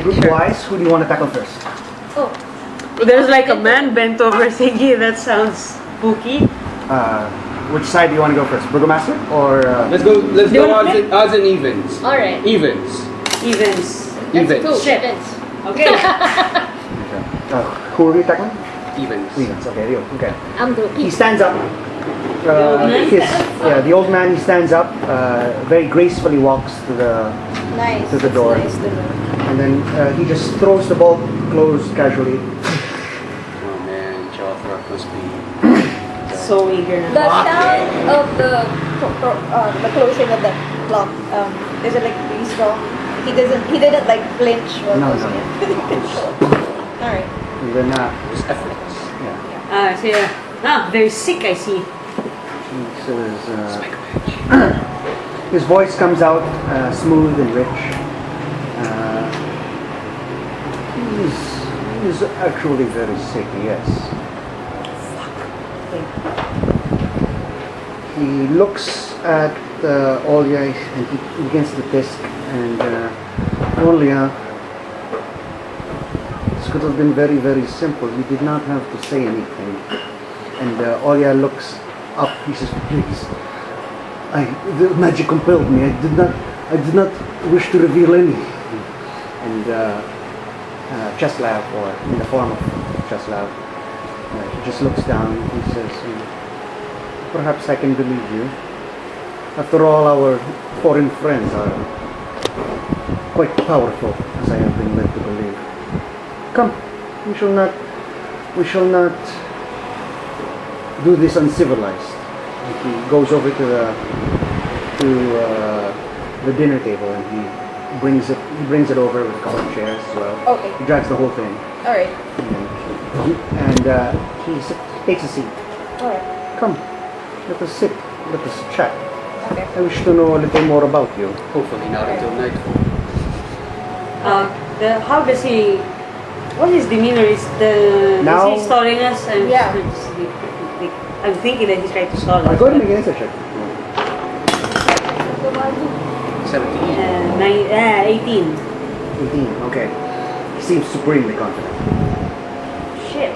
Group-wise, who do you want to tackle first? Oh. There's like a man bent over thingy. That sounds spooky. Which side do you want to go first? Burgomaster or? Let's go odds and evens. Alright. Evens. Evens. Evens. Two. Shit. Evens. Okay. Who are you tackling? Evens. Evens. Okay, you. Okay. I'm the He stands up. The old man. He stands up. Very gracefully walks to the nice. to the door, Nice to know. and then he just throws the bolt closed casually. Oh man, Joffrey must be. So eager. The sound of the closing of the lock, is it like really strong? He didn't like flinch while No, closing no. it. Alright. And then It's effortless. yeah, So very sick. I see. he says. His voice comes out smooth and rich. He's actually very sick, yes. He looks at Olya and he begins to desk and Olya, this could have been very, very simple. You did not have to say anything. And Olya looks up. He says, please. The magic compelled me. I did not wish to reveal anything. And Cheslav, or in the form of Cheslav, he just looks down. He says, perhaps I can believe you. After all, our foreign friends are quite powerful, as I have been led to believe. Come, we shall not do this uncivilized. He goes over to the dinner table and he brings it over with a couple of chairs as well. Okay. He drags the whole thing. Alright. And he takes a seat. Alright. Come, let us sit. Let us chat. Okay. I wish to know a little more about you. Hopefully not until nightfall. How does he? What his demeanor is? Now- Is he stalling us? I'm thinking that he's trying to stall us. Go ahead and make an insight check. 17. 18. 18. Okay. He seems supremely confident. Shit.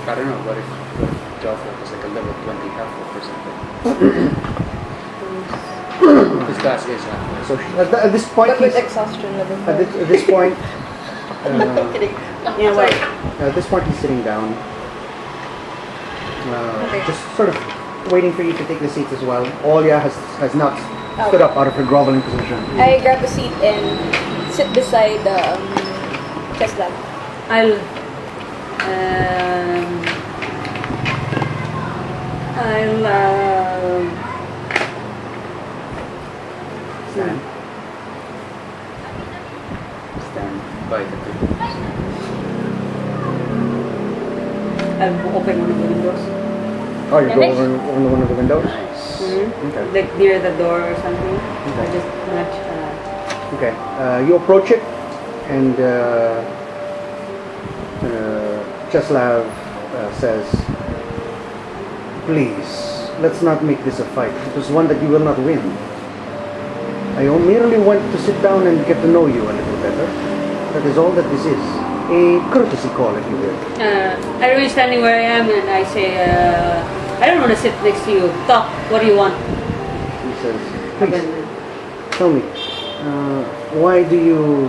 I don't know, what if Joffrey was like a level 20 half-orc or something? His class is half-orc. So at this point, But with exhaustion level. at this point, Kidding. Yeah, Sorry. at this point, he's sitting down, Okay. just sort of waiting for you to take the seats as well. Olya has not stood up out of her groveling position. I grab a seat and sit beside Cheslav. I'll Stand. Stand by the door. I'll open one of the windows. Oh, you go Nice. over one of the windows. Nice. Okay. Like near the door or something. Okay. I just nudge. Okay. You approach it, and Cheslav says, "Please, let's not make this a fight. It was one that you will not win. I merely went to sit down and get to know you a little better. That is all that this is. A courtesy call, if you will." I remain standing where I am and I say, I don't want to sit next to you. Talk. What do you want? He says, "Please, tell me, why do you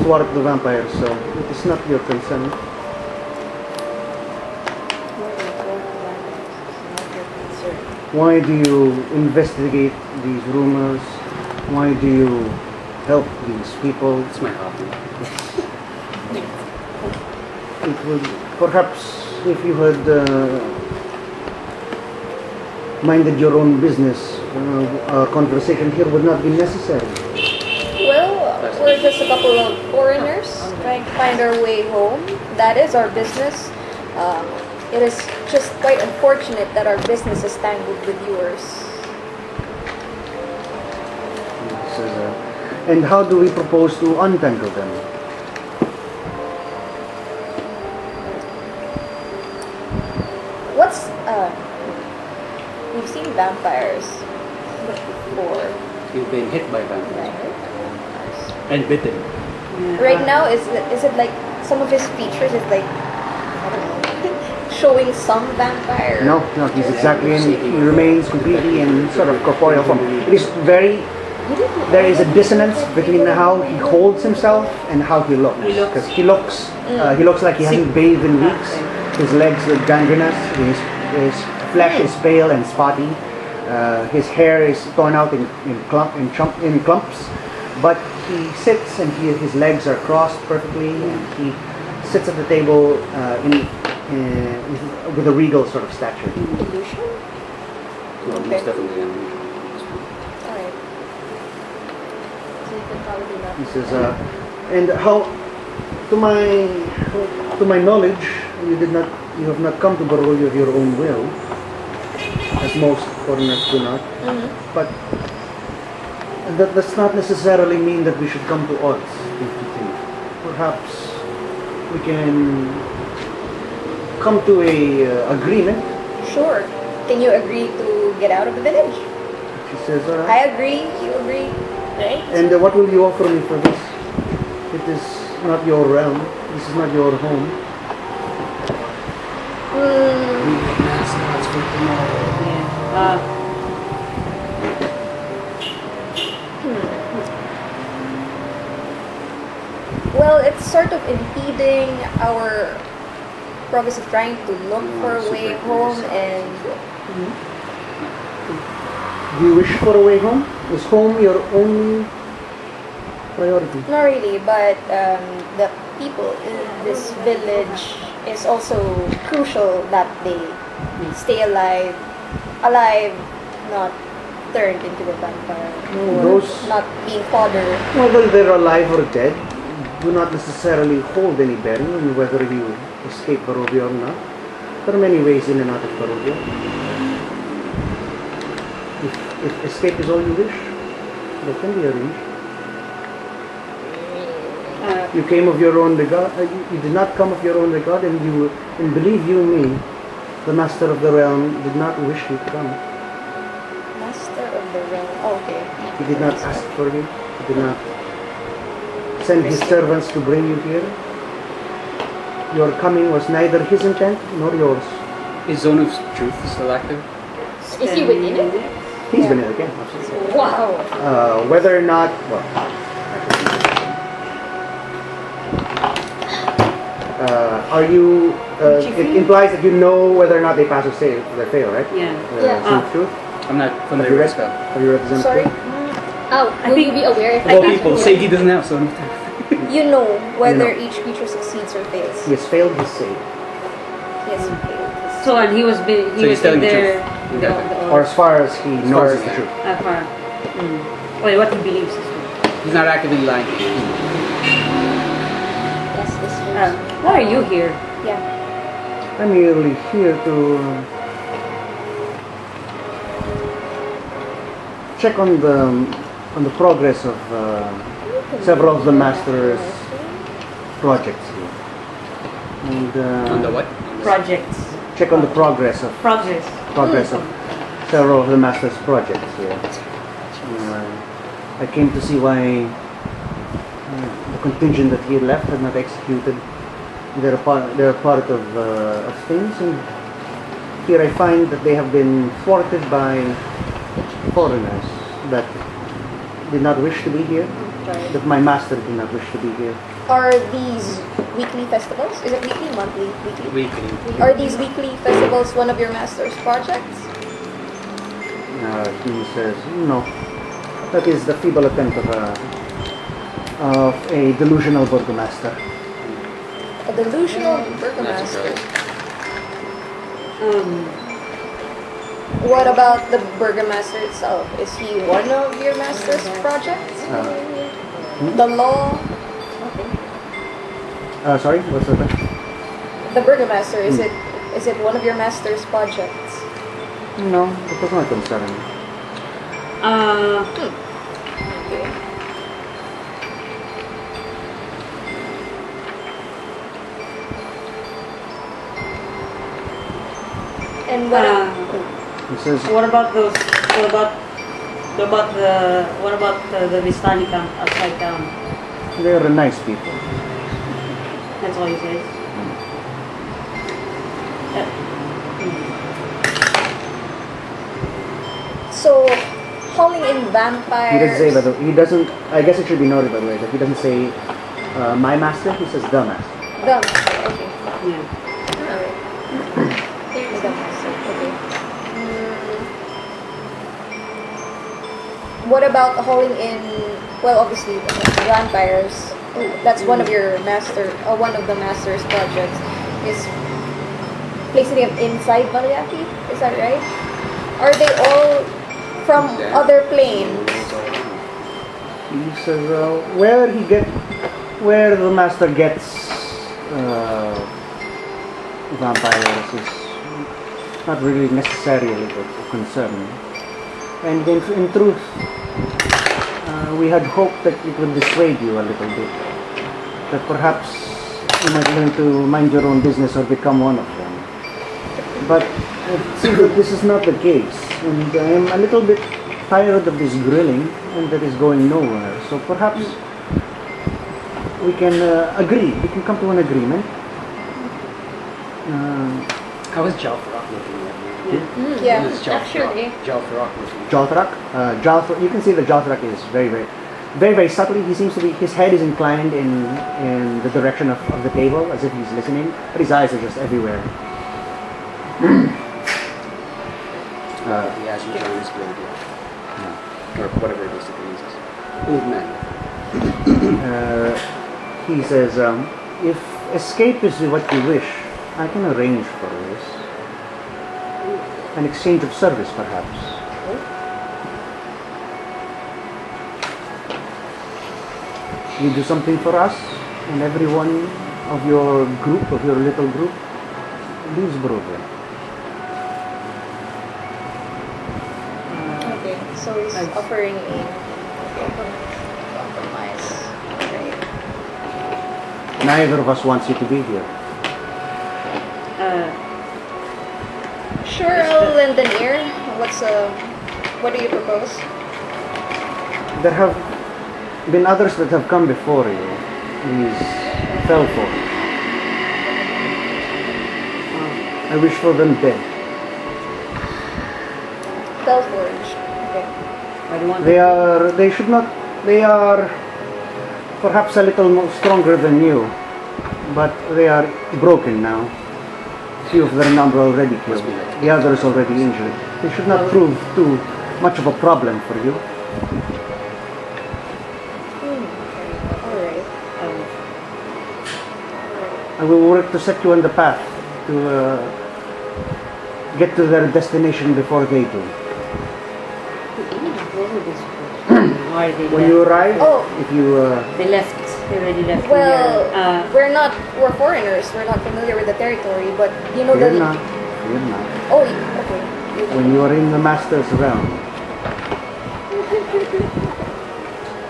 thwart the vampires so? It is not your concern." Why do you investigate these rumors? Why do you help these people? It's my hobby. It would perhaps if you had minded your own business, our conversation here would not be necessary. Well, we're just a couple of foreigners trying to find our way home. That is our business. It is just quite unfortunate that our business is tangled with yours. He says, and how do we propose to untangle them? We've seen vampires before. You've been hit by vampires. Right. And bitten. Yeah. Right now, is it like some of his features is like, I don't know, showing some vampire? No, he's exactly in, he remains completely in sort of corporeal form. It is very, there is a dissonance between how he holds himself and how he looks. Because he looks like he hasn't bathed in weeks. His legs look gangrenous, his flesh is pale and spotty. His hair is torn out in clumps. But he sits and his legs are crossed perfectly, and he sits at the table with a regal sort of stature. Illusion? Well, Okay. most definitely unusual. Alright. So you can probably not. He says, and how, to my knowledge, you have not come to Barovia of your own will, as most foreigners do not. But that does not necessarily mean that we should come to odds with the thing. Perhaps we can come to a agreement. Sure. Can you agree to get out of the village? She says, all I right. agree, you agree, right? And what will you offer me for this? It is not your realm. This is not your home. Yeah. Well, it's sort of impeding our progress of trying to look for a way home, and Do you wish for a way home? Is home your only priority? not really, but the people in this village is also crucial that they stay alive, not turned into a vampire, or Those- not being fodder. Whether they're alive or dead, do not necessarily hold any bearing on whether you escape Barovia or not. There are many ways in and out of Barovia. If escape is all you wish, that can be arranged. You came of your own regard. You did not come of your own regard, and believe you me, the master of the realm did not wish you to come. Master of the realm. Oh, okay. He did not ask for you. He did not send his servants to bring you here. Your coming was neither his intent nor yours. Is Zone of Truth still active? Is he within it? He's been in again, absolutely. Wow. Whether or not, well, are you? It implies that you know whether or not they pass or fail, right? Yeah. Yeah. Zone of Truth. I'm not Have familiar you with read? spell. Have you read the Zone of Sorry. Truth? Oh, will you be aware if Of all people, Seiji doesn't have Zone of Truth. you know whether You know. each creature succeeds or fails? He has failed his save, Yes, he failed. So and he was So he's telling the there. truth. The, Okay. the, or as far as he far knows as is the he truth. far. Wait, what he believes is true. He's not actively lying. Yes, this was. Why are you here? Yeah. I'm merely here to check on the progress of several of the master's projects here, and On the what? Projects. check on the progress of Progress. several of the master's projects here. I came to see why the contingent that he left had not executed their part of things, and here I find that they have been thwarted by foreigners that did not wish to be here, that my master did not wish to be here. Are these weekly festivals? Is it weekly, monthly, weekly? Weekly. Are these weekly festivals one of your master's projects? He says, no, that is the feeble attempt of a delusional burgomaster. A delusional Not burgomaster. surprised. What about the burgomaster itself? Is he one of your master's projects? The law? Sorry, what's that? The burgomaster, is it one of your master's projects? No, it does not concern me. Okay. And what? He says, What about those? What about What about the Vistani camp outside town? They're nice people. That's all he says. So, hauling in He vampires. doesn't say, but he doesn't. I guess it should be noted, by the way, that he doesn't say my master. He says the master. The master, okay. Yeah. Alright. Here's the master, okay. What about hauling in, well, obviously, vampires. That's one of your one of the master's projects is placing them inside Valiaki. Is that right? Are they all from Yeah. other planes? He says where the master gets vampires is not really necessarily a concern. And in truth, we had hoped that it would dissuade you a little bit. That perhaps you might learn to mind your own business or become one of them. But it seems that this is not the case. And I am a little bit tired of this grilling and that is going nowhere. So perhaps we can agree. We can come to an agreement. How is Jalfrock looking at me? Yeah. How is Actually. Jalfrock looking? Jalthrak, you can see that Jalthrak is very subtly. He seems to be, his head is inclined in the direction of the table as if he's listening, but his eyes are just everywhere. He has you on his blade, yeah. Or whatever it is that he uses. Old man. He says, if escape is what you wish, I can arrange for this. An exchange of service, perhaps. You do something for us, and everyone of your group, of your little group, leaves Barovia. Okay, so he's offering a compromise. Right. Neither of us wants you to be here. Sure, I'll lend an ear. What do you propose? There have been others that have come before you. These fell for. I wish for them dead. Belforge. Okay. Why do you want They are perhaps a little more stronger than you, but they are broken now. Few of their number already killed, the others already injured. They should not prove too much of a problem for you. Alright. I will work to set you on the path to get to their destination before they do. Why are they When you arrive, Oh. if you They left. They already left. Well, here. we're foreigners. We're not familiar with the territory, but you know fear the. not, fear not. Oh, okay. When you are in the master's realm,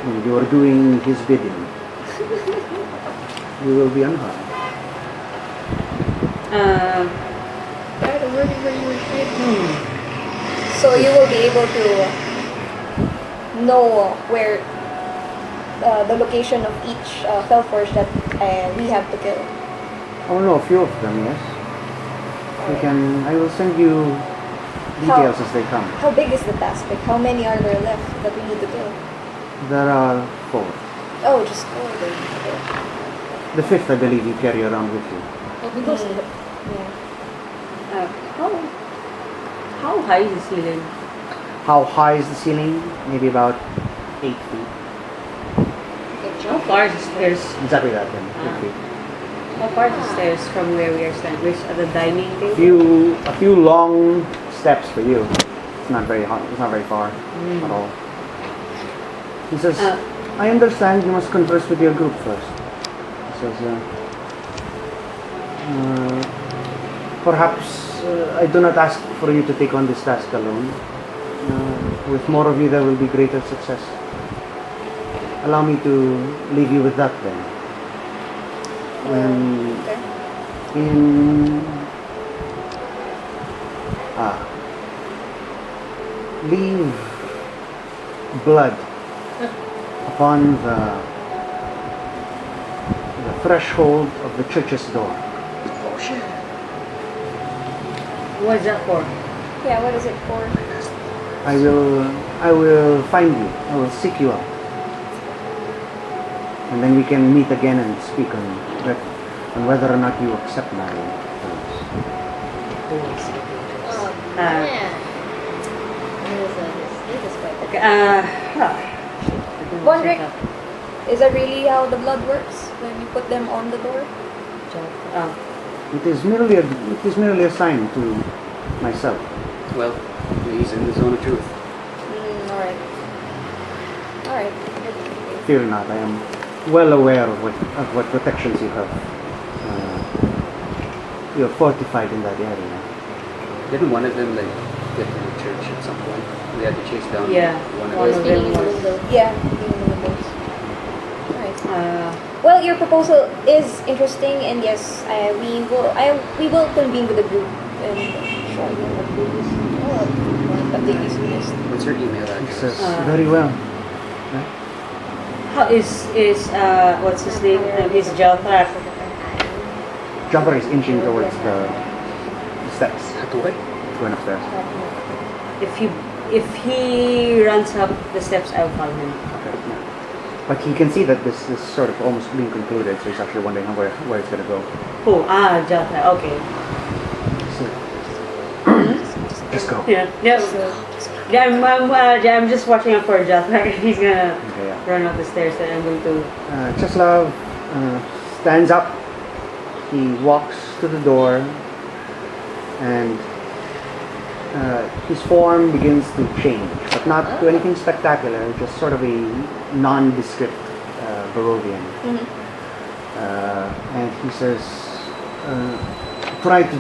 and you are doing his bidding, you will be unharmed. So you will be able to know where the location of each Felforge that we have to kill. I know a few of them, yes. I will send you details as they come. How big is the task? Like, how many are there left that we need to kill? There are 4. Oh, just 4 then. Okay. The 5th, I believe, you carry around with you. Yeah. How high is the ceiling? How high is the ceiling? Maybe about 8 feet. How far is the stairs? Exactly that, then. 8 feet. How far is the stairs from where we are standing? Which at the dining table? A few long steps for you. It's not very hard. It's not very far at all. He says, I understand you must converse with your group first. He says, perhaps I do not ask for you to take on this task alone. With more of you, there will be greater success. Allow me to leave you with that then. Leave blood upon the threshold of the church's door. What's that for? Yeah, what is it for? I will find you. I will seek you out. And then we can meet again and speak on whether or not you accept my terms. Man. This is quite Okay, Bondrick, is that really how the blood works when you put them on the door? It is merely a sign to myself. Well, he's in the zone of truth. Alright. Alright. Fear not, I am well aware of what protections you have. You have fortified in that area. Didn't one of them like get to the church at some point? We had to chase down Yeah, one one of of them. them was. Yeah, being in the windows. Alright. Well, your proposal is interesting, and yes, we will convene with the group and show you what group is. But they is missed. What's your email He address? says, very well. How is what's his name? Is Jalthrak. Jumper is inching towards the steps, At what? going upstairs. If he runs up the steps, I'll follow him. Okay, yeah. But he can see that this is sort of almost being concluded, so he's actually wondering where it's going to go. Oh, Jalthrak. Okay. So, just go. Yeah. I'm just watching out for Jalthrak. He's gonna Okay, yeah. run up the stairs, and I'm going to. Czeslaw stands up. He walks to the door, and his form begins to change, but not to anything spectacular. Just sort of a nondescript Barovian. And he says, "Try to.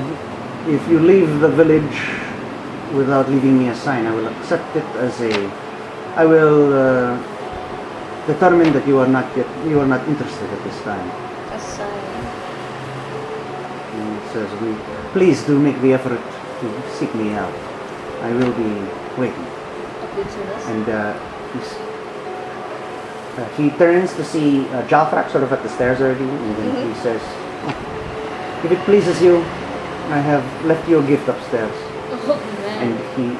If you leave the village without leaving me a sign, I will accept it as a. I will determine that you are not interested at this time." A sign. He says, please do make the effort to seek me out. I will be waiting. And he turns to see Jalthrak sort of at the stairs already, and then he says, if it pleases you, I have left you a gift upstairs. Oh, man. And he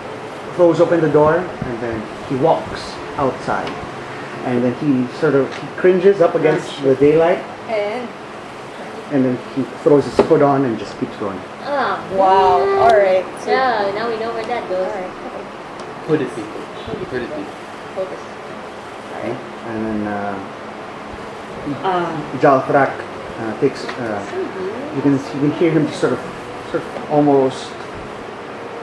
throws open the door, and then he walks outside. And then he cringes up against the daylight, and then he throws his hood on and just keeps going. Ah, Wow. Alright. So, yeah, now we know where that goes. alright. Hooded people. Hooded people. Focus. Okay? And then Jalthrak takes. You can hear him just sort of almost.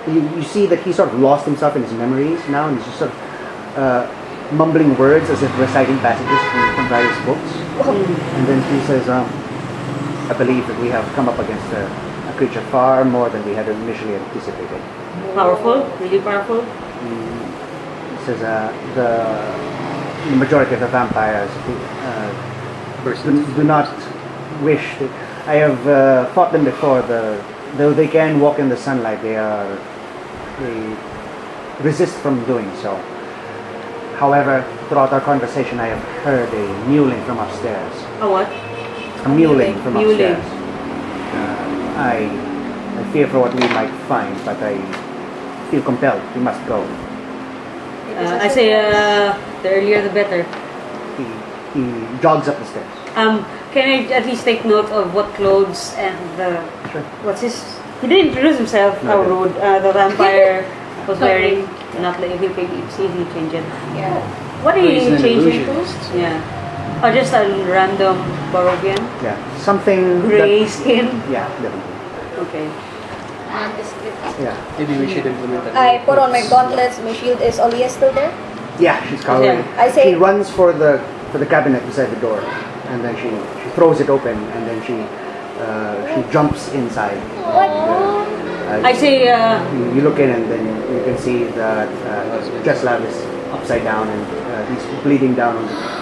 You see that he sort of lost himself in his memories now, and he's just sort of mumbling words as if reciting passages from various books. And then he says, I believe that we have come up against a creature far more than we had initially anticipated. Powerful, really powerful. He says the majority of the vampires do not wish to. I have fought them before. Though they can walk in the sunlight, they resist from doing so. However, throughout our conversation, I have heard a mewling from upstairs. A what? A mewling from Mewling. upstairs. I fear for what we might find, but I feel compelled. We must go. I say the earlier the better. He jogs up the stairs. Can I at least take note of what clothes and Sure. what's his? He didn't introduce himself. No, How he didn't. rude. The vampire was wearing. Not like if you can see if he change it. Yeah. What are He's you an changing to? illusionist. Yeah. Oh, just a random Barovian. Yeah, something. Gray skin. Yeah, definitely. Okay. Nondescript. Yeah, Maybe we should implement that. I put on my gauntlets. My shield is Olia still there? yeah, she's cowering. Yeah. I say- She runs for the cabinet beside the door, and then she throws it open, and then she jumps inside. I say. You look in, and then you can see that Czeslaw is upside down, and he's bleeding down.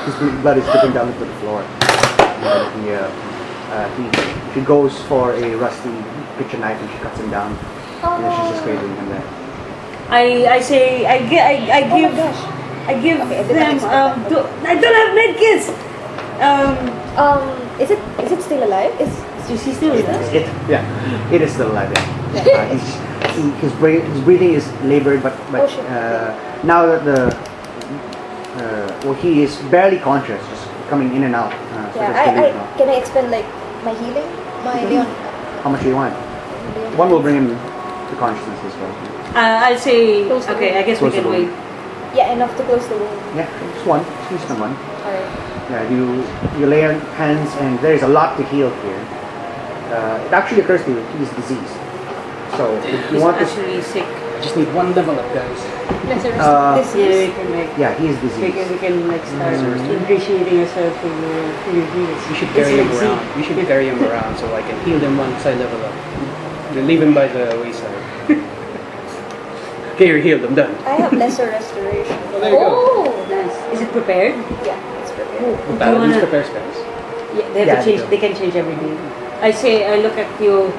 His blood is dripping down into the floor. She goes for a rusty kitchen knife, and she cuts him down, and then she's just cradling him there. I say. I Oh my give. gosh. I give Okay, I did not them expect that. I don't have medkits. Is it still alive? Is he still with us? It is still alive. Yeah. His breathing is labored, but Oh, shit. now that he is barely conscious, just coming in and out. So Yeah, that's delusional. can I expend like my healing? My Leon. How much do you want? Leon One will hands? bring him to consciousness as well. I'll say Close the okay. I guess Close we the can wound. wait. Yeah, enough to close the wound. Yeah, just one. Just the one. Alright. Yeah, you lay on hands, and there's a lot to heal here. It actually occurs to you he's diseased. So if you He's want to, actually sick. Just need one level up, guys. Resurrection. uh, Yeah, we can like yeah, he is we diseased. can like start ingratiating ourselves for your heals. We should carry him around. We should carry him around so I can heal him once I level up. Then leave him by the wayside. Okay, you're healed. I'm done. I have lesser restoration. Oh, there you go. Oh! Nice. Is it prepared? Yeah, it's prepared. Paladins wanna- prepare spells. Yeah, they have Yeah, to change. they do. They can change every day. I say I look at you.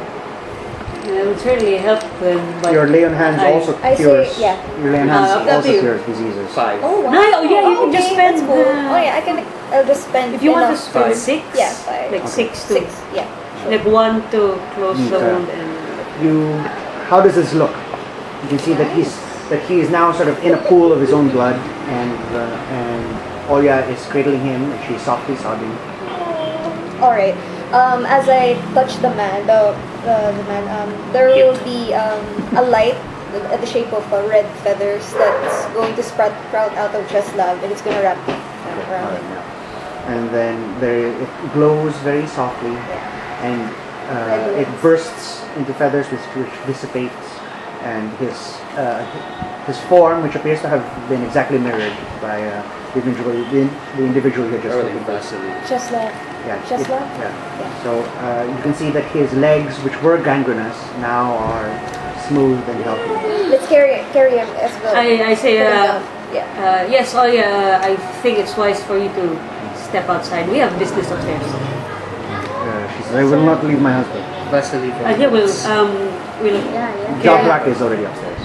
It would certainly help them, but Your lay on hands I- also I say, cures. yeah. Your lay on hands Up to also you. cures diseases. 5. Oh wow. No, oh, yeah, you can just okay, spend that's cool. the- Oh yeah, I'll just spend. if you want to enough. spend 5. 6, Yeah, 5. like Okay. 6 to 6. Yeah. like 1 to close the Okay. wound and How does this look? You can see that he is now sort of in a pool of his own blood, and Oya is cradling him, and she's softly sobbing. All right. As I touch the man, there will be a light at the shape of red feathers that's going to sprout out of Cheslav, and it's going to wrap around Alright, him. yeah. And then it glows very softly, Yeah. and Red it lights. bursts into feathers, which dissipates, and his form, which appears to have been exactly mirrored by the individual you had just Early spoken to. Vasily. Cheslav. Yeah, Cheslav? yeah. Yeah. So you can see that his legs, which were gangrenous, now are smooth and healthy. Let's carry him as well. I say Put him down. Yeah. yes, oh yeah, I think it's wise for you to step outside. We have business upstairs. She says, "I will not leave my husband." Vasily from Yeah, we'll Yeah, yeah. Jalbrak is already upstairs.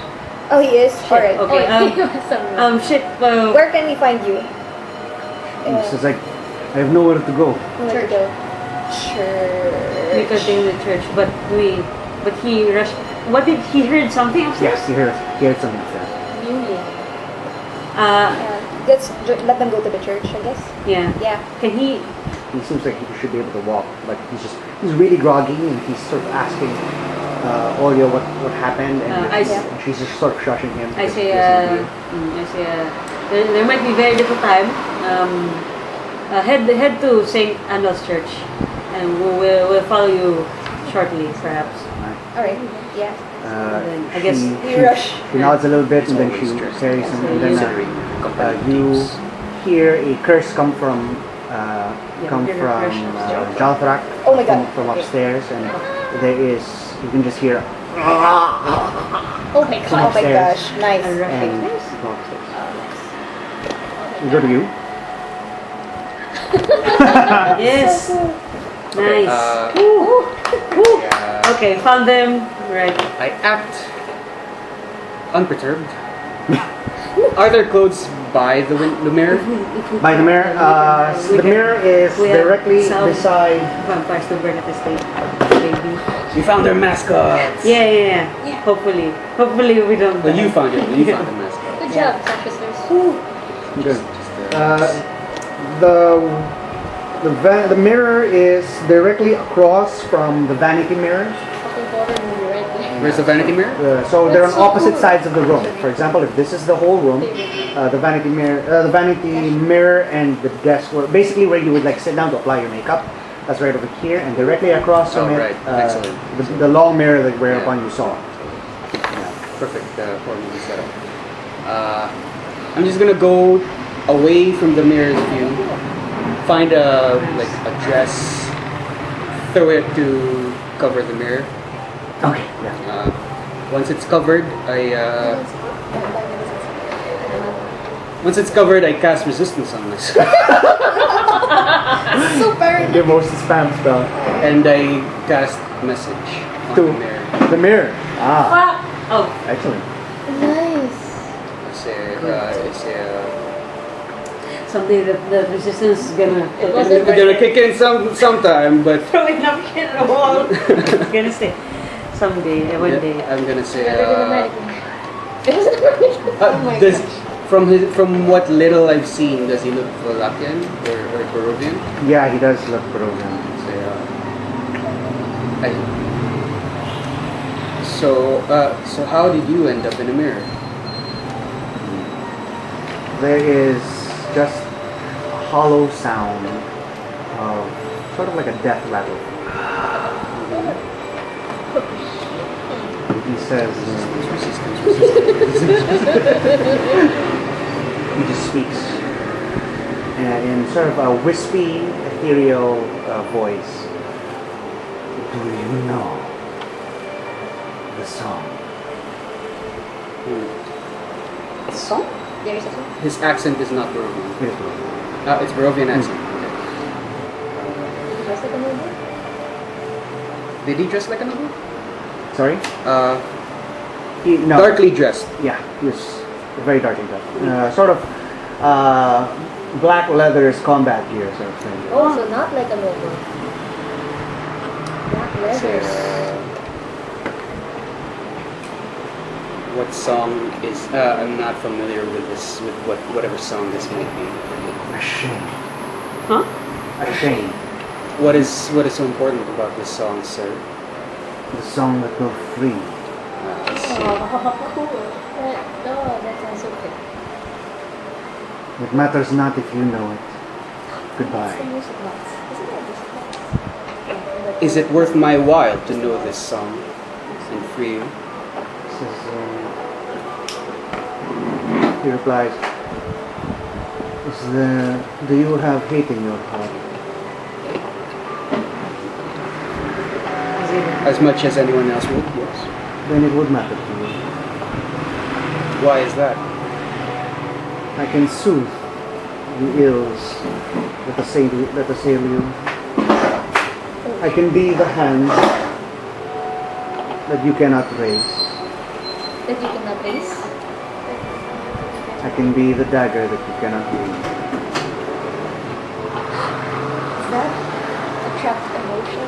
Oh, he is. All right. Okay. Shit. Where can we find you? He says, "Like, I have nowhere to go." Where to go? We Church. continue the church, but he rushed. What did he heard something upstairs? Yes, he heard something upstairs. Really? Let's let them go to the church, I guess. Yeah. Yeah. Can he? He seems like he should be able to walk, but he's really groggy, and he's sort of asking Olio what happened, and, and she's just sort of shushing him. I because say, he doesn't hear. there might be very little time. Head to Saint Andal's Church, and we'll follow you shortly, perhaps. All right. Yeah. I guess we rush. She nods a little bit, and then she Always carries him, and Considering then competitive you teams. hear a curse come from hear a curse from Jalthrak, Oh my God. from upstairs, and there is, you can just hear Oh my Oh god. my Upstairs. gosh. Nice. A rush. and Nice. you go upstairs. Oh, We go to you. Yes. Nice. Yeah. Okay, found them. Right. I act unperturbed. Are there clothes by the mirror? By the mirror, the mirror is we have directly some- beside. Vampires to burn at this stage, baby. We found their mascots. Yeah. Hopefully we don't. Well, you found it. You found the mascot. Good job, Sacristers. Good. Just, The mirror is directly across from the vanity mirror. Fucking border movie right there. Where's the vanity mirror? So they're on That's so opposite cool. sides of the room. For example, if this is the whole room, the vanity mirror and the desk, basically where you would like sit down to apply your makeup, that's right over here, and directly across from Oh, it, right. Excellent. the long mirror that whereupon Yeah. you saw. Perfect for movie setup. I'm just gonna go away from the mirror's view, find a dress, throw it to cover the mirror. Okay. Yeah. Once it's covered, once it's covered, I cast resistance on myself, Super. Give most spam spell and I cast message on to the mirror. the mirror. Ah, Oh, excellent. Nice. It's a someday the resistance is gonna We're gonna kick in sometime, but throwing up shit at the wall. It's gonna say someday, one day. I'm gonna say. Better than American. Oh my does gosh. from what little I've seen, does he look Wallachian or Barovian? Yeah, he does look Barovia. So how did you end up in a mirror? There is just a hollow sound of sort of like a death rattle. He says, he just speaks in sort of a wispy, ethereal voice. Do you know the song? Song? There is a song. His accent is not Barovian. It is Barovia. It's Barovian accent. Just like a movie. Okay. Did he dress like a noble? Sorry? Uh, No. Darkly dressed. Yeah, he was very darkly dressed. Sort of black leathers combat gear sort of thing. Oh, so not like a novel. Black leathers. What song is? I'm not familiar with this. With whatever song this might be. A shame. Huh? A shame. What is so important about this song, sir? The song that will free. I see. Oh, that sounds so good. It matters not if you know it. It's the Goodbye. music box. Isn't that music box? Yeah, but- Is it worth my while to know this song and free you? Says, he replies, do you have hate in your heart? As much as anyone else would, yes. Then it would matter to you. Why is that? I can soothe the ills that assail you. I can be the hand that you cannot raise. That you cannot raise? I can be the dagger that you cannot wield. Is that a trapped emotion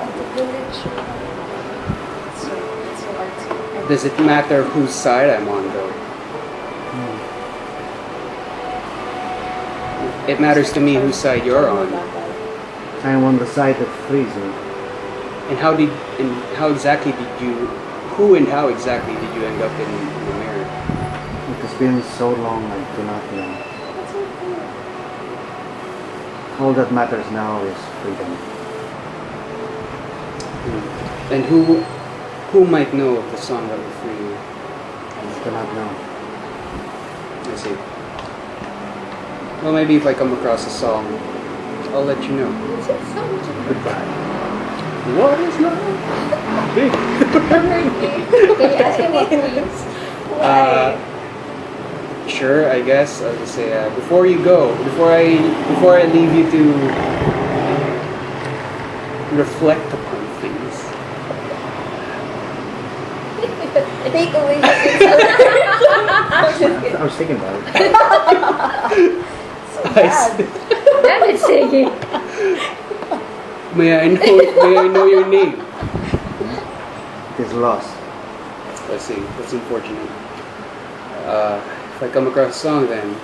of the village? It's so hard to. Does it matter whose side I'm on, though? It matters to me whose side you're on. I am on the side that frees you. And how exactly did you end up in the mirror? It has been so long I do not know. All that matters now is freedom. And who might know of the song that will free you? I do not know. I see. Well, maybe if I come across a song, I'll let you know. Goodbye. What is love? Can you ask him what it means? Sure, I guess. I'll just say before you go, before I leave you to reflect upon things. Take away the I was thinking about it. Damn it, Siggy. May I know your name? It is lost. I see. That's unfortunate. If I come across a song, then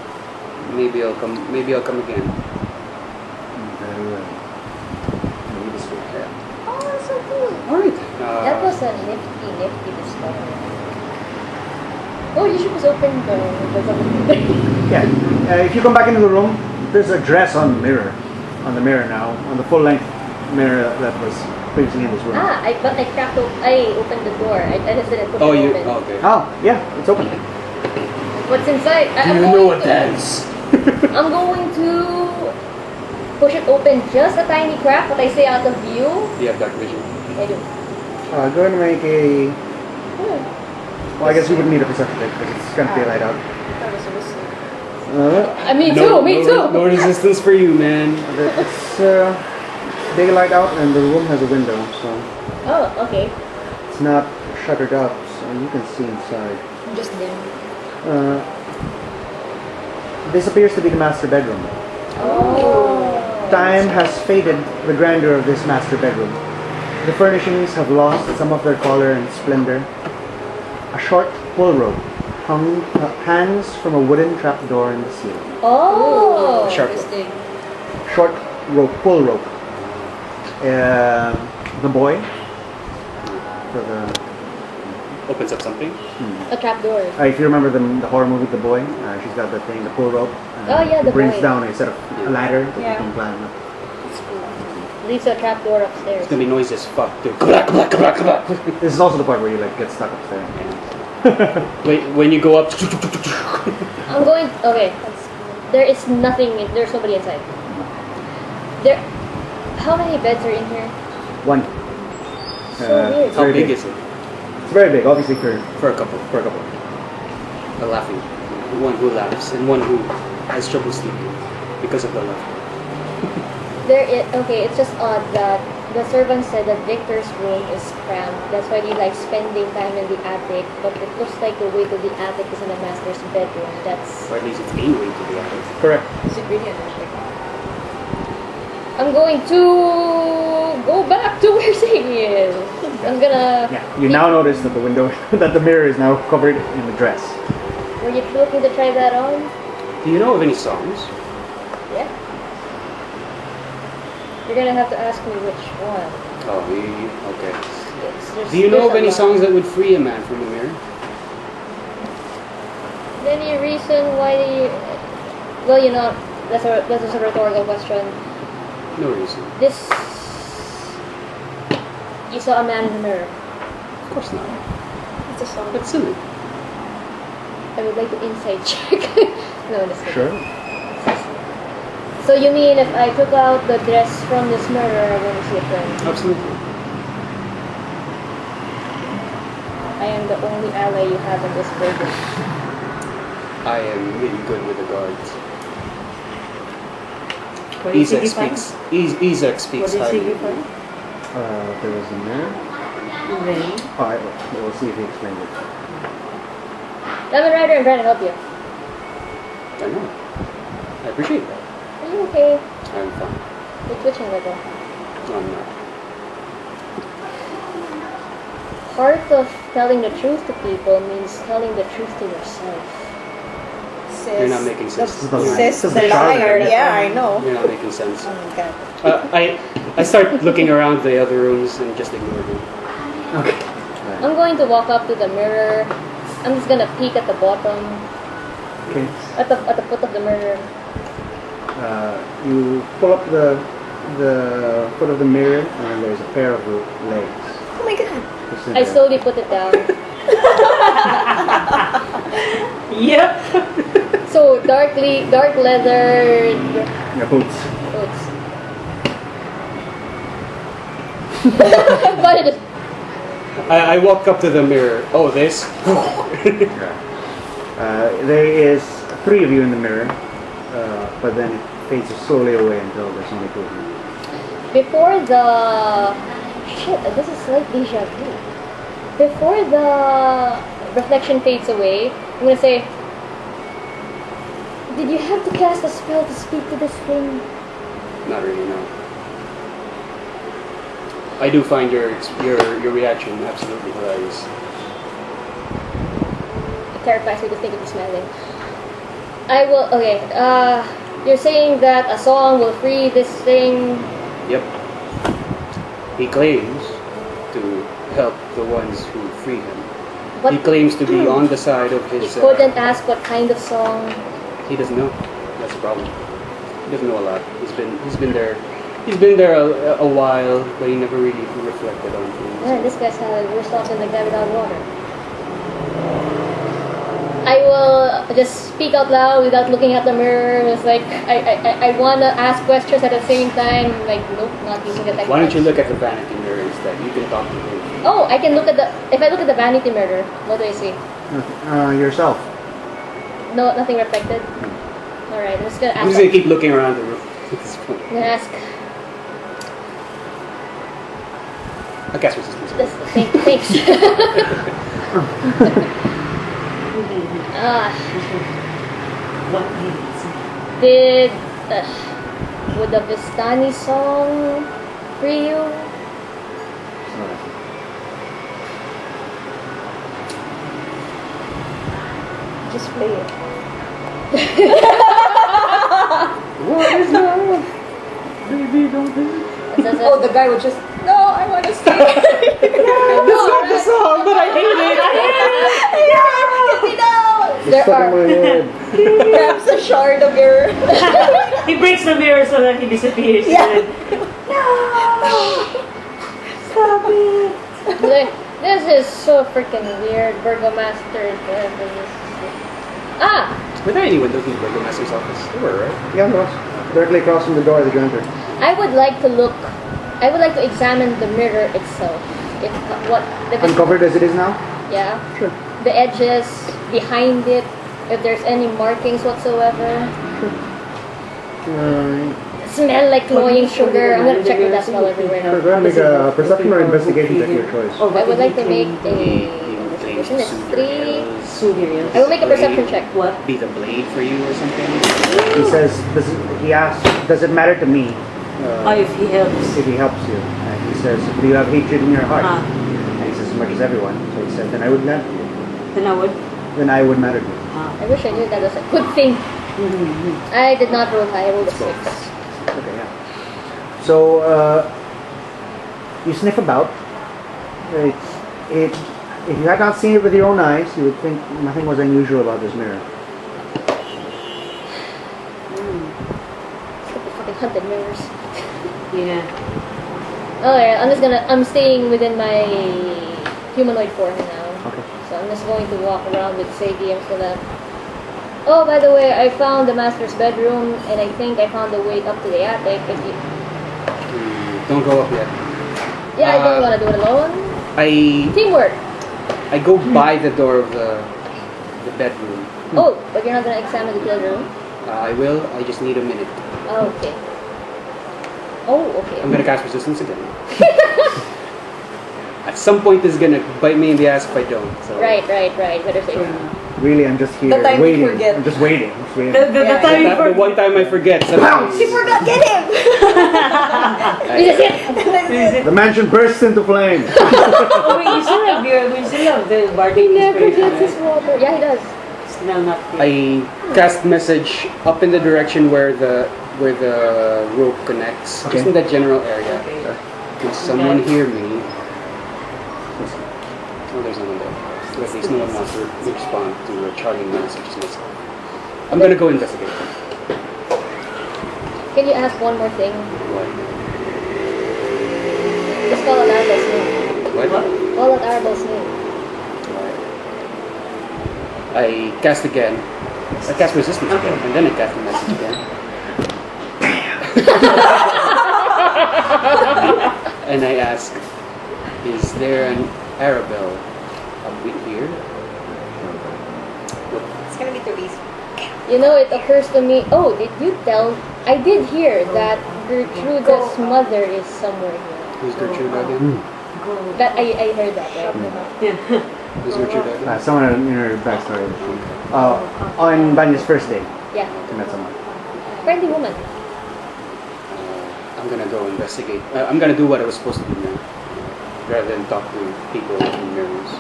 maybe I'll come again. Very well. Maybe this will help. Oh, that's so cool. All right. That was a nifty discovery. Oh, you should just open the Yeah. If you come back into the room, there's a dress on the mirror now, on the full-length mirror that was previously in this room. I opened the door. I just didn't push Oh, it you open. okay? Oh, yeah, it's open. What's inside? I'm going to push it open just a tiny crack, but I stay out of view. Do you have dark vision? I do. Go ahead and make a... Well, I guess you wouldn't need a perception check because it's going to be light out. That was a whistle. Me too. Me too. No resistance for you, man. It's daylight out and the room has a window, so Oh, okay. it's not shuttered up, so you can see inside. Just dim. This appears to be the master bedroom. Oh. Time has faded the grandeur of this master bedroom. The furnishings have lost some of their color and splendor. A short pull rope hangs from a wooden trapdoor in the ceiling. Oh. Sharp. Interesting. Short rope, pull rope. The boy. For the, Opens up something. A trapdoor. if you remember the horror movie The Boy, she's got the thing, the pull rope. Oh, yeah, The it brings Boy. down instead of a ladder that Yeah. you can climb up. Leaves a trapdoor upstairs. It's gonna be noisy as fuck too. Kabla, kabla, kabla, kabla. This is also the part where you like get stuck upstairs. Wait, when you go up. I'm going. Okay. There is nothing. There's nobody inside. There. How many beds are in here? One. So weird. How very big is it? It's very big, obviously for For a couple. a couple. A laughing. One who laughs and one who has trouble sleeping because of the laughter. Okay, it's just odd that the servant said that Victor's room is cramped. That's why he likes spending time in the attic. But it looks like the way to the attic is in the master's bedroom. That's. Or at least it's a way to the attic. Correct. Is it really an attic? I'm going to go back to where Sadie is. I'm gonna. Yeah. You now notice that the window, that the mirror is now covered in the dress. Were you looking to try that on? Do you know of any songs? Yeah. You're gonna have to ask me which one. Oh, okay. There's Do you know of a any lot. songs that would free a man from a mirror? Any reason why? Well, you know, that's a rhetorical question. No reason. This. You saw a man in the mirror. Of course not. It's a song. That's silly. I would like to inside check. No, just kidding. Sure. So you mean if I took out the dress from this mirror, I wouldn't see it then? Absolutely. I am the only ally you have in this building. I am really good with the guards. What is Isaac it speaks. Isaac speaks What is highly. it for? There was a mirror. Then, We'll see if he explains it. Lemon Rider, I'm trying to help you. I know. I appreciate that. Are you okay? I'm fine. You're twitching a little. No, I'm not. Part of telling the truth to people means telling the truth to yourself. You're not making sense. This is the line. Sis, This is the Charlotte. liar. Yeah, I know. You're not making sense. Oh my god. I start looking around the other rooms and just ignore them. Okay. I'm going to walk up to the mirror. I'm just gonna peek at the bottom, Okay. at the foot of the mirror. You pull up the foot of the mirror, and there's a pair of legs. Oh my god. Just in I there. slowly put it down. yep. So dark leather Your boots. boots. But it is. I walk up to the mirror. Oh, this? There is three of you in the mirror, but then it fades slowly away until there's only two of you. Before the shit, this is like deja vu. Before the reflection fades away, I'm gonna say, did you have to cast a spell to speak to this thing? Not really, no. I do find your reaction absolutely hilarious. It terrifies me to think of the smelling. I will. Okay. You're saying that a song will free this thing. Yep. He claims to help the ones who free him. What? He claims to be on the side of You his. couldn't ask what kind of song. He doesn't know. That's the problem. He doesn't know a lot. He's been there. He's been there a while, but he never really reflected on things. Man, this guy's had worse off than the guy without water. I will just speak out loud without looking at the mirror. It's like I want to ask questions at the same time. Like, nope, not using the technique. Why don't you look at the vanity mirror instead? You can talk to him. Oh, I can look at the. If I look at the vanity mirror, what do I see? Yourself. No, nothing reflected. All right, I'm just gonna I'm ask. just gonna keep looking around the room at this point. I'm gonna ask. I guess resistance. Thanks. What is Did would the Vistani song free you? Just play it. What is love? Baby, don't do it. Oh, the guy would just, no, I want to stay. That's not the song, but I hate it. There Stuck in are my head. grabs a shard of your. He breaks the mirror so that he disappears. Yeah. This is so freaking weird. Burgomaster. Ah! Were there any windows in the Burgomaster's office? There were, right? Yeah, no, directly across from the door that you entered. I would like to examine the mirror itself. If what the Uncovered as it is now? yeah, Sure. the edges behind it, if there's any markings whatsoever. Smell like cloying sugar. I'm gonna check for that smell everywhere Sure, now. go ahead and make a perception or investigation check, your choice. I would like to make a investigation. It's 3. I will make a perception check. What? Be the blade for you or something? He says, he asks, does it matter to me Oh, if he helps. if he helps you? And he says, do you have hatred in your heart? Ah. And he says, as much as everyone. So he said, then I would matter to you. Then I would. Then I would matter to you. I wish I knew that was a good thing. I did not roll high. I rolled a 6. Okay, yeah. So, you sniff about. If you had not seen it with your own eyes, you would think nothing was unusual about this mirror. Stupid fucking hunted mirrors. Yeah. Alright, I'm staying within my humanoid form now. Okay. So I'm just going to walk around with Seigi. I'm just gonna. Oh, by the way, I found the master's bedroom, and I think I found the way up to the attic. If you... Don't go up yet. Yeah, I don't want to do it alone. I Teamwork. go by the door of the bedroom. Oh, but you're not gonna examine the bedroom. I will. I just need a minute. Oh, okay. Oh, okay. I'm gonna cast resistance again. At some point, this is gonna bite me in the ass if I don't. So. Right. Better say. Really, I'm just here The time we waiting. forget. I'm just waiting. The Yeah. time you The one time I forget. She forgot, get him! This is it. The mansion bursts into flame. Oh, wait, you still have the bargaining He never spirit, gets his right? water. Yeah, he does. Still not there. I cast message up in the direction where the rope connects, Okay. just in that general area. Okay. Can someone hear me? Oh, there's no one there. So at least no one wants to respond to a charming message as myself. I'm gonna go investigate. Can you ask one more thing? What? Just call out Arbel's name. What? Call out Arbel's name. I cast again. I cast resistance again, and then I cast the message again. And I ask, is there an Arabelle up here? It's gonna be too easy. You know, it occurs to me. Oh, did you tell? I did hear that Gertrude's mother is somewhere here. Who's Gertrude again? That I heard that, right? Who's Gertrude again? Someone in her backstory. On Banya's first day, Yeah, she met someone. friendly woman. I'm gonna go investigate. I'm gonna do what I was supposed to do now, rather than talk to people in mirrors.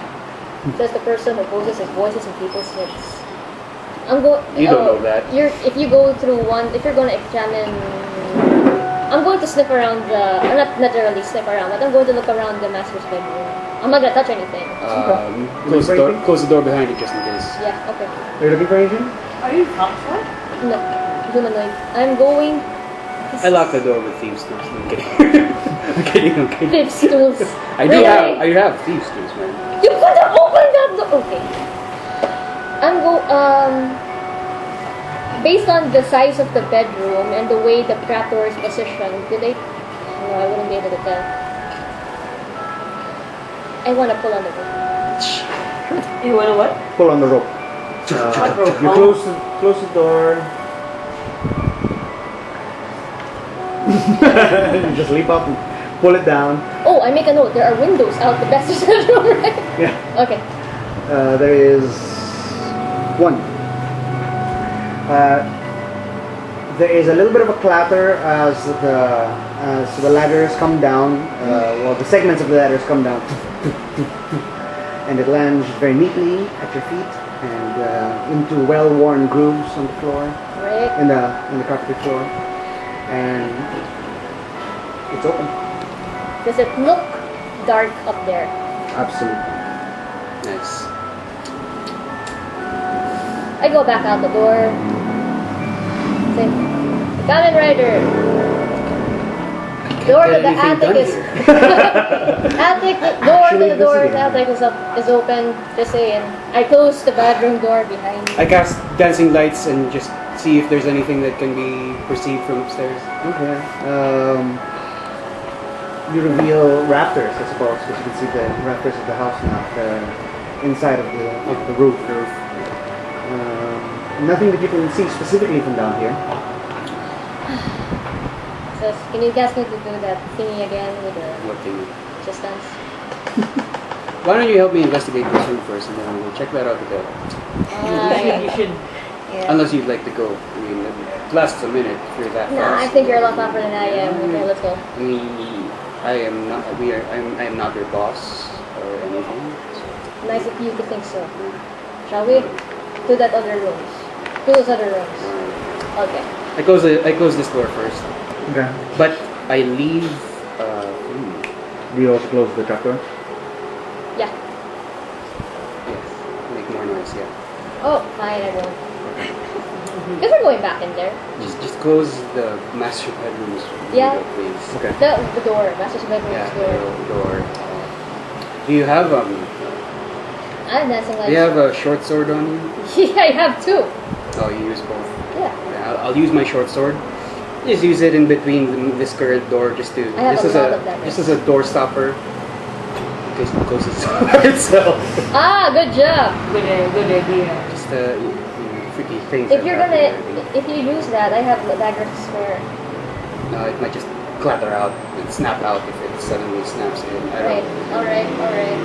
Says the person who poses his voices in people's heads. I'm going. You don't know that. If you go through one, if you're going to examine, I'm going to sniff around the. Not literally sniff around, but I'm going to look around the master's bedroom. I'm not gonna touch anything. Close the door behind you just in case. Yeah. Okay. Are you looking for anything? Are you Foxtrot? No. Humanoid. I'm going. I locked the door with thieves' tools. I'm kidding. I'm kidding. Fifth stools. I have thieves' tools, man. You could have opened that door. Okay. Based on the size of the bedroom and the way the trapdoor is positioned, did I? No, I wouldn't be able to tell. I want to pull on the rope. You wanna what? Pull on the rope. You close the door. You just leap up and pull it down. Oh, I make a note. There are windows out the master's bedroom, right? Yeah. Okay. There is one. There is a little bit of a clatter as the ladders come down. Well, the segments of the ladders come down, and it lands very neatly at your feet and into well-worn grooves on the floor, Right. in the carpeted floor, and it's open. Does it look dark up there? Absolutely. Nice. I go back out the door. Say, Kamen Rider. Door to the attic is attic. Door to the door to the attic is open. Just saying. I close the bedroom door behind me. I cast dancing lights and just see if there's anything that can be perceived from upstairs. Okay. You reveal raptors, I suppose, because you can see the raptors of the house now, inside of the roof. Nothing that you can see specifically from down here. So can you guys need to do that thingy again with the What thing? resistance? Why don't you help me investigate this room first, and then we'll check that out together. You should. Yeah. Unless you'd like to go. I mean, it lasts a minute if you're that Nah, I fast. think you're a lot tougher than I am. Okay, let's go. I am not. I am not your boss or anything. Nice of you to think so. Shall we? To that other rooms. To those other rooms. Okay. I close this door first, Okay. but I leave. Do you also close the trapdoor? Yeah. Yes, make more noise. Yeah. Oh, fine, I won't. Because we're going back in there. Just close the master bedroom's Yeah. window, please. Okay. The door. Master's bedroom's Yeah, door. the door. Do you have I'm dancing like. Do you have a short sword on you? Yeah, I have two. Oh, you use both. Yeah. Yeah, I'll use my short sword. Just use it in between this current door, just to I have just a as lot of them. just as a door stopper. In case it closes itself. Ah, good job. Good idea. Just freaky things. If that you're happen gonna, there. if you use that, I have a dagger to spare. It might just clatter out and snap out if it suddenly snaps in. I Right. don't. All right. All right.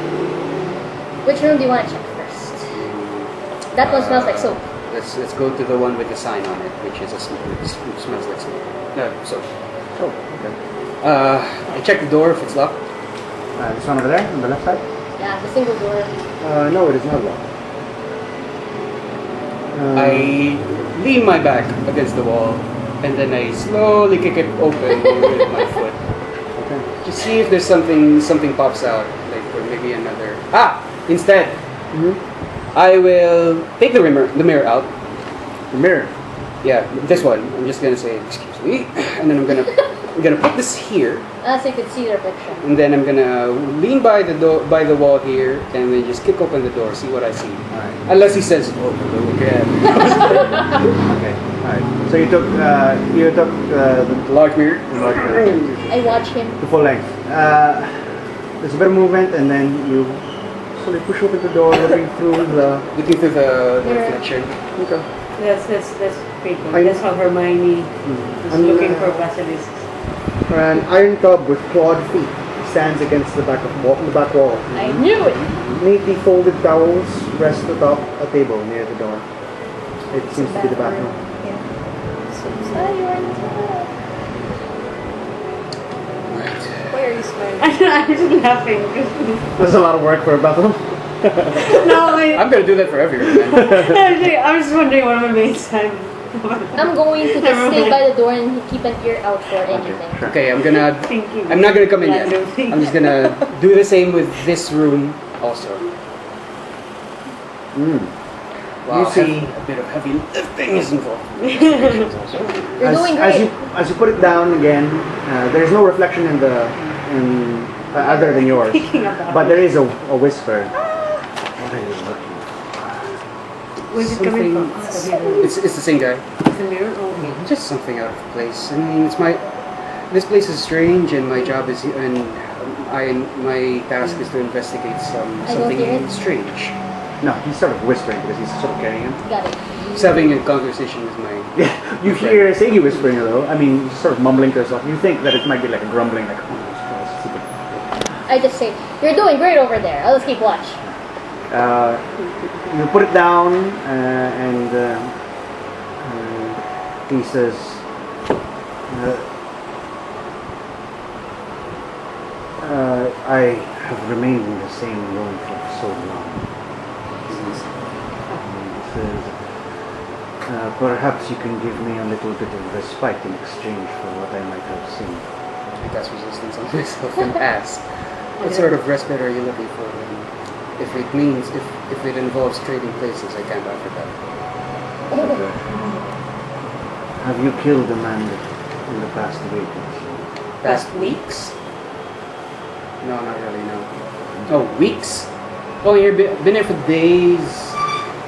Which room do you want to check first? That one smells like soap. Let's go to the one with the sign on it, which is which smells like smoke. Soap. Oh, okay. I check the door if it's locked. This one over there, on the left side? Yeah, the single door. No, it is not locked. I lean my back against the wall, and then I slowly kick it open with my foot. Okay. Just see if there's something pops out, like or maybe another. Instead, I will take the mirror out. The mirror. Yeah, this one. I'm just gonna say, excuse me, and then I'm gonna put this here, So you could see the reflection. and then I'm gonna lean by the door, by the wall here, and then just kick open the door, see what I see. Alright. Unless he says, "Oh, hello again." Okay. Alright. So you took The large mirror. the large mirror I watch him. to full length. There's a bit of movement, and then you slowly push open the door, looking through the. Looking through the Mirror. reflection. Okay. That's great. I- That's how Hermione is And, looking for basilisks. An iron tub with clawed feet stands against the back wall. I knew it. Neatly folded towels rest atop a table near the door. It seems to be the bathroom. Yeah. Ah, you are in the toilet. Right. Why are you smiling? I'm just laughing. There's a lot of work for a bathroom. No, I'm gonna do that for everyone. Man. I was just wondering what my mates had. I'm going to just stay by the door and keep an ear out for anything. Sure. Okay, I'm Thinking. not gonna come in yet. Random thing. I'm just gonna do the same with this room also. Wow, You see- a bit of heavy lifting is involved. Investigations also. You're doing great. As you put it down again, there's no reflection in other than yours, Picking up the but there is a whisper. What are you looking Where's it coming from? It's the same guy. It's a mirror? Oh, okay. Just something out of place. I mean, this place is strange, and my job is, my task is to investigate I don't hear something it. strange. No, he's sort of whispering because he's sort of carrying him. Got it. He's having a conversation with my. Yeah, you hear Sagi whispering though. I mean, he's sort of mumbling to himself. You think that it might be like a grumbling, like, oh, this stupid. I just say, you're doing great over there. I'll just keep watch. You put it down, and he says, I have remained in the same room for so long. Perhaps you can give me a little bit of respite in exchange for what I might have seen. I cast resistance on myself and ask, what sort of respite are you looking for? And if it involves trading places, I can't offer that. Have you killed a man in the past week? Past weeks? No, not really, no. Oh, weeks? Oh, you've been here for days.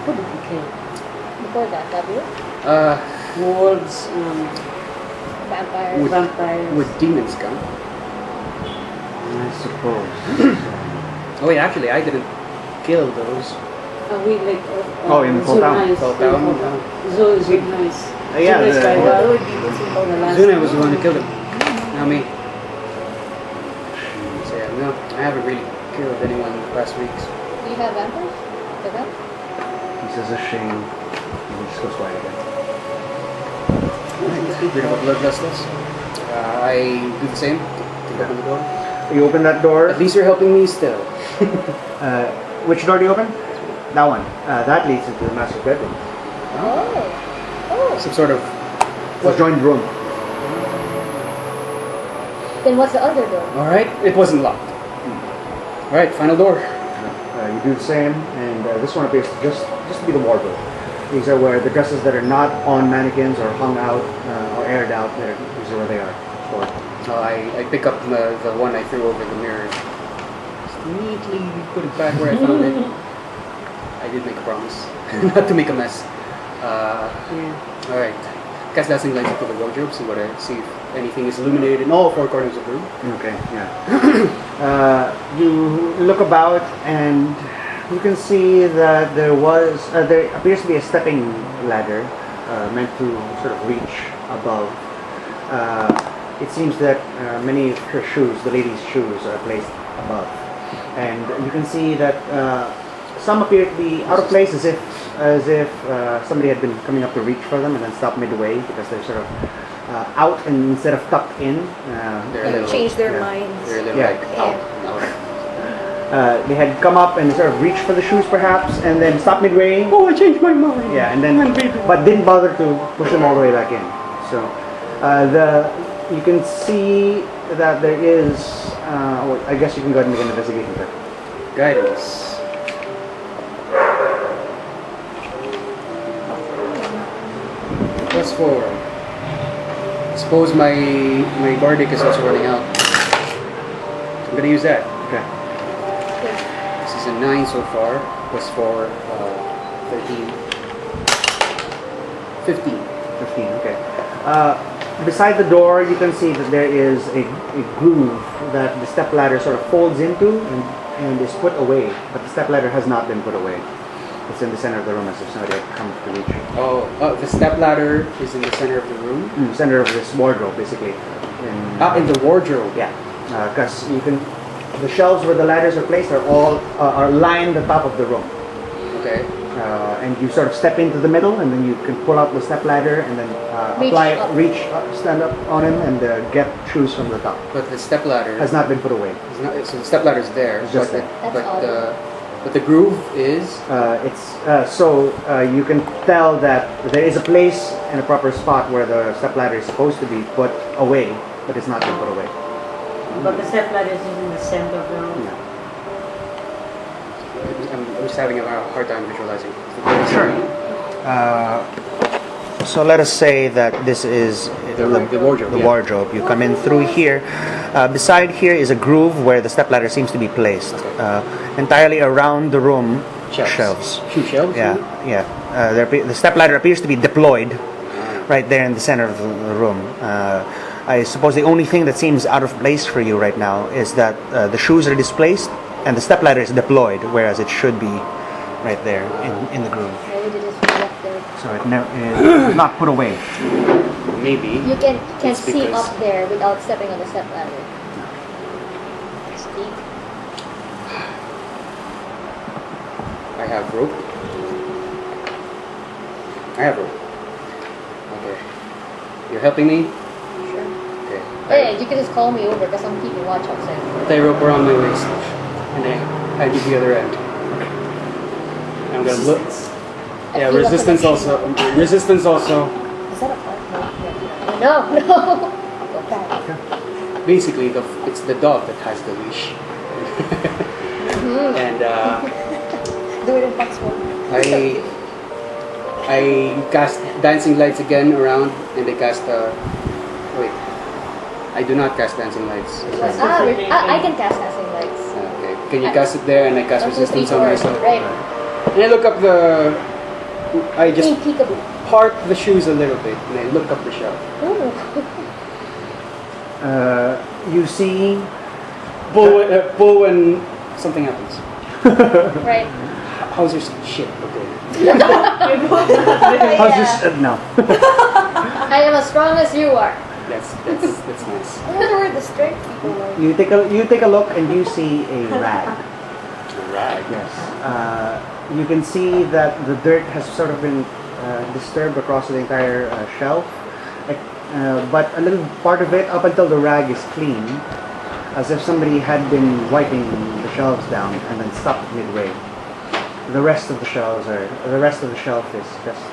What did you kill? Before that, have you? Wolves, Vampires. vampires. Would demons count? I suppose. Oh wait, actually, I didn't kill those. We like. Oh, in Fall Town. Fall Town. Zoo is nice. Yeah, Zoo is the- like, There would be this in the last Zuna was the one who killed him, not me. So yeah, no, I haven't really killed anyone in the past weeks. Do you have vampires? The vamp? He says a shame. And he just goes quiet again. Bit of a bloodlust does. I do the same. To open the door. You open that door. At least you're helping me still. Which door do you open? That one. That leads into the master's bedroom. Oh. Some sort of. It's a joined room. Then what's the other door? All right, it wasn't locked. All right, final door. You do the same, and this one appears to just to be the wardrobe. These are where the dresses that are not on mannequins or hung out or aired out. These are where they are stored. So I pick up the one I threw over the mirror. Just neatly put it back where I found it. I did make a promise not to make a mess. Yeah. All right. Cast dazzling lights into the wardrobe. See if anything is illuminated in all four corners of the room. Okay, yeah. You look about and you can see that there appears to be a stepping ladder meant to sort of reach above. It seems that many of her shoes, the lady's shoes, are placed above. And you can see that some appear to be out of place as if somebody had been coming up to reach for them and then stopped midway because they're sort of out and instead of tucked in. They're a little, change their yeah. minds. They're a little Yeah. like out. They had come up and sort of reached for the shoes perhaps and then stopped midway. Oh, I changed my mind. Yeah, and then but didn't bother to push them all the way back in. So you can see that there is. I guess you can go ahead and make an investigation check. Guidance. +4. I suppose my bardic is also running out. I'm gonna use that. Okay. This is a 9 so far. +4, 13. 15. 15. Okay. Beside the door, you can see that there is a groove that the stepladder sort of folds into and is put away, but the stepladder has not been put away. It's in the center of the room as if somebody had come to reach it. Oh, the step ladder is in the center of the room. Center of this wardrobe, basically. In the wardrobe. Yeah, because the shelves where the ladders are placed are all are lined the top of the room. Okay. And you sort of step into the middle, and then you can pull out the step ladder, and then stand up on him, and get shoes from the top. But the step ladder Has not been put away. so the step ladder is there. It's just but there. but the groove is. You can tell that there is a place and a proper spot where the step ladder is supposed to be put away, but it's not been put away. But the step ladder is in the center of the room. Yeah. I'm just having a hard time visualizing. Sure. So let us say that this is The wardrobe. the yeah. wardrobe. You come in through here. Beside here is a groove where the stepladder seems to be placed. Entirely around the room, shelves. Shoe shelves. Yeah, yeah. The stepladder appears to be deployed right there in the center of the room. I suppose the only thing that seems out of place for you right now is that the shoes are displaced and the stepladder is deployed, whereas it should be right there in the groove. Maybe they just left there. So it's not put away. Maybe. You can It's see because- up there without stepping on the step ladder. Steep. I have rope. I have rope. Okay. You're helping me? Sure. Hey, you can just call me over because I'm keeping watch outside. Tie rope around my waist, and I hand you the other end. I'm gonna look. Yeah, feel like resistance I'm also. Resistance also. Is that a part? No, no. Go back. Basically, it's the dog that has the leash. And Do it in box one. I cast dancing lights again around, and I cast. Wait, I do not cast dancing lights. I can cast dancing lights. Okay, can you cast it there, and I cast 1, 2, 3, resistance on 4. myself. Right. And I look up the. I just Peekaboo. part the shoes a little bit, and I look up the shelf. Ooh. You see, Pull when something happens. Right. How's your shit? Okay. how's this? No. I am as strong as you are. That's nice. I wonder where the strength people are. You take a look and you see a rag. Right. Yes. You can see that the dirt has sort of been disturbed across the entire shelf, but a little part of it, up until the rag is clean, as if somebody had been wiping the shelves down and then stopped midway. The rest of the shelf is just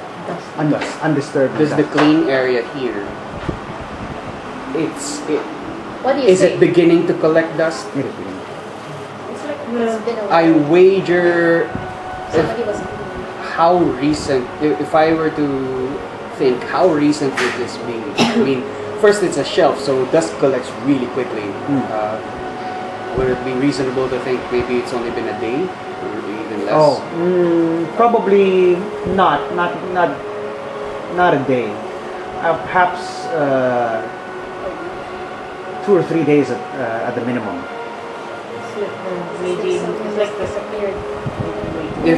undisturbed. Does the clean area here? What do you Is say? it beginning to collect dust? It is beginning. It's like It's been a while. I wager Somebody was how recent, if I were to think, how recent would this be? I mean, first it's a shelf, so dust collects really quickly. Would it be reasonable to think maybe it's only been a day or even less? Oh, probably not a day. Perhaps 2 or 3 days at the minimum. It's like waiting. It's like the disappeared. If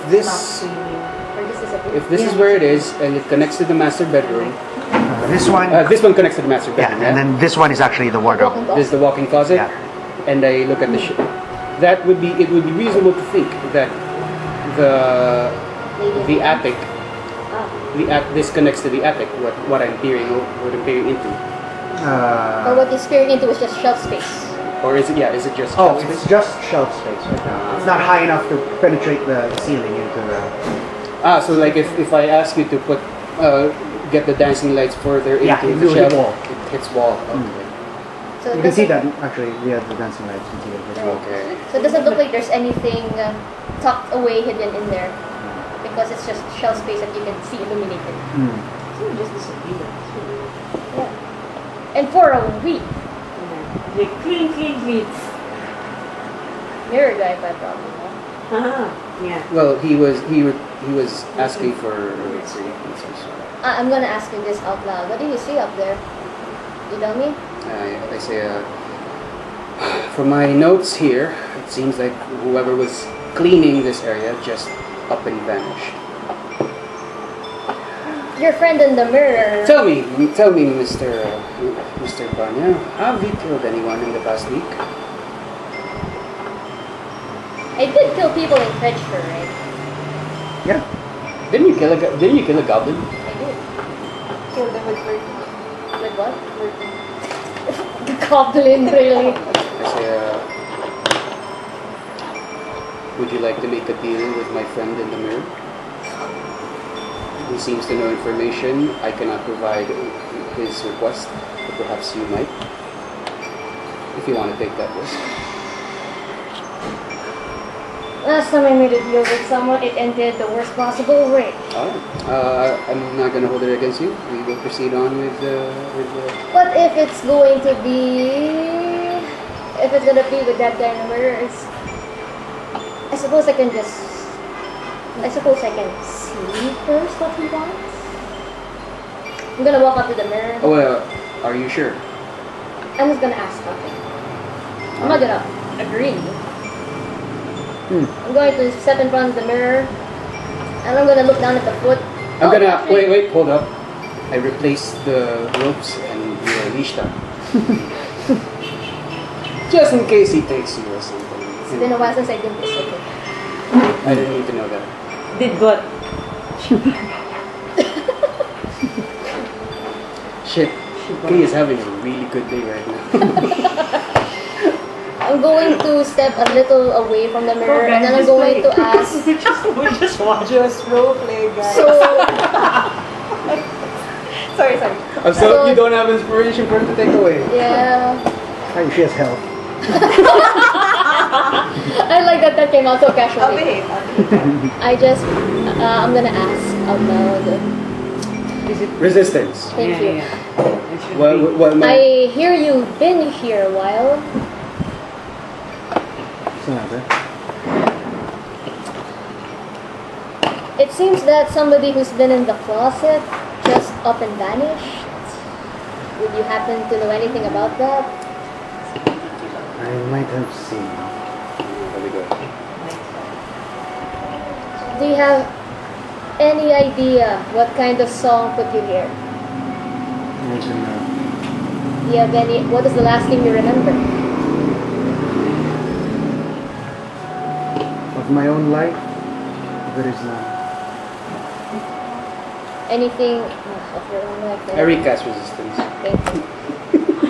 this Or this disappeared. if this is where it is and it connects to the master bedroom, This one, this one connects to the master yeah, bedroom. and then this one is actually the wardrobe. This is the walk-in closet, Yeah. and I look at the that would be, it would be reasonable to think that the attic, this connects to the attic. What I'm peering into, Or what he's peering into was just shelf space. or is it? Yeah, is it just? Oh, shelf it's space? just shelf space right now. It's not high enough to penetrate the ceiling into the. So like if I ask you to put get the dancing lights further Yeah, into into the the shelf, wall. it hits wall. Okay. So You it can see doesn't- that actually via the dancing lights. You can see it as well. Okay. So it doesn't look like there's anything tucked away, hidden in there. Because it's just shelf space that you can see illuminated. So just disappeared. Yeah. And for a week, Like clean. mirror guy by problem. Yeah. Well, he was asking for answers. I'm gonna ask you this out loud. What do you see up there? You tell me? I say, from my notes here, it seems like whoever was cleaning this area just up and vanished. Your friend in the mirror. Tell me, Mr. Banya, have you killed anyone in the past week? I did kill people in Fetchford, right? Yeah. Didn't you kill a goblin? I did. Kill them with bird. With what? The goblin, really? I say, would you like to make a deal with my friend in the mirror? He seems to know information I cannot provide his request, but perhaps you might, if you want to take that risk. Last time I made a deal with someone, it ended the worst possible way. I'm not going to hold it against you. We will proceed on with But if it's going to be... If it's gonna be with that guy in the mirror, I suppose I can just... I suppose I can see first what he wants. I'm gonna walk up to the mirror. Oh, well, are you sure? I'm just gonna ask nothing. I'm not gonna agree. I'm going to step in front of the mirror, and I'm gonna look down at the foot. I'm gonna actually- wait, hold up. I replace the ropes and you are leashed up. Just in case he takes you or something. It's been a while since I did this. Okay. I didn't need to know that. Did what? Shit. Kay is having a really good day right now. I'm going to step a little away from the mirror and then I'm going to ask. we just watch. Just role play, guys. So, sorry. I'm so you don't have inspiration for him to take away. yeah. Hey, she has health. I like that came out so I'll casually. behave. I just, I'm gonna ask out loud. Resistance. Thank you. What I hear you've been here a while. It seems that somebody who's been in the closet just up and vanished. Would you happen to know anything about that? I might have seen. Very good. Do you have any idea what kind of song put you here? Imagine Do you have any? What is the last thing you remember? of my own life, there is none. Anything of your own life? that- Erika's resistance. Thank you.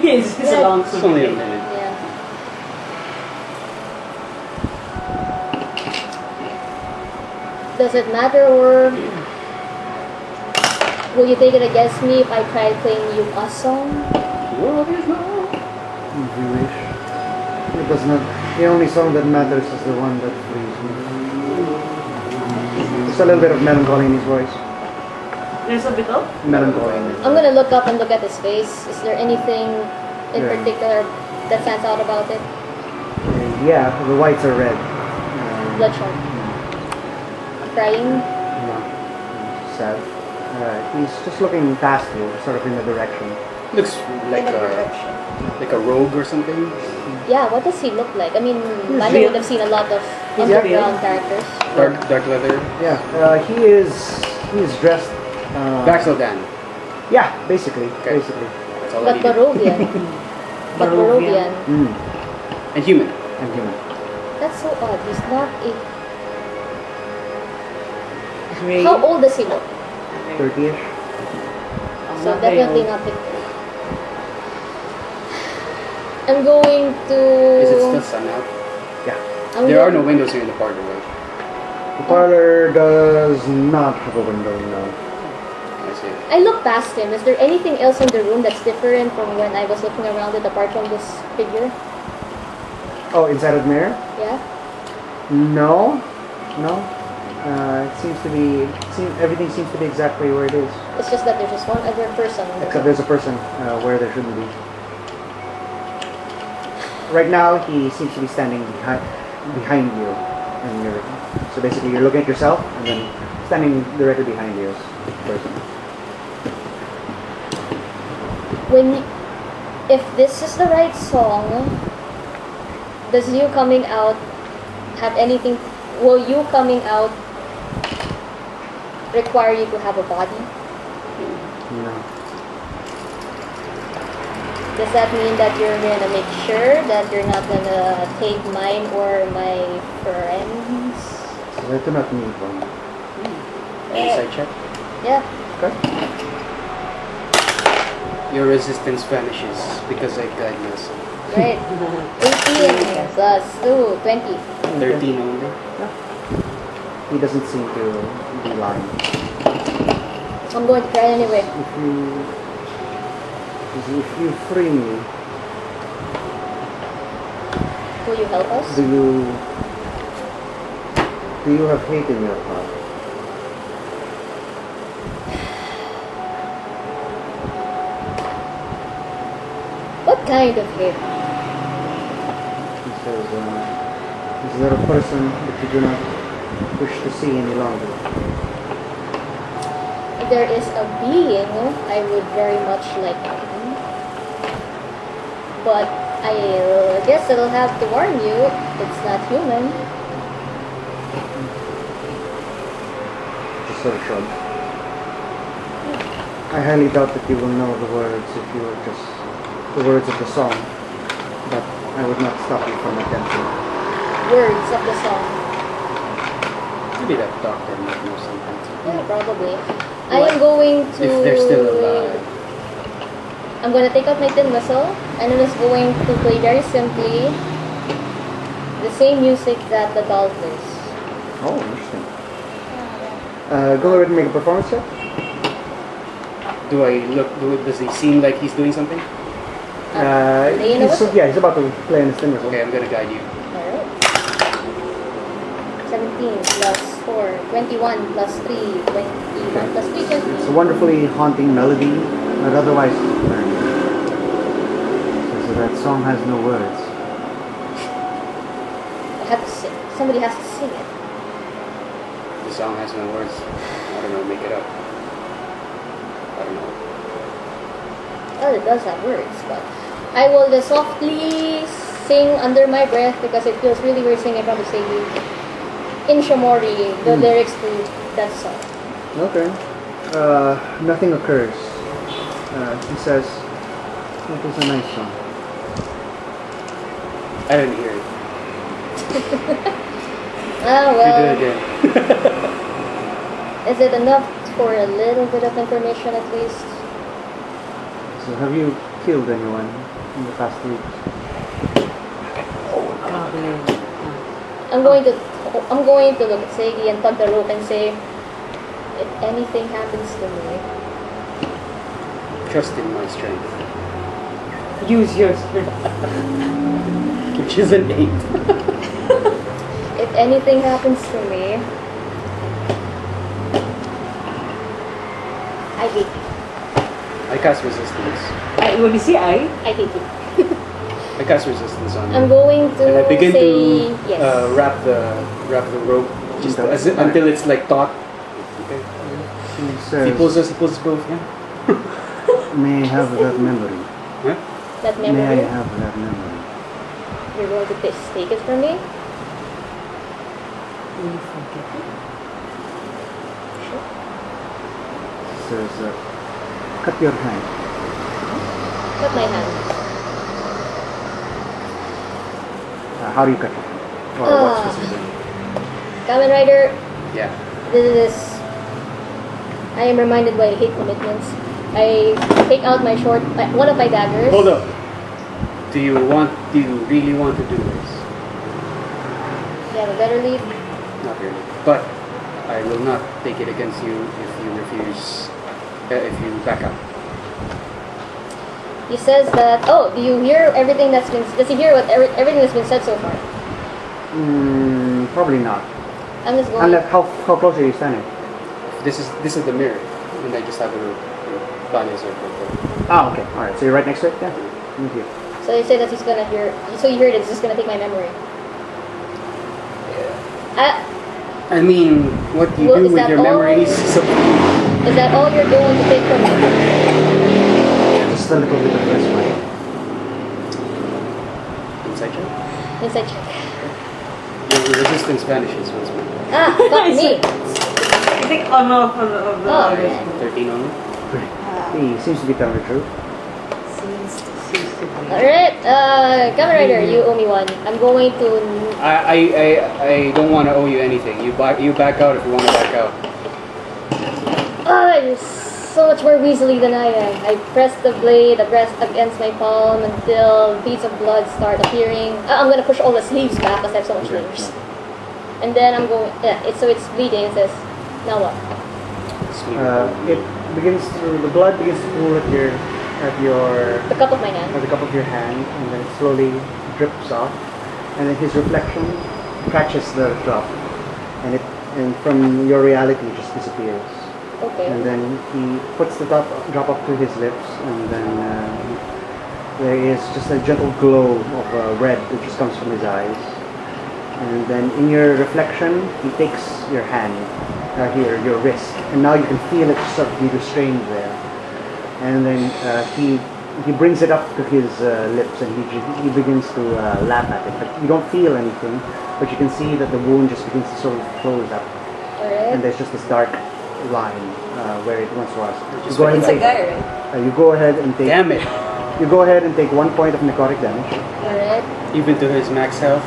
It's a long It's only a minute. Yeah. Does it matter, or will you take it against me if I try playing you a song? If you wish. It does not. The only song that matters is the one that frees me. There's a little bit of melancholy in his voice. There's a bit of? Melancholy in his I'm gonna look up and look at his face. Is there anything in Yeah. particular that stands out about it? Yeah, the whites are red. Bloodshot. Crying? No. Sad. He's just looking past you, sort of in the direction. Looks like In the a direction. rogue or something. Yeah, what does he look like? I mean, I real. would have seen a lot of He's underground real. characters. Dark leather. Yeah, he is dressed. Baxeldan. Yeah, basically. Okay. Basically. That's all I But needed. Barovian. But Barovian. Mm. And human. And human. That's so odd. He's not a... Gray. How old does he look? 30ish. I'm So not very definitely old. not 50. I'm going to... Is it still sun out? Yeah. I'm There are going- no windows here in the parlor, right? The parlor does not have a window, no. I see. I look past him. Is there anything else in the room that's different from when I was looking around it apart from this figure? Oh, inside of the mirror? Yeah? No. No. It seems to be. Everything seems to be exactly where it is. It's just that there's just one other person. Except there's a person where there shouldn't be. Right now, he seems to be standing behind you, and you're. So basically, you're looking at yourself, and then standing directly behind you is the person. If this is the right song, does you coming out have anything? Will you coming out require you to have a body? No. Does that mean that you're gonna make sure that you're not gonna take mine or my friends? So I do not need one. Insight check. Yeah. Okay. Your resistance vanishes because I guide myself. Right. 18 plus 2, 20. 13 only. He doesn't seem to be lying. I'm going to try anyway. If you free me, Will you help us? do you have hate in your heart? What kind of hate? He says, is there a person that you do not wish to see any longer? If there is a being, I would very much like him. But I guess I'll have to warn you, it's not human. Just sort of shrug. I highly doubt that you will know the words if you were just the words of the song, but I would not stop you from attempting. Words of the song. Maybe that doctor might know something. Yeah, probably. I am going to... If they're still alive. I'm gonna take out my tin whistle and I'm just going to play very simply the same music that the doll plays. Oh, interesting. Go ahead and make a performance check. Does he seem like he's doing something? You know what? Yeah, he's about to play on his timber. Okay, I'm gonna guide you. Alright. 17 plus 4, 21 plus 3, 21 plus 3, 20. It's a wonderfully haunting melody, but otherwise learned. So that song has no words. I have to sing. Somebody has to sing it. The song has no words. I don't know, make it up. I don't know. Well, it does have words, but I will just softly sing under my breath because it feels really weird singing from the same in Shamori, the lyrics to that song. Okay. Nothing occurs. He says, it was a nice song. I didn't hear it. Ah, You well, did it again. is it enough for a little bit of information at least? So have you killed anyone in the past week? I'm going to look at Segi and tug the rope and say, if anything happens to me, Trust in my strength. Use your strength. Which is an 8. if anything happens to me, I hate you. I cast resistance. When you see I I hate you. I cast resistance on you. I'm going to And I begin say to yes. wrap the rope just until it's like taut. Okay. He He says, pulls us both. Yeah. may I have that memory? Huh? that May I memory. have that memory? You're going to take it from me? will you forget it? He says, cut your hand. Cut my hand. How do you cut it? Or what specifically? Kamen Rider, Yeah. this is... I am reminded why I hate commitments. I take out one of my daggers. Hold up. Do you really want to do this? You have a better lead? Not really. But I will not take it against you if you refuse. If you back up. He says that, oh, do you hear everything that's been... Does he hear everything that's been said so far? Probably not. I'm just going... Unless, how close are you standing? This is the mirror, and I just have a body circle. Ah, okay. Alright, so you're right next to it? Yeah. Thank you. So he said that he's gonna hear... So you heard it, it's just gonna take my memory. I mean, what you Well, do is with that your all? memories is up to you. Is that all you're going to take from me? Just a little bit of this way. Inside check. Inside check. Your resistance vanishes once more. Ah, fuck me! I think on off on the Oh. 13 only. He seems to be telling the truth. seems to be. Alright, Kamen Rider, you owe me one. I'm going to... I don't want to owe you anything. You back out if you want to back out. You're so much more weaselly than I am. I press the blade against my palm until beads of blood start appearing. I'm gonna push all the sleeves back because I have so much layers. And then I'm going... Yeah, it's bleeding. It says, now what? The blood begins to pool at The cup of my hand. the cup of your hand, and then it slowly drips off, and then his reflection catches the drop, and from your reality it just disappears. Okay. And then he puts the drop up to his lips, and then there is just a gentle glow of red that just comes from his eyes. And then in your reflection, he takes your hand, here, your wrist, and now you can feel it sort of be restrained there. And then he brings it up to his lips, and he begins to lap at it. But you don't feel anything, but you can see that the wound just begins to sort of close up, and Alright. there's just this dark line where it once was. Just You go ahead and It's a take. guy, right? You go ahead and take. Damn it! You go ahead and take 1 point of necrotic damage. Alright. Even to his max health.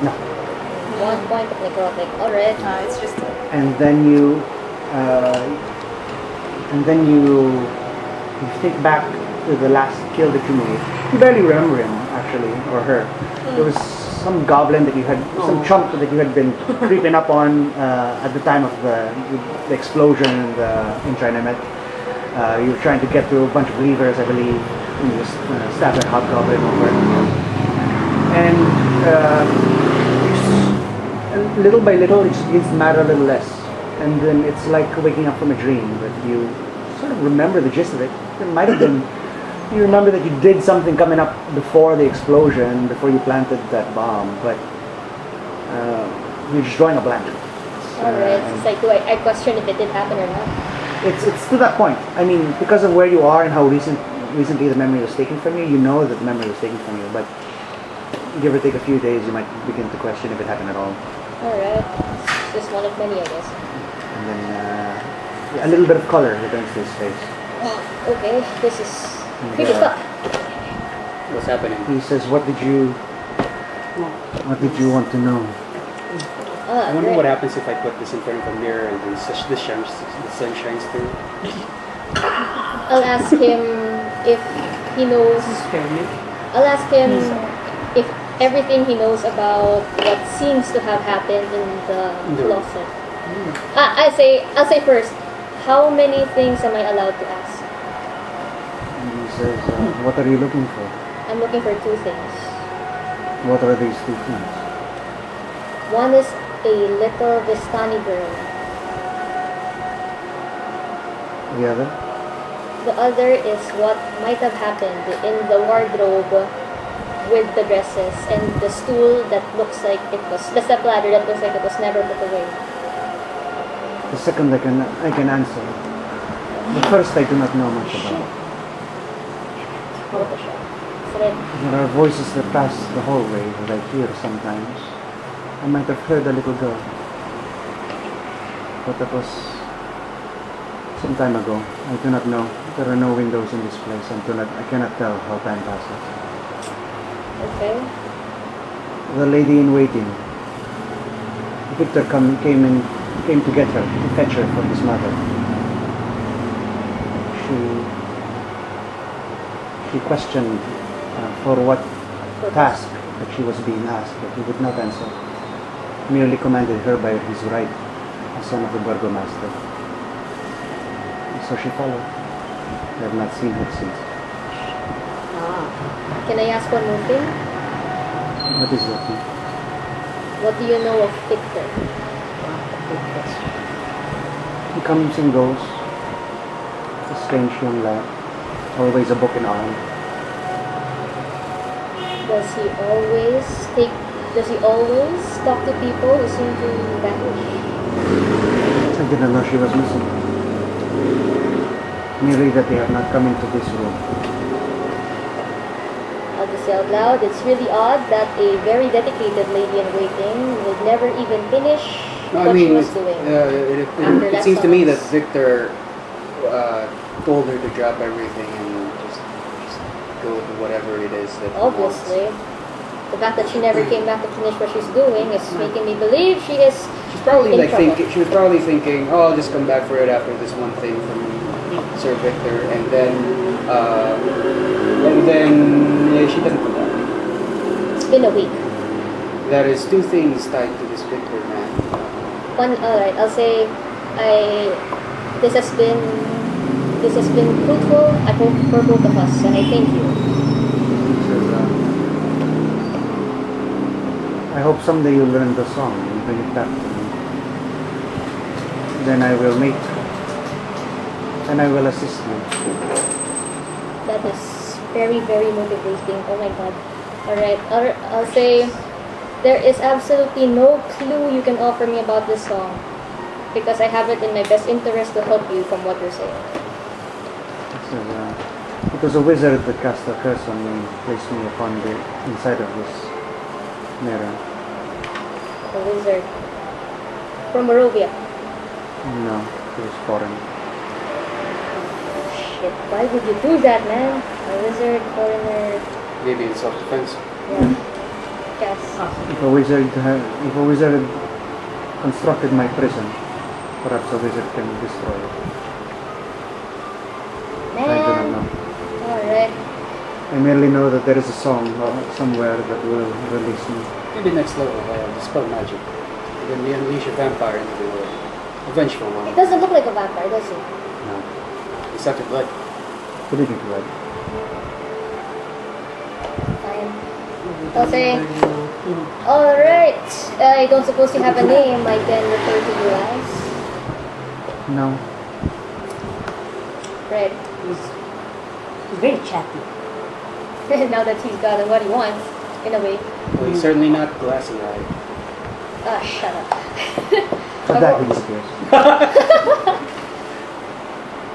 No. 1 point of necrotic. Alright. It's just And then you think back to the last kill that you made. You barely remember him, actually, or her. There was some goblin that you had, some chump that you had been creeping up on at the time of the explosion in Chinamet. You were trying to get to a bunch of levers, I believe, and you just stabbed a hobgoblin over. And little by little, it just begins to matter a little less. And then it's like waking up from a dream, but you sort of remember the gist of it. It might have been, you remember that you did something coming up before the explosion, before you planted that bomb, but you're just drawing a blank. Alright, it's like, I question if it did happen or not. It's to that point. I mean, because of where you are and how recently the memory was taken from you, you know that the memory was taken from you, but give or take a few days, you might begin to question if it happened at all. Alright, it's just one of many, I guess. And then a little bit of color returns to his face. Oh, okay, this is creepy stuff. What's happening? He says, "What did you want to know?" I wonder what happens if I put this in front of a mirror and then the sun shines through. I'll ask him if he knows. I'll ask him if everything he knows about what seems to have happened in the closet. I'll say first, how many things am I allowed to ask? And he says, "What are you looking for?" I'm looking for two things. What are these two things? One is a little Vistani girl. The other? The other is what might have happened in the wardrobe with the dresses and the stool that looks like it was, the stepladder that looks like it was never put away. The second I can answer. The first I do not know much about. There are voices that pass the hallway that I hear sometimes. I might have heard a little girl. But that was some time ago. I do not know. There are no windows in this place. I cannot tell how time passes. Okay. The lady in waiting. Victor came to get her, to fetch her from his mother. She questioned for what task that she was being asked, but he would not answer. Merely commanded her by his right, as son of the burgomaster. And so she followed. I have not seen her since. Can I ask one more thing? What is that? What do you know of Victor? He comes and goes. A strange young lad. Always a book in arm. Does he always talk to people who seem to vanish? I didn't know she was missing. Merely that they have not come into this room. I'll just say out loud, it's really odd that a very dedicated lady in waiting would never even finish what she was doing. It seems to me that Victor told her to drop everything and just go with whatever it is that he Obviously. wants. The fact that she never came back to finish what she's doing is making me believe she is She's probably in like trouble. she was probably thinking, oh, I'll just come back for it after this one thing from Sir Victor, and then she doesn't come back. It's been a week. There is two things tied to this Victor man. Alright, I'll say this has been fruitful, I hope, for both of us, and I thank you. He says, I hope someday you'll learn the song and bring it back to me. Then I will assist you. That is very, very motivating. Oh my god. Alright, I'll say there is absolutely no clue you can offer me about this song because I have it in my best interest to help you from what you're saying. He says, it was a wizard that cast a curse on me and placed me upon the inside of this mirror. A wizard. From Barovia. No, it was foreign. Shit, why would you do that, man? A wizard, foreigner. Maybe in self-defense. Yeah. Yes. If a wizard had constructed my prison, perhaps a wizard can destroy it. I do not Man. know. Alright. I merely know that there is a song somewhere that will release me. Maybe next level, dispel magic. Then we unleash a vampire into the world. A vengeful one. It doesn't look like a vampire, does it? No. He sucked your blood. Put it into red. Fine. I'll say, alright, I don't suppose you have a name I can refer to you as? No. Right. He's very chatty. Now that he's gotten what he wants, in a way. Well, he's certainly not glassy-eyed. Ah, shut up. But that disappears.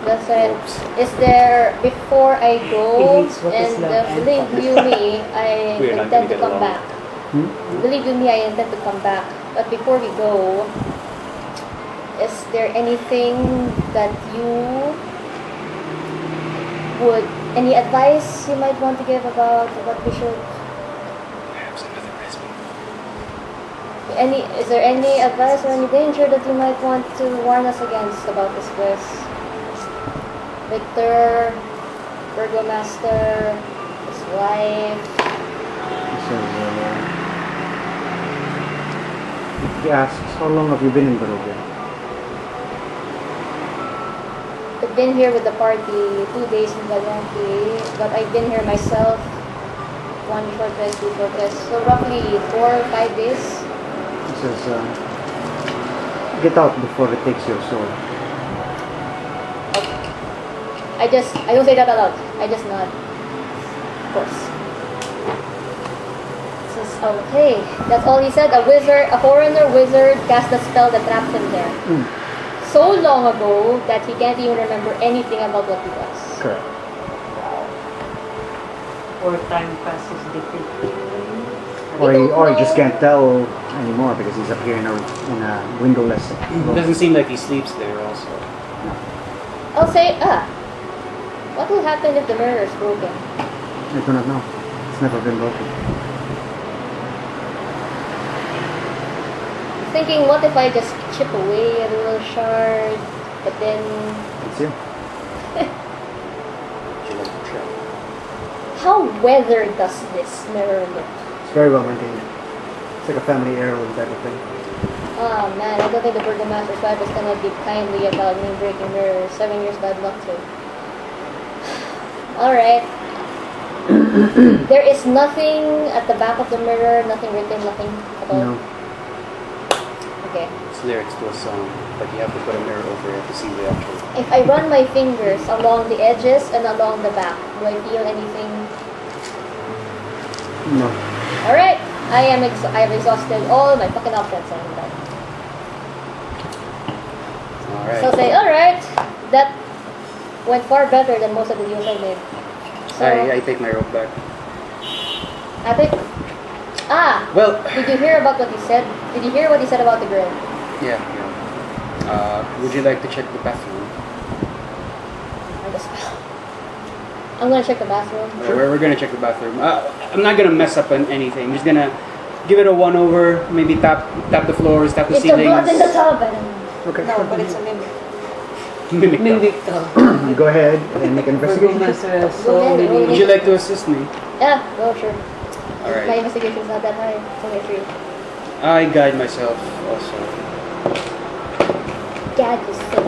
That's it. Oops. Is there, before I go, He hates what is and love and believe you me, I We're not intend to gonna get come along. back. Believe you me, I intend to come back. But before we go, is there anything that you would, any advice you might want to give about what we should, Perhaps another recipe. is there any advice or any danger that you might want to warn us against about this quest? Victor, Burgomaster, his wife. He says, he asks, how long have you been in Barovia? I've been here with the party 2 days in Valonki, but I've been here myself 1 short rest, 2 short rest, so roughly 4 or 5 days. He says, get out before it takes your soul. I don't say that aloud. I just nod. Of course. Says, okay. That's all he said. A foreigner wizard cast a spell that trapped him there. So long ago that he can't even remember anything about what he was. Correct. Or time passes differently. Or he just can't tell anymore because he's up here in a windowless It room. doesn't seem like he sleeps there also. I'll say, what will happen if the mirror is broken? I do not know. It's never been broken. Thinking, what if I just chip away a little shard, but then... It's you. Would you like to try? How weathered does this mirror look? It's very well maintained. It's like a family heirloom type of thing. Oh man, I don't think the Burgomaster's wife is gonna be kindly about me breaking mirrors. 7 years bad luck too. Alright. There is nothing at the back of the mirror, nothing written, nothing at all. No. Okay. It's lyrics to a song, but you have to put a mirror over it to see the actual. If I run my fingers along the edges and along the back, do I feel anything? No. Alright. I have exhausted all my fucking options and I'm done. Alright. So say, alright, that went far better than most of the deals I made. So, I take my rope back. I think, Well, did you hear about what he said? Did you hear what he said about the girl? yeah. Would you like to check the bathroom? I just, I'm gonna check the bathroom. We're gonna check the bathroom. I'm not gonna mess up on anything. I'm just gonna give it a one over. Maybe tap the floors, tap the It's the ceilings. blood in the tub. I don't know. Okay. No, but it's a mimic. Mimic them. Mimic to. You go ahead and make an investigation. Burgomaster has Go so ahead, many. roll Would you like to assist me? Yeah, go sure. My Alright. investigation's not that high. It's only 3. I guide myself also. Gad yourself.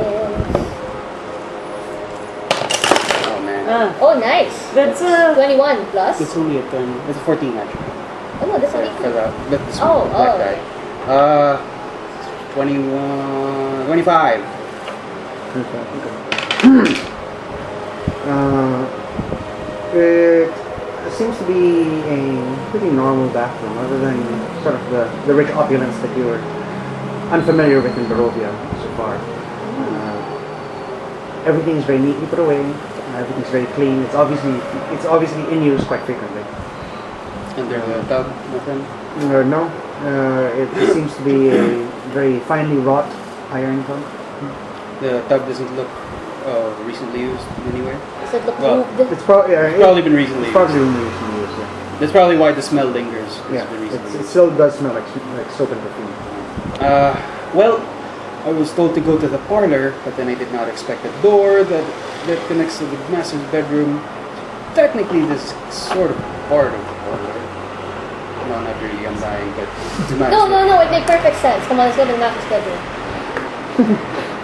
Oh man. Oh, nice. That's 21 plus. It's only a 10. It's a 14 actually. Oh no, that's For only that this Oh, one, that oh. guy. 21, 25. It seems to be a pretty normal bathroom, other than sort of the rich opulence that you're unfamiliar with in Barovia so far. Everything is very neatly put away. Everything's very clean. It's obviously in use quite frequently. And there's a tub, nothing. No, it seems to be a very finely wrought iron tub. The tub doesn't look recently used anywhere. Does it look Well, moved? It's probably Probably been recently It's probably used. been recently used. Yeah. That's probably why the smell lingers. It's Yeah, been recently it used. still does smell like soap and perfume. Well, I was told to go to the parlor, but then I did not expect a door that connects to the master's bedroom. technically this is sort of part of the parlor. No, not really. I'm dying, but to match No, it makes perfect sense. Come on, let's go to the master's bedroom.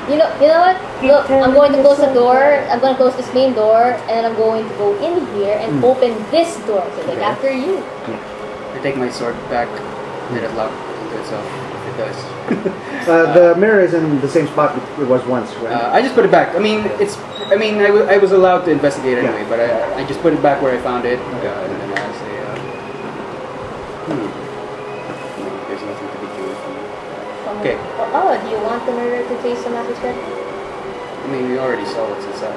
You know what? Look, I'm going to close the door. I'm going to close this main door, and I'm going to go in here and open this door. So, like, Okay. after you. I take my sword back. Did it lock into itself? It does. The mirror is in the same spot it was once, right? I just put it back. I mean, I was allowed to investigate anyway, but I just put it back where I found it. And then I say, there's nothing to be gained from it. Okay. Oh, do you want the mirror to face the master's bedroom? I mean, we already saw what's inside.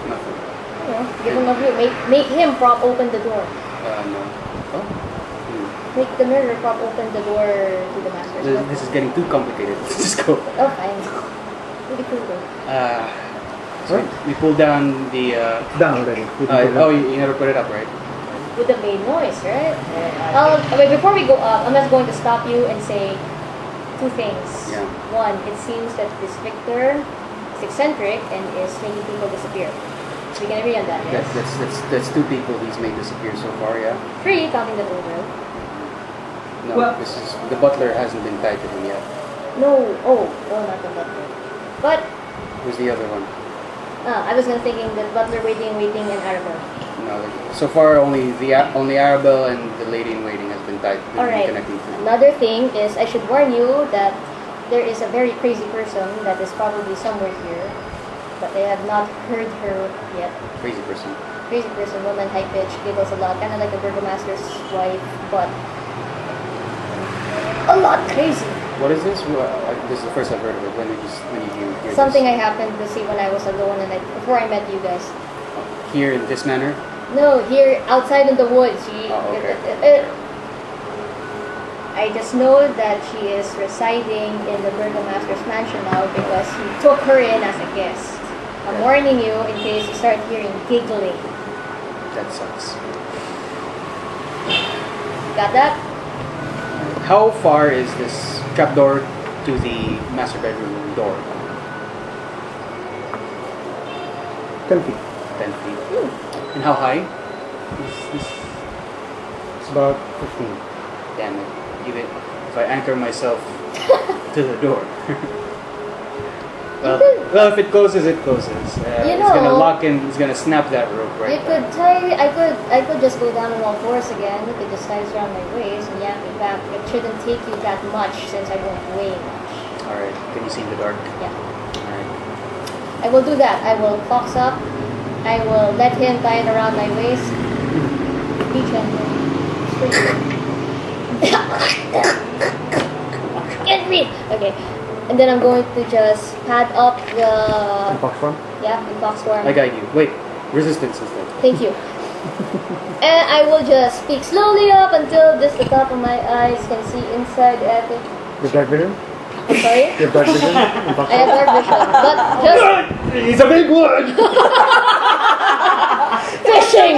Nothing. Give him a view. Make him prop open the door. No. Oh. Make the mirror prop open the door to the master's bedroom. This is getting too complicated. Let's just go. Oh, fine. Really cool though. So we pulled down the. Down already. We can put it up. You never put it up, right? Would have made noise, right? Wait, before we go up, I'm just going to stop you and say two things. Yeah. One, it seems that this Victor is eccentric and is making people disappear. We can agree on that, yes? That's two people he's made disappear so far, yeah? Three, counting the over. No, Well- this is the butler hasn't been tied to him yet. No, not the butler. But, Who's the other one? I was gonna thinking the butler waiting, and Arabelle. No, so far only Arabelle and the lady in waiting has been tied. Alright, Connecting to. another thing is I should warn you that there is a very crazy person that is probably somewhere here, but I have not heard her yet. Crazy person. Crazy person, woman, high pitch, giggles a lot, kind of like a burgomaster's wife, but a lot crazy. What is this? This is the first I've heard of it. When did you hear Something this? I happened to see when I was alone and before I met you guys. Here in this manner? No, here outside in the woods. Okay. I just know that she is residing in the burgomaster's mansion now because he took her in as a guest. I'm warning you in case you start hearing giggling. That sucks. Got that? How far is this trapdoor to the master bedroom door? 10 feet. 10 feet. And how high? It's about 15. Damn it. Even if I anchor myself to the door. Well, if it closes, it closes. It's gonna lock in. It's gonna snap that rope right. You could tie. I could just go down on all fours again. You could just tie around my waist and yank me back. It shouldn't take you that much since I won't weigh much. All right. Can you see in the dark? Yeah. All right. I will do that. I will fox up. I will let him tie it around my waist. Be gentle. Get me. Okay. And then I'm going to just pad up the... In fox form? Yeah, in fox form. I guide you. Wait. Resistance instead. Thank you. And I will just speak slowly up until just the top of my eyes can see inside the attic. The dark vision? I'm sorry? You have dark vision? In fox I have form? dark vision. But just He's a big one. fishing!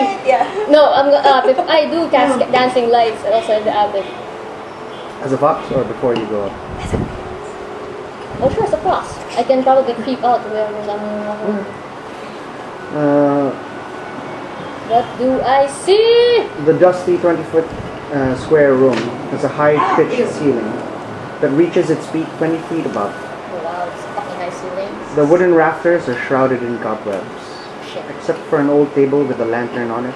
No, if I do cast dancing lights also in the attic. As a fox or before you go up? Oh sure, it's a cross. I can probably creep out wherever I'm... What do I see? The dusty 20-foot square room has a high-pitched ceiling that reaches its peak 20 feet above. Oh wow, it's fucking high ceilings. The wooden rafters are shrouded in cobwebs, Shit. except for an old table with a lantern on it.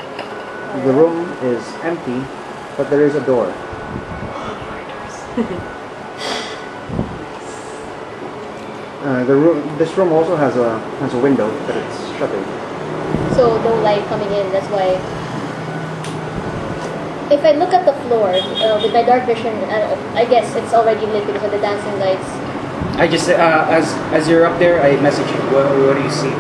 The room is empty, but there is a door. This room also has a window, but it's shuttered. So no light coming in, that's why. If I look at the floor with my dark vision, I guess it's already lit because of the dancing lights. I just as you're up there, I message you. What do you see?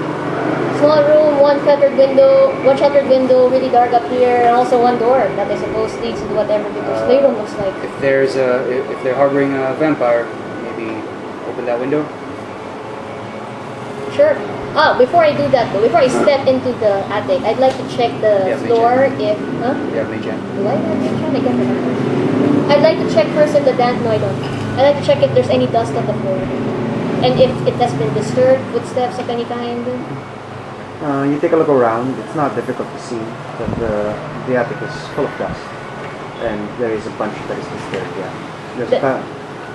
Small room, one sheltered window, really dark up here, and also one door that I suppose leads to whatever Victor's playroom looks like. If they're harboring a vampire, maybe open that window. Sure. Before I do that though, before I step into the attic, I'd like to check the Yeah, floor if... Huh? Yeah, Mage Hand. Do I have any I can't remember. I'd like to check first if the dance... No, I don't. I'd like to check if there's any dust on the floor. And if it has been disturbed, footsteps of any kind. You take a look around. It's not difficult to see that the attic is full of dust, and there is a bunch that is disturbed. Yeah,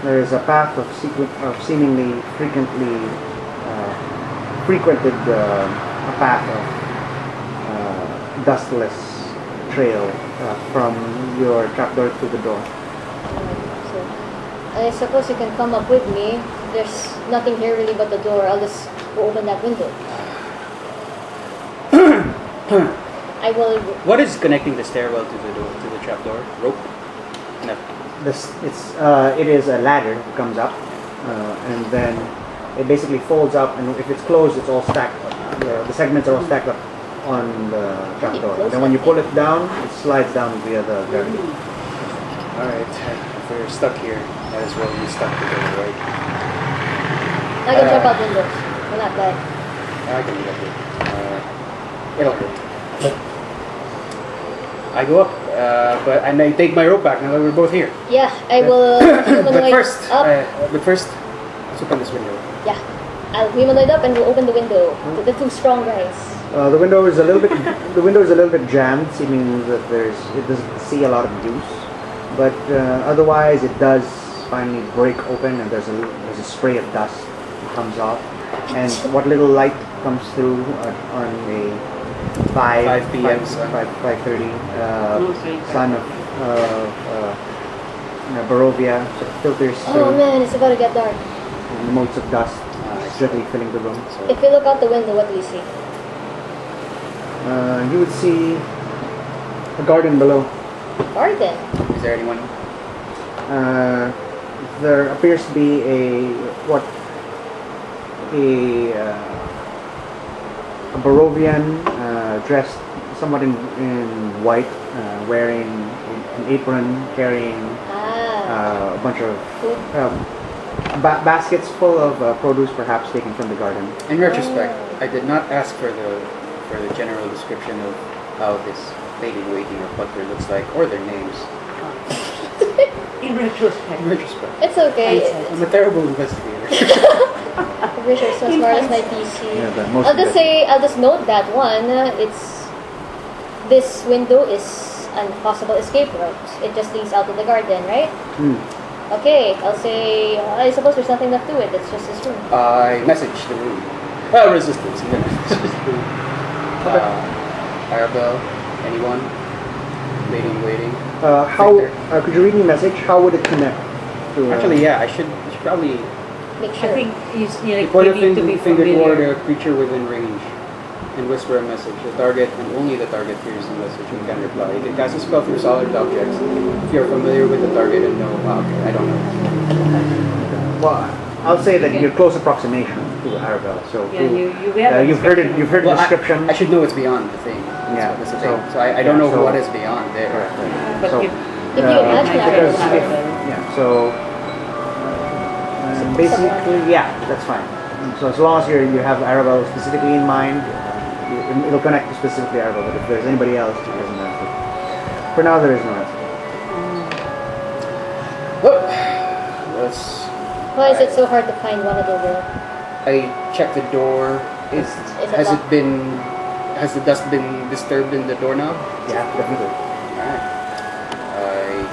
there is a path of seemingly frequently frequented a path of dustless trail from your trapdoor to the door. So, I suppose you can come up with me. There's nothing here really but the door. I'll just go open that window. I will. What is connecting the stairwell to the door, to the trapdoor? Rope? No. It is a ladder that comes up, and then it basically folds up, and if it's closed, it's all stacked up. The segments are all stacked up on the trapdoor. And then when you pull it down, it slides down via the gravity. Alright, if we're stuck here, might as well be stuck together, right? I can jump out windows. Will not die. I can do that too. It'll hurt. I go up, and I take my rope back now that we're both here. Yeah, I will humanoid But first, let's open this window. Yeah, I'll humanoid up and we'll open the window to the two strong guys. The window is a little bit jammed, seeming that it doesn't see a lot of use, but otherwise it does finally break open, and there's a spray of dust that comes off, and what little light comes through on a 5 p.m. 5:30 sun of Barovia sort of filters Oh through, man, it's about to get dark. and motes of dust gently filling the room. So, If you look out the window, what do you see? you would see a garden below. Garden. Is there anyone? There appears to be a Barovian dressed somewhat in white, wearing an apron, carrying a bunch of Food. baskets full of produce, perhaps taken from the garden. In retrospect, I did not ask for the general description of how this lady in waiting or butler looks like, or their names. In retrospect. In retrospect, It's okay. I'm a terrible investigator. I'm pretty sure it's as far as my PC. Yeah, but most I'll of just it- I'll just note that one. This window is a possible escape route. It just leads out to the garden, right? Okay, I'll say, I suppose there's nothing left to it. It's just this room. I message the room. Resistance. I'm gonna message the room. Arabelle, anyone? Lady in waiting. How could you read me a message? How would it connect to? Actually, yeah, I should probably Make I sure. think you point a need to be finger toward familiar. a creature within range and whisper a message. The target and only the target hears the message and can reply. You can cast a spell through solid objects if you're familiar with the target and know. Okay, I don't know. Well, I'll say that you're close approximation to Arabelle. So Yeah, you have you've heard it. You've heard the Well, description. I should know it's beyond the thing. Yeah, That's the so- thing. So I don't know so- what is beyond there. Correct. But So, if If you imagine because Arabelle. yeah, so basically, yeah, that's fine. So as long as you have Arabelle specifically in mind, it'll connect to specifically Arabelle. But if there's anybody else, it doesn't matter. For now, there is no answer. Let's. Why is it so hard to find one of the door? I check the door. It's Has locked. it been? Has the dust been disturbed in the doorknob? Yeah, definitely. Alright. I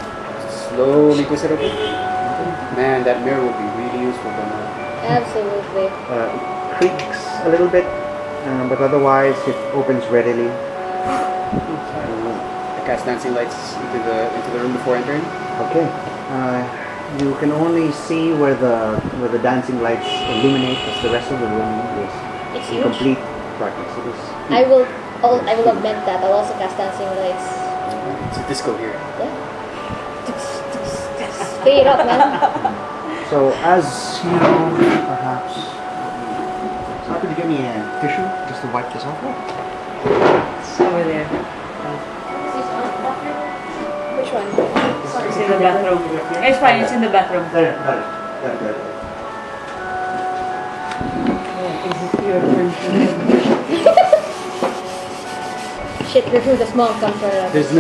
slowly twist it open. Man, that mirror would be really useful by now. Absolutely. It creaks a little bit, but otherwise it opens readily. I cast dancing lights into the room before entering. Okay. You can only see where the dancing lights illuminate, as the rest of the room is It's in huge. complete darkness. It is. I will augment that. I'll also cast dancing lights. It's a disco here. Yeah. Speed up, man. So as you perhaps, so could you give me a tissue just to wipe this off with? it's over there. Which one? It's in the bathroom. It's fine, it's in the bathroom. There, got it. Got it. Is it your turn? Shit, the monk comes for us. There's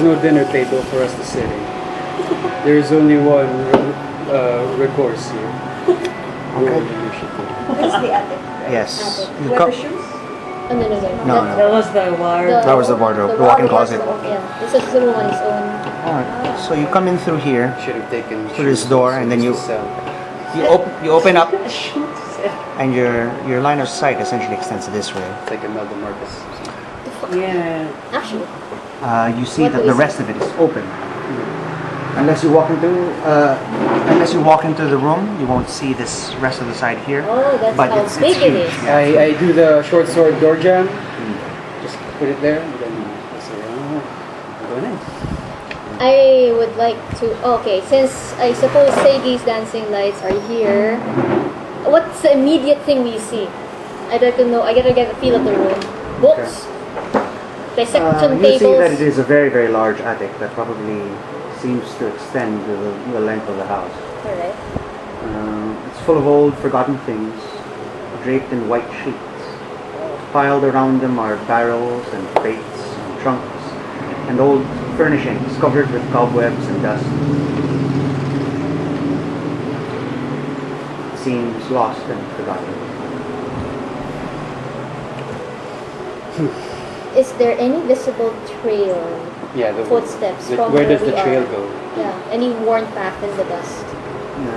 no dinner table for us to sit in. There's only one recourse here. Okay. Where's the attic? Yes. Where the shoes? Oh, no. No, That was the war. That was the wardrobe, the walk-in closet. Yeah, this is the room on its own. Alright, so you come in through here, Should have taken through this door, and then you open up, and your line of sight essentially extends this way. It's like Imelda Marcus. Yeah. Actually, You see What that do the we rest of it is open. Unless you walk into the room, you won't see this rest of the side here. oh, that's But how it's big it huge. is. Yeah. I do the short sword door jam. Just put it there, and then I say, oh, I'm going in. I would like to. Okay, since I suppose Seigi's dancing lights are here, what's the immediate thing we see? I'd like to know. I gotta get a feel of the room. Books, dissection You see tables. that it is a very, very large attic that probably seems to extend the length of the house. Alright. It's full of old, forgotten things, draped in white sheets. Piled around them are barrels and crates and trunks and old furnishings covered with cobwebs and dust. It seems lost and forgotten. Is there any visible trail, Yeah, footsteps from where does we the trail are? go? Yeah, any worn path in the dust?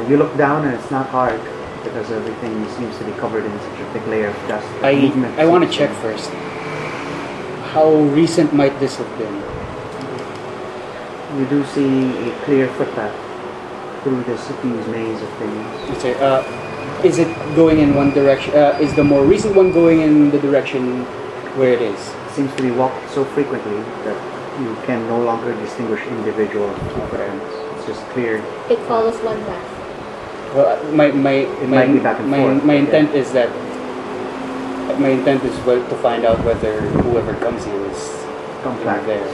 You look down and it's not hard because everything seems to be covered in such a thick layer of dust. that movement I want to seems check first. How recent might this have been? You do see a clear footpath through this huge maze of things. Let's say, is it going in one direction? Is the more recent one going in the direction where it is? It seems to be walked so frequently that you can no longer distinguish individual footprints. It's just clear. It follows one path. Well, my might be back and forth, my yeah. intent is that to find out whether whoever comes here is Comes back back. there,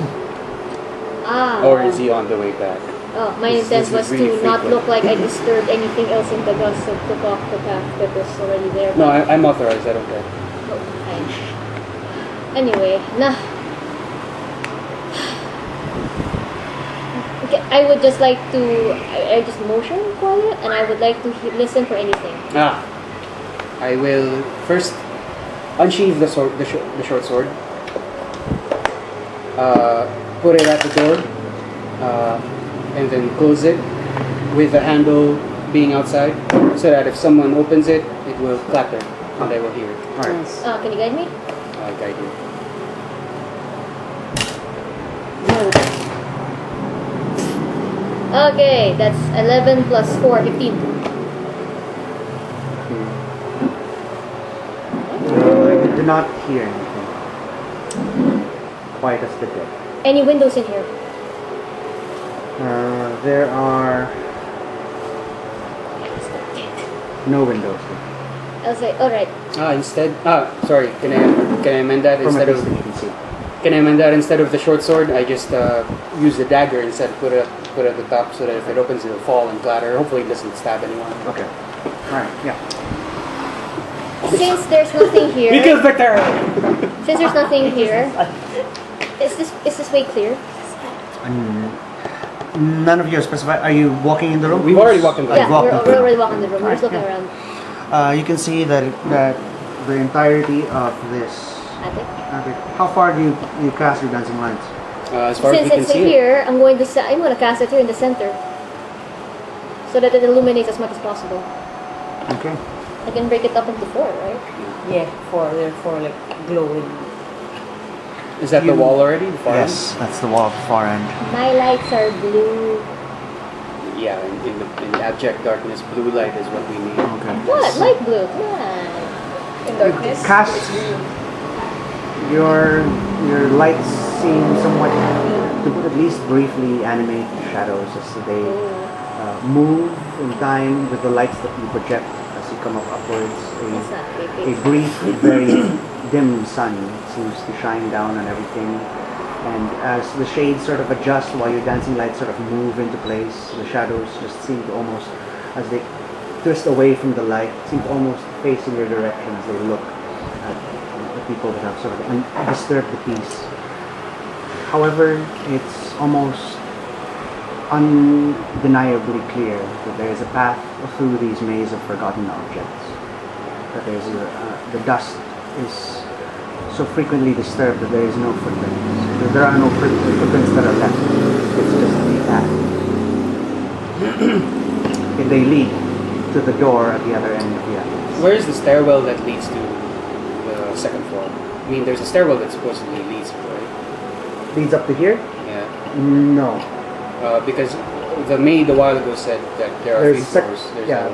Ah. or is he on the way back? Oh, my This intent is was really to not frequent. look like I disturbed anything else in the dust, so took off the path that was already there. No, I'm authorized. I don't care. Oh, fine. Anyway, nah. Okay, I would just like to. I just motion quiet, and I would like to listen for anything. I will first unsheathe the sword, the short sword. Put it at the door, and then close it with the handle being outside, so that if someone opens it, it will clatter and I will hear it. Alright. Can you guide me? I'll guide you. Okay, that's 11 plus 4, 15. You do not hear anything. Quiet as the dead. Any windows in here? There are no windows here. I'll say, alright. Sorry. Can I amend that From a instead of? distance you can see. Can I amend that instead of the short sword? I just use the dagger instead. Put it at the top so that if it opens, it'll fall and clatter. Hopefully, it doesn't stab anyone. Okay. Alright, yeah. Since there's nothing here, Because Victor. since there's nothing here, is this way clear? None of you are specified. Are you walking in the room? We've already walked in the Yeah, walked we're into it. already walking the room. We're just looking Yeah. around. You can see that the entirety of this Attic. attic. How far do you cast your dancing lights? As far as Since we can it's see it. here, I'm going to cast it here in the center, so that it illuminates as much as possible. Okay. I can break it up into 4, right? Yeah, they're four like glowing. Is that the wall already? The far Yes, that's the wall at the far end. My lights are blue. end? Yeah, in the abject darkness, blue light is what we need. Okay. What? Light blue? Come on. In darkness. Cast your lights seem somewhat to at least briefly animate the shadows as they move in time with the lights that you project as you come up upwards. That's not creepy. A brief, very dim sun seems to shine down on everything, and as the shades sort of adjust while your dancing lights sort of move into place, the shadows just seem to almost, as they twist away from the light, seem to almost face in your direction as they look at the people that have sort of disturbed the peace. However, it's almost undeniably clear that there is a path through these maze of forgotten objects. That there's the dust is so frequently disturbed that there is no footprints. There are no footprints that are left. It's just the path. And they lead to the door at the other end of the attic. Where is the stairwell that leads to the second floor? I mean, there's a stairwell that supposedly leads, right? Leads up to here? Yeah. No. Because the maid a while ago said that there are three floors.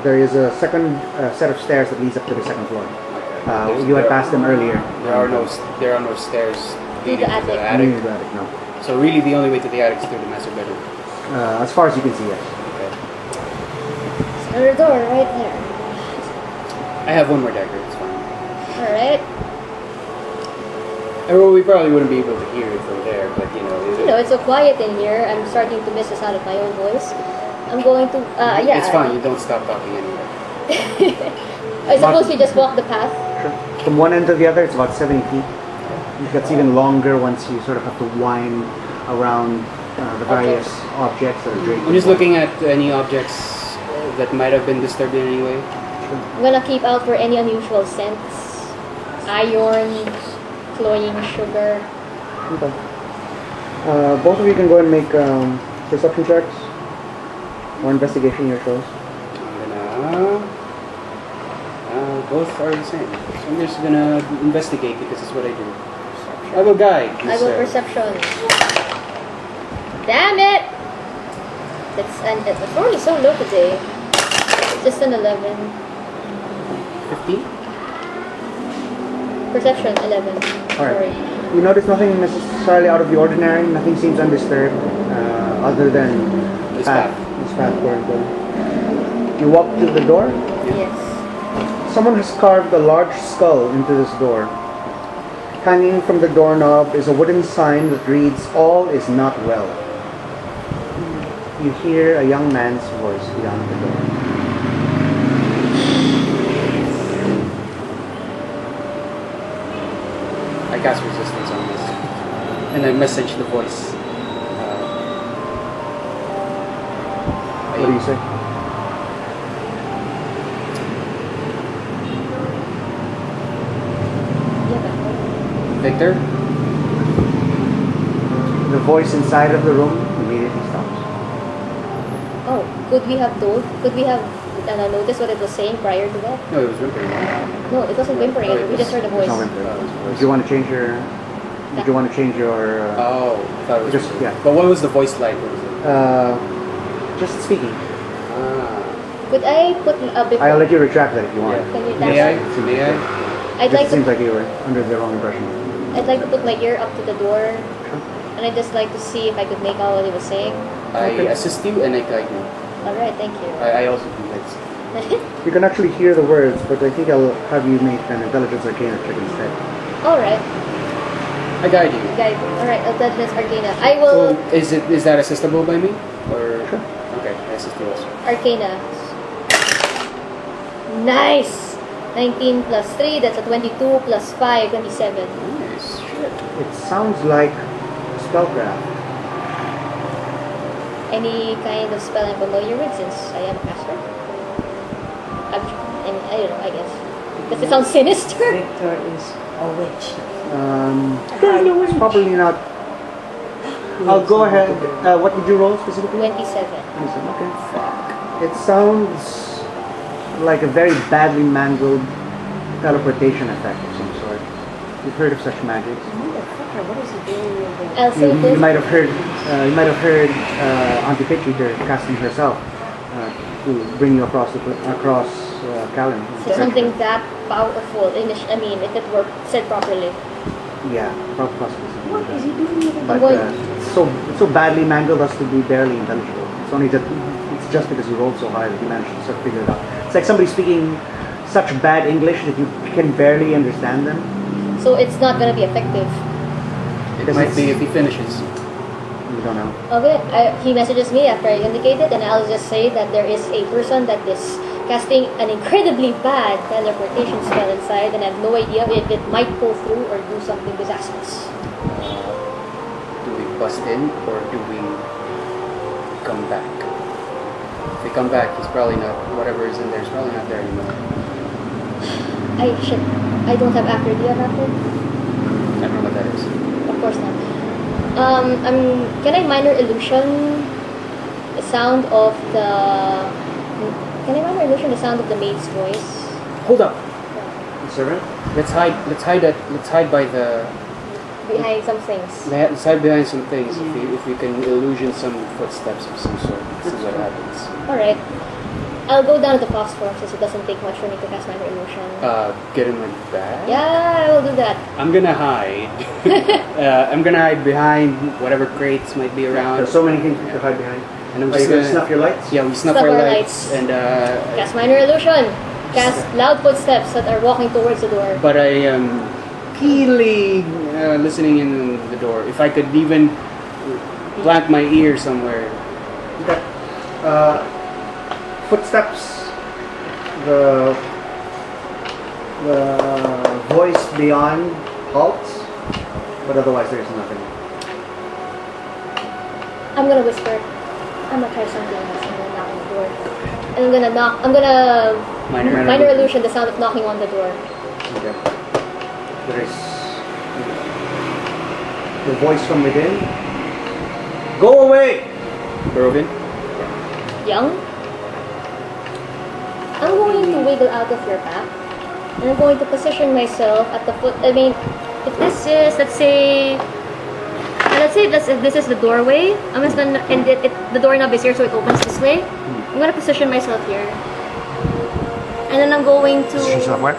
There is a second set of stairs that leads up to the second floor. Okay. You had passed them earlier. There are no stairs leading to the attic. Near the attic, no. So really, the only way to the attic is through the master bedroom. As far as you can see, yes. Okay. Another door right there. I have one more dagger. It's fine. Alright. Well, we probably wouldn't be able to hear it from there, but you know. You know, it's so quiet in here. I'm starting to miss the sound of my own voice. I'm going to, yeah. It's fine. You don't stop talking anyway. I suppose you just walk the path. Sure. From one end to the other, it's about 70 feet. It gets even longer once you sort of have to wind around the various objects that are draped. I'm just looking at any objects that might have been disturbed in any way. I'm gonna keep out for any unusual scents. Iron, cloying sugar. Okay. Both of you can go and make perception checks or investigation your shows. I'm gonna. Both are the same. So I'm just gonna investigate because it's what I do. I will guide. I will perception. Damn it! The score is so low today. It's just an 11. 15? Perception 11. Alright. Sorry. You notice nothing necessarily out of the ordinary. Nothing seems undisturbed, other than This path. This path going good. You walk to the door. Yes. Someone has carved a large skull into this door. Hanging from the doorknob is a wooden sign that reads, "All is not well." You hear a young man's voice beyond the door. I cast resistance on this. And I message the voice. What do you say? Victor? The voice inside of the room immediately stops. Oh, could we have noticed what it was saying prior to that? No, it was whimpering. No, it wasn't whimpering. We just heard a voice. It's not whimpering. Did you want to change your? Did you want to change your? Oh, I thought it was Just- whimpering. yeah. But what was the voice like? What was it? Just speaking. Could I put a bit? I'll let you retract that if you want. Yeah. Can you May I? tap May I? I'd It like seems to. like you were under the wrong impression. I'd like to put my ear up to the door, and I'd just like to see if I could make out what he was saying. I Okay. assist you and I guide you. All right, thank you. I also do this. You can actually hear the words, but I think I'll have you make an intelligence arcana check instead. All right, I guide you. guide. All right, Intelligence Arcana. I will So is that assistable by me? Or Sure. okay, I assist you also. Arcana. Nice. 19 plus 3. That's a 22 plus 5. 27. Nice. Shit. It sounds like spellcraft. Any kind of spell I'm familiar with since I am a caster? I don't know, I guess. Does it sound sinister? Victor is a witch. It's probably not. I'll go ahead. What did you roll specifically? 27. Okay. It sounds like a very badly mangled teleportation effect of some sort. You've heard of such magics. Motherfucker, what is he doing with it? I'll say You this. might have heard. You might have heard Auntie Pitcheater casting herself to bring you across Callan. So something that powerful. I mean, if it were said properly. Yeah, possibly. What is he doing with it? But going- it's so badly mangled as to be barely intelligible. It's only that it's just because you rolled so high that you managed to sort of figure it out. It's like somebody speaking such bad English that you can barely understand them. So it's not gonna be effective. It Because might it's- be if he finishes. You don't know. Okay, he messages me after I indicate it, and I'll just say that there is a person that is casting an incredibly bad teleportation spell inside, and I have no idea if it might pull through or do something disastrous. Do we bust in or do we come back? If we come back, he's probably not. Whatever is in there is probably not there anymore. I don't have after. Do you have after? I don't know what that is. Of course not. Can I minor illusion the sound of the? Can I minor illusion the sound of the maid's voice? Hold up. Servant? Let's hide by the. Behind some things. Let's hide behind some things. If we can illusion some footsteps of some sort. See what happens. Alright. I'll go down to the phosphor since it doesn't take much for me to cast minor illusion. Get in my bag. Yeah, I will do that. I'm gonna hide. I'm gonna hide behind whatever crates might be around. There's so many things to hide behind. And I'm Are you just gonna snuff your lights? Yeah, we snuff our lights and Cast minor illusion. Cast loud footsteps that are walking towards the door. but I am keenly listening in the door. If I could even plant my ear somewhere. Okay. Footsteps. The voice beyond halts, but otherwise there's nothing. I'm gonna whisper. I'm gonna try something else. I'm gonna knock on the door. And I'm gonna minor illusion the sound of knocking on the door. Okay. There is the voice from within. Go away! Barovia? Young? I'm going to wiggle out of your path. And I'm going to position myself at the foot. I mean, if this is, let's say this is the doorway. I'm just gonna, and the doorknob is here, so it opens this way. I'm gonna position myself here. And then I'm going to. Where?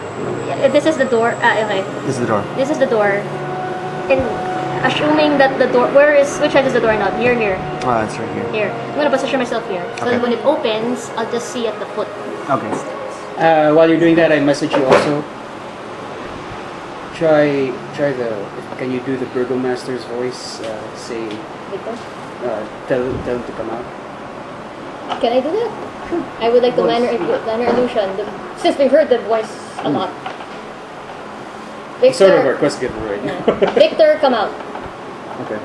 Yeah, this is the door. Okay. This is the door. This is the door. And assuming that the door, which side is the doorknob? Here. Oh, it's right here. Here. I'm gonna position myself here. So Okay. that when it opens, I'll just see at the foot. Okay. While you're doing that, I message you also. Try can you do the burgomaster's voice? Say, Victor? tell him to come out. Can I do that? I would like to minor illusion. Since we've heard the voice a lot. It's sort of our Victor, quest giver right now. Victor, come out. Okay.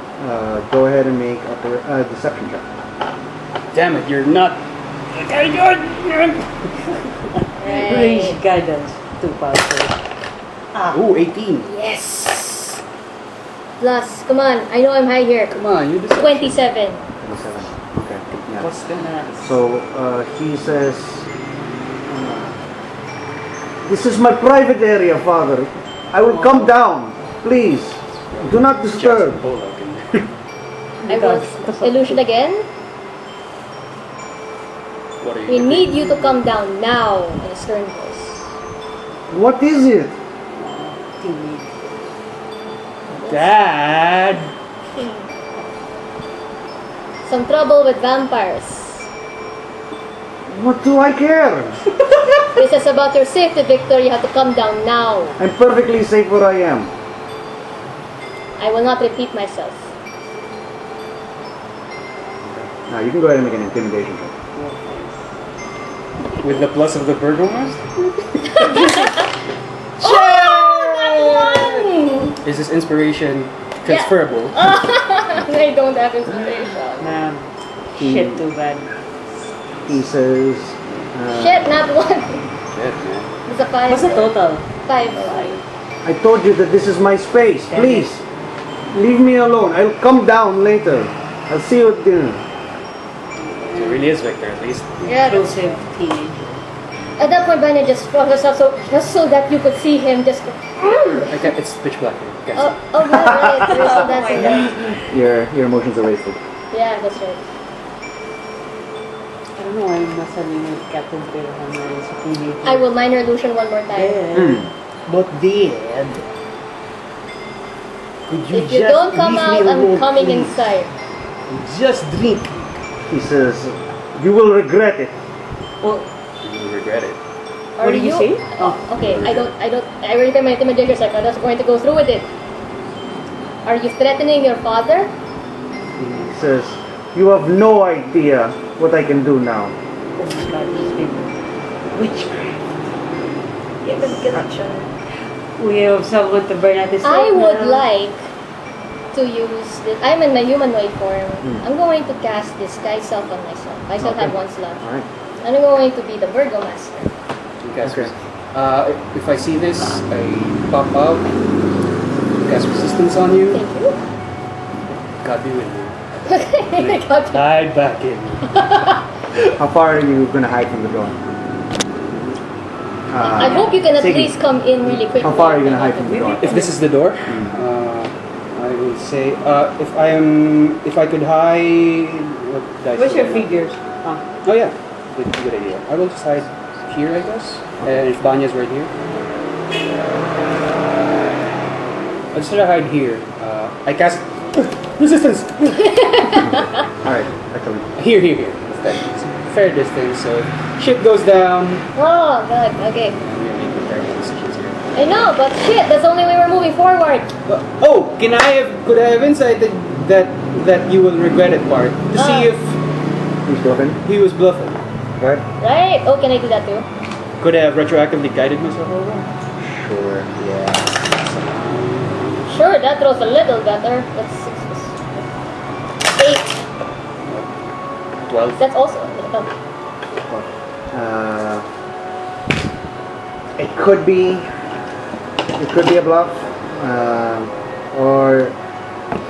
Go ahead and make a deception check. Damn it, you're not. Right. Range guidance. 2 powerful. Ooh, 18. Yes. Plus, come on. I know I'm high here. Come on, you deception. 27. 27. Okay. Yeah. What's gonna... So he says, "This is my private area, Father. I will come down. Please, do not disturb." I will illusion again. What are you We doing? need you to come down now in a stern voice. What is it? Dad! Some trouble with vampires. What do I care? This is about your safety, Victor. You have to come down now. I'm perfectly safe where I am. I will not repeat myself. Now you can go ahead and make an intimidation check. With the plus of the burgomaster? Is this inspiration transferable? I don't have inspiration. Man, shit, too bad. He says, Shit, not one. Shit, man. It's a 5. What's the total? 5. "I told you that this is my space. Please, leave me alone. I'll come down later. I'll see you at dinner." So it really is Victor, at least. Yeah. Explosive teenager. At that point, Banya just brought herself just so that you could see him just go, I can't, it's pitch black here. Guys. oh, yeah, right. There is no dancing. Your emotions are wasted. Yeah, that's right. I don't know why nasa limit Captain Perham na rin sa teenager. I will minor illusion one more time. Yeah. But then, could you If you just don't come leave me out, I'm alone, coming please? inside. Just drink. He says, "You will regret it." Oh, You will regret it. Are What did you you? say? Oh, okay. I already did my intimidation check. I'm just going to go through with it. Are you threatening your father? He says, "You have no idea what I can do now." oh my God, this baby. Witchcraft. Even connection. We have someone to burn at his I head would now. like to use this. I'm in my humanoid form. I'm going to cast disguise self on myself. I still have one slot. All right. I'm going to be the burgomaster. You guys, Okay. if I see this, I pop out. cast resistance on you. Thank you. God be with you. God. Hide back in. How far are you gonna hide from the door? I hope you can at Siggy, least come in really quickly. How far are you gonna hide from the door? If this is the door, I will say if I could hide. What dice What's do I your have? figures? Oh yeah, good idea. I will just hide here, I guess. And if Banya's right here, I'll just try to hide here. I cast resistance. Alright, excellent. Here. It's a fair distance, so if shit goes down. Oh god, okay. We have to make careful decisions here. I know, but shit, that's the only way we're moving forward. Could I have insight that you will regret it part to see if He's bluffing. he was bluffing? Right? Right? Oh, can I do that too? Could I have retroactively guided myself over? Sure, yeah. Sure, that throws a little better. That's 8. 12. That's also It could be a bluff, or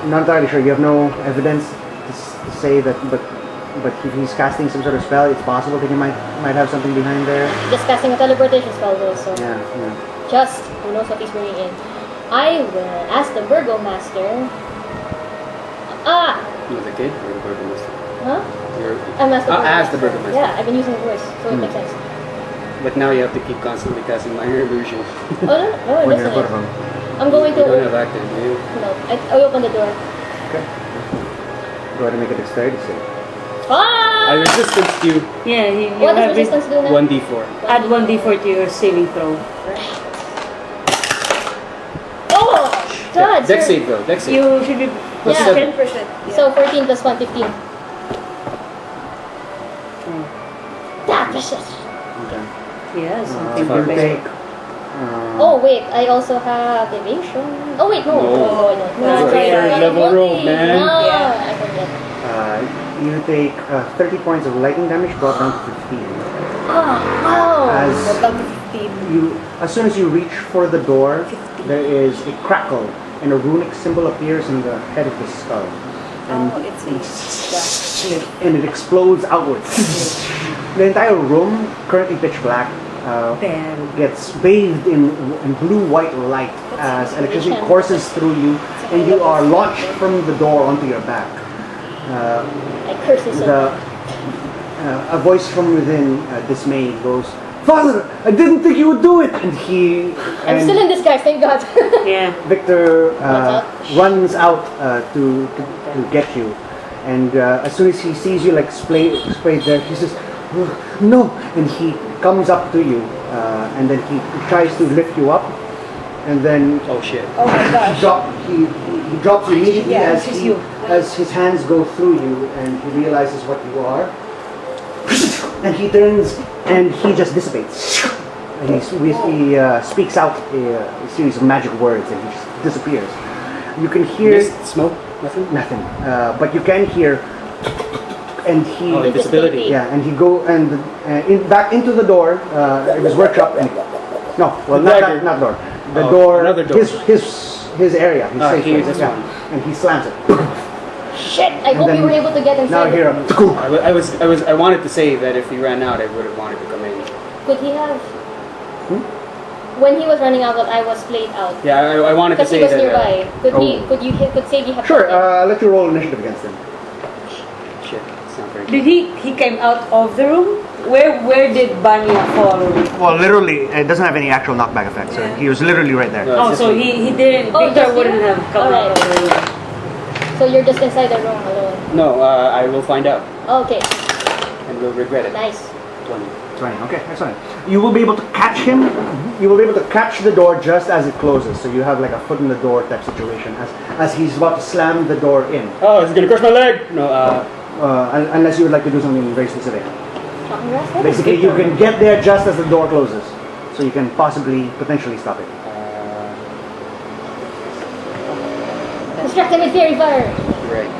not entirely sure. You have no evidence to say that, but if he's casting some sort of spell, it's possible that he might have something behind there. just casting a teleportation spell though, so Yeah. just who knows what he's bringing in. I will ask the Burgomaster. You're the kid or the burgomaster? Huh? You're, I'm as the as the burgomaster. Yeah, I've been using the voice, so it makes sense. But now you have to keep constantly casting minor illusion. Oh no, it When you're doesn't. Burgom. I'm going You don't to. have active, do you? No, I open the door. Okay. Go ahead and make a dexterity save. Ah! I resistance you Yeah, you What does have resistance do now? 1d4. add 1d4 to your saving throw. Oh! God, Dex sir. save though, dex save. You should be Plus Yeah. 7. 10%. So 14 plus 1, 15. That precious. Okay. yeah, You something fine. take. Oh wait, I also have evasion. Oh wait, no. No. Oh, I don't. No, Sorry, third sorry. level Okay. roll, man. No, Yeah. I forget. You take 30 points of lightning damage, brought down to 15. Oh, wow. As soon as you reach for the door, there is a crackle, and a runic symbol appears in the head of the skull, and and it explodes outwards. The entire room, currently pitch black, gets bathed in blue-white light as electricity courses through you, and you are launched from the door onto your back. I curse this A voice from within, dismayed, goes, "Father, I didn't think you would do it!" And I'm still in disguise, thank God. Yeah. Victor out. runs out to get you, and as soon as he sees you like splayed there, he says, "Oh, no!" And he comes up to you, and then he tries to lift you up, and then Oh shit. Oh my gosh. he drops you immediately Yeah, as it's you. as his hands go through you, and he realizes what you are, and he turns and he just dissipates. And he speaks out a series of magic words, and he just disappears. You can hear Mist, smoke, nothing? nothing, but you can hear, and he Oh, invisibility. yeah, and he go and back into the door, his workshop, and no, well, The dagger. not door, the Oh, door, another door. his area, his safe here, place, this yeah. one. And he slams it. Shit, I And hope then you were able to get Now inside. here, I wanted to say that if he ran out, I would have wanted to come in. Could he have? When he was running out, while I was played out. Yeah, I wanted to Because he say was that. nearby. Oh. Could Sadie have sure, done it? I'll let you roll initiative against him. Shit, it's not very Did good. he came out of the room? Where did Banya fall? Well, literally, it doesn't have any actual knockback effect, so he was literally right there. No. Oh, It's so just- he didn't. Oh, Victor just you? wouldn't have come out Alright. of the room. So you're just inside the room alone. No, I will find out Okay, and will regret it. nice. 20. 20. Okay, excellent. You will be able to catch him. You will be able to catch the door just as it closes. So you have like a foot in the door type situation as he's about to slam the door in. Oh, it's gonna crush my leg! No, Unless you would like to do something very specific. Talking grass, that is Basically, good you though. can get there just as the door closes, so you can potentially stop it. Distract him with fairy fire. right.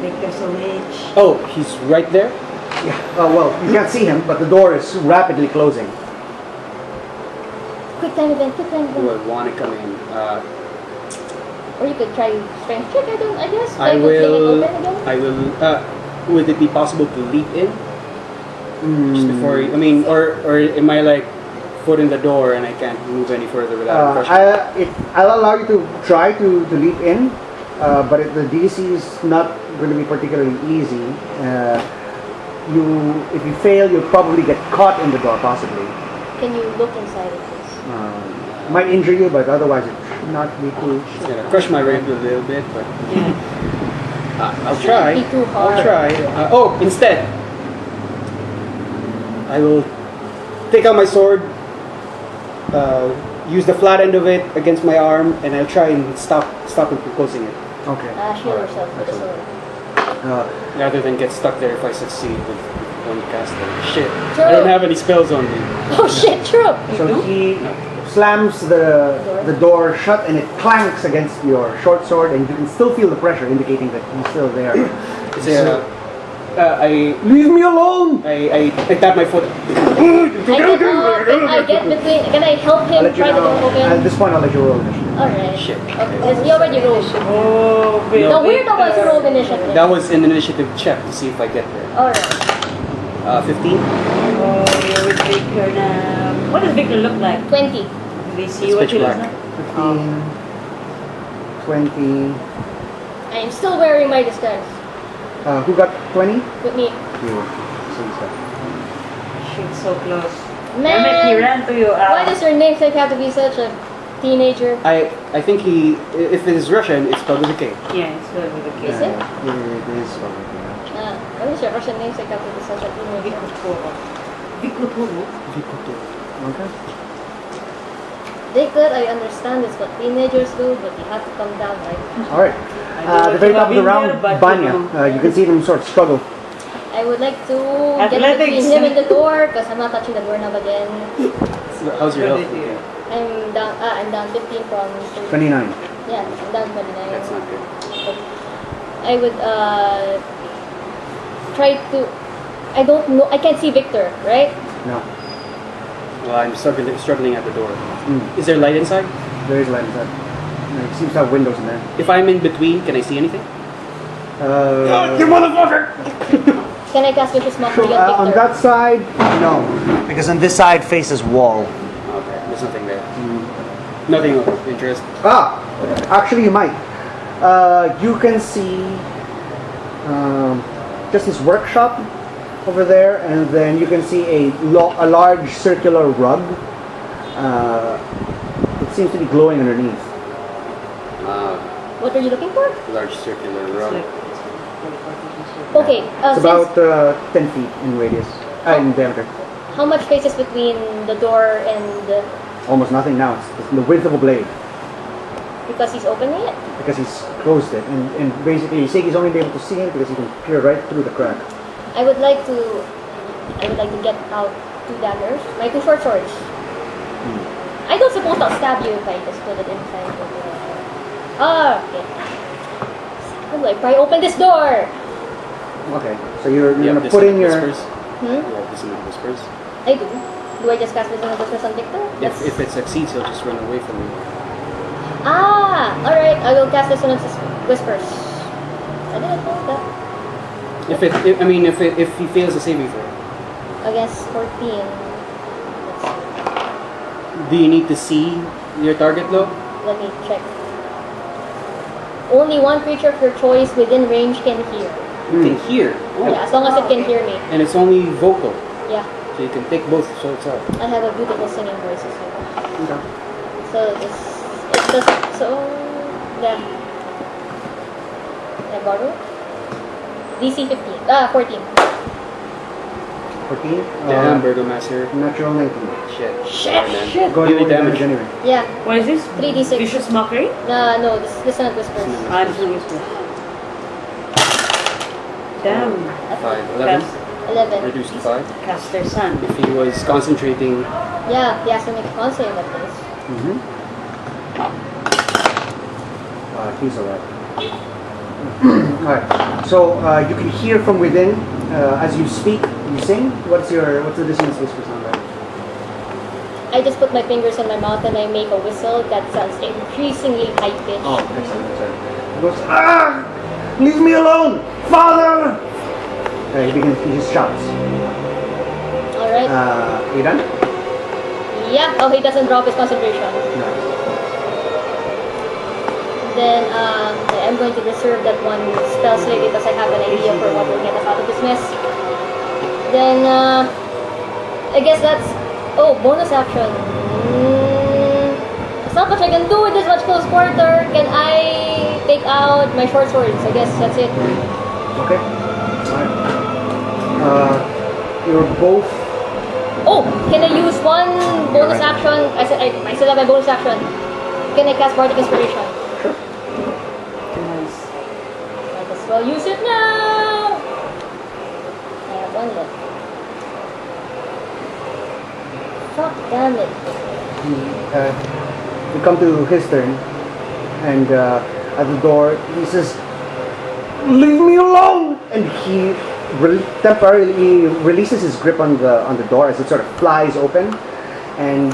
Victor's a witch. Oh, he's right there? Yeah. Well, you can't see him, but the door is rapidly closing. Quick time event, quick time Who event. I want to come in. Or you could try strength check, I guess. I Try to fling it will. open again. I will. Would it be possible to leap in just Mm. before? I mean, or am I like foot in the door and I can't move any further without crushing? I'll allow you to try to leap in, but the DC is not going to be particularly easy. If you fail, you'll probably get caught in the door, possibly. Can you look inside it, please? Might injure you, but otherwise it should not be too. It's gonna crush my rib a little bit, but Yeah. I'll try. Be too hard. I'll try. Instead, I will take out my sword, use the flat end of it against my arm, and I'll try and stop him from closing it, Okay. Shield yourself with the sword. rather than get stuck there if I succeed with one caster. Shit, True. I don't have any spells on me. Oh shit, true! So he slams the door shut, and it clanks against your short sword, and you can still feel the pressure, indicating that he's still there. Is there, Leave me alone! I tap my foot. I get between. Can I help I'll him let you try the door know. At open? this point, I'll let you roll initiative. Alright. Shit. Okay. He already rolled. Oh, wait. No, we're the ones who rolled initiative. That was an initiative check to see if I get there. Alright. 15. Oh, you're with Victor now. What does Victor look like? 20. Do they see It's what pitch he looks black. like? 15, 20. I am still wearing my disguise. Who got 20? With me. You. So he's got- Shit, so close. Man. Damn it, he ran to you. Why does your namesake have to be such a teenager? I think if it is Russian, it's spelled with a K. Yeah, it's good with the Is kids. it? It is probably, yeah. Why does your Russian namesake have to be such a teenager? Vikutoro. Okay. They could, I understand it's what teenagers do, but you have to come down, right? All right. At the very top of the round, Banya. You can see them sort of struggle. I would like to get Athletics. between him and the door, because I'm not touching the doorknob again. So how's your health? Good idea. I'm down 15 from 30. 29. Yeah, I'm down 29. That's not good. I would try to. I don't know. I can't see Victor, right? No. Well, I'm struggling at the door. Mm. Is there light inside? There is light inside. It seems to have windows in there. If I'm in between, can I see anything? You motherfucker! Can I cast Vicious Mockery So, on Victor? on that side, no. Because on this side faces wall. Okay, there's nothing there. Nothing of interest. Actually you might. You can see just this workshop over there, and then you can see a large circular rug. It seems to be glowing underneath. What are you looking for? Large circular It's rug. like, Okay, It's about 10 feet in radius, in diameter. how much space is between the door and the, Almost nothing now. It's the width of a blade, because he's opening it? because he's closed it, and basically he's only able to see him because he can peer right through the crack. I would like to get out 2 daggers, my 2 short swords. I don't suppose I'll stab you if I just put it inside of the... okay. How do I pry open this door? Okay, so you're You gonna have put in dissonant your. whispers? Hmm? You have dissonant whispers? I do. Do I just cast Dissonant Whispers on Victor? If it succeeds, he'll just run away from you. Alright, I will cast Dissonant Whispers. I didn't know that. If he fails the saving throw, Against 14. Let's do you need to see your target though? see. Let me check. Only one creature of your choice within range can hear. You can hear. Oh. Yeah, as long as it can hear me. And it's only vocal, Yeah, so you can take both swords out. I have a beautiful singing voice as well. Okay. So it does yeah. I borrow. DC 15. 14. 14. Damn, Burgomaster. Natural 19. Shit. Shit, Sorry, man. shit. Go Give me ahead damage. anyway. Yeah. What is this? 3d6. Vicious Mockery? No, this is Dissonant Whispers. Ah, this one is good. Damn. 5, 11. 11. Reduced to 5. Caster Sun. If he was concentrating, Yeah, he has to make a con save at least. Mm-hmm. He's alright. Alright. So you can hear from within as you speak. You sing. What's the dissonance whisper sound like? I just put my fingers on my mouth and I make a whistle that sounds increasingly high pitched. Oh, excellent. He goes, ah! Leave me alone! Father! He just shouts. Alright. You done? Yeah. Oh, he doesn't drop his concentration. No. Then I'm going to reserve that one spell slate because I have an idea for what will get us out of this mess. Then I guess that's bonus action. There's not much I can do with this much close quarter. Can I take out my short swords? I guess that's it. Okay. Alright. You're both. Oh, can I use one bonus action? I still have my bonus action. Can I cast Bardic Inspiration? Nice. Might as well use it now. I have one left. Fuck, damn it. We come to his turn, and at the door he says, "Leave me alone!" And he temporarily releases his grip on the door as it sort of flies open, and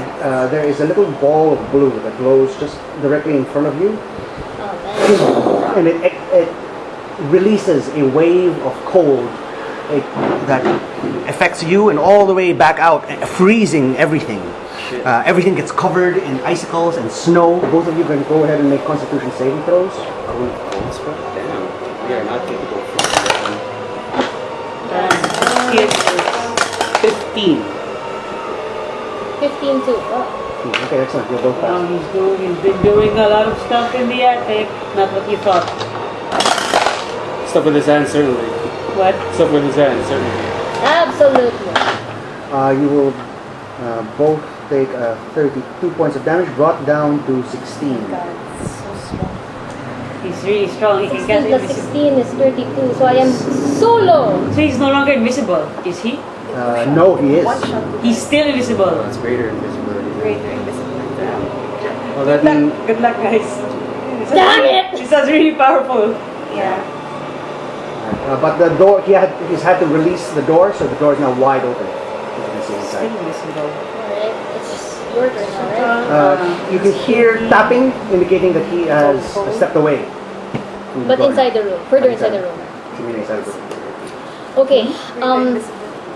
there is a little ball of blue that glows just directly in front of you, Oh man. and it releases a wave of cold that affects you and all the way back out, freezing everything. Everything gets covered in icicles and snow. Both of you can go ahead and make Constitution saving throws. Cold spell? Damn. We are not capable of Yes. 15. 15 too. Oh. Okay, excellent. You're both Now passed. he's been doing a lot of stuff in the attic. Not what you thought. Stuff with his hands, certainly. What? Stuff with his hands, certainly. Absolutely. You will both take 32 points of damage, brought down to 16. He's really strong. He can 16 get plus invisible. 16 is 32, so I am so low. So he's no longer invisible, is he? No, he is. He's still invisible. Oh, it's greater invisibility. Greater invisibility. Well, that means Good luck, guys. Damn it! This is really powerful. Yeah. But the door, he's had to release the door, so the door is now wide open. As you can see Still inside. invisible. Alright, it's your turn now, right? You can hear tapping, indicating that he has stepped away. from the But door. inside the room, further inside the room. You mean inside the room. Okay,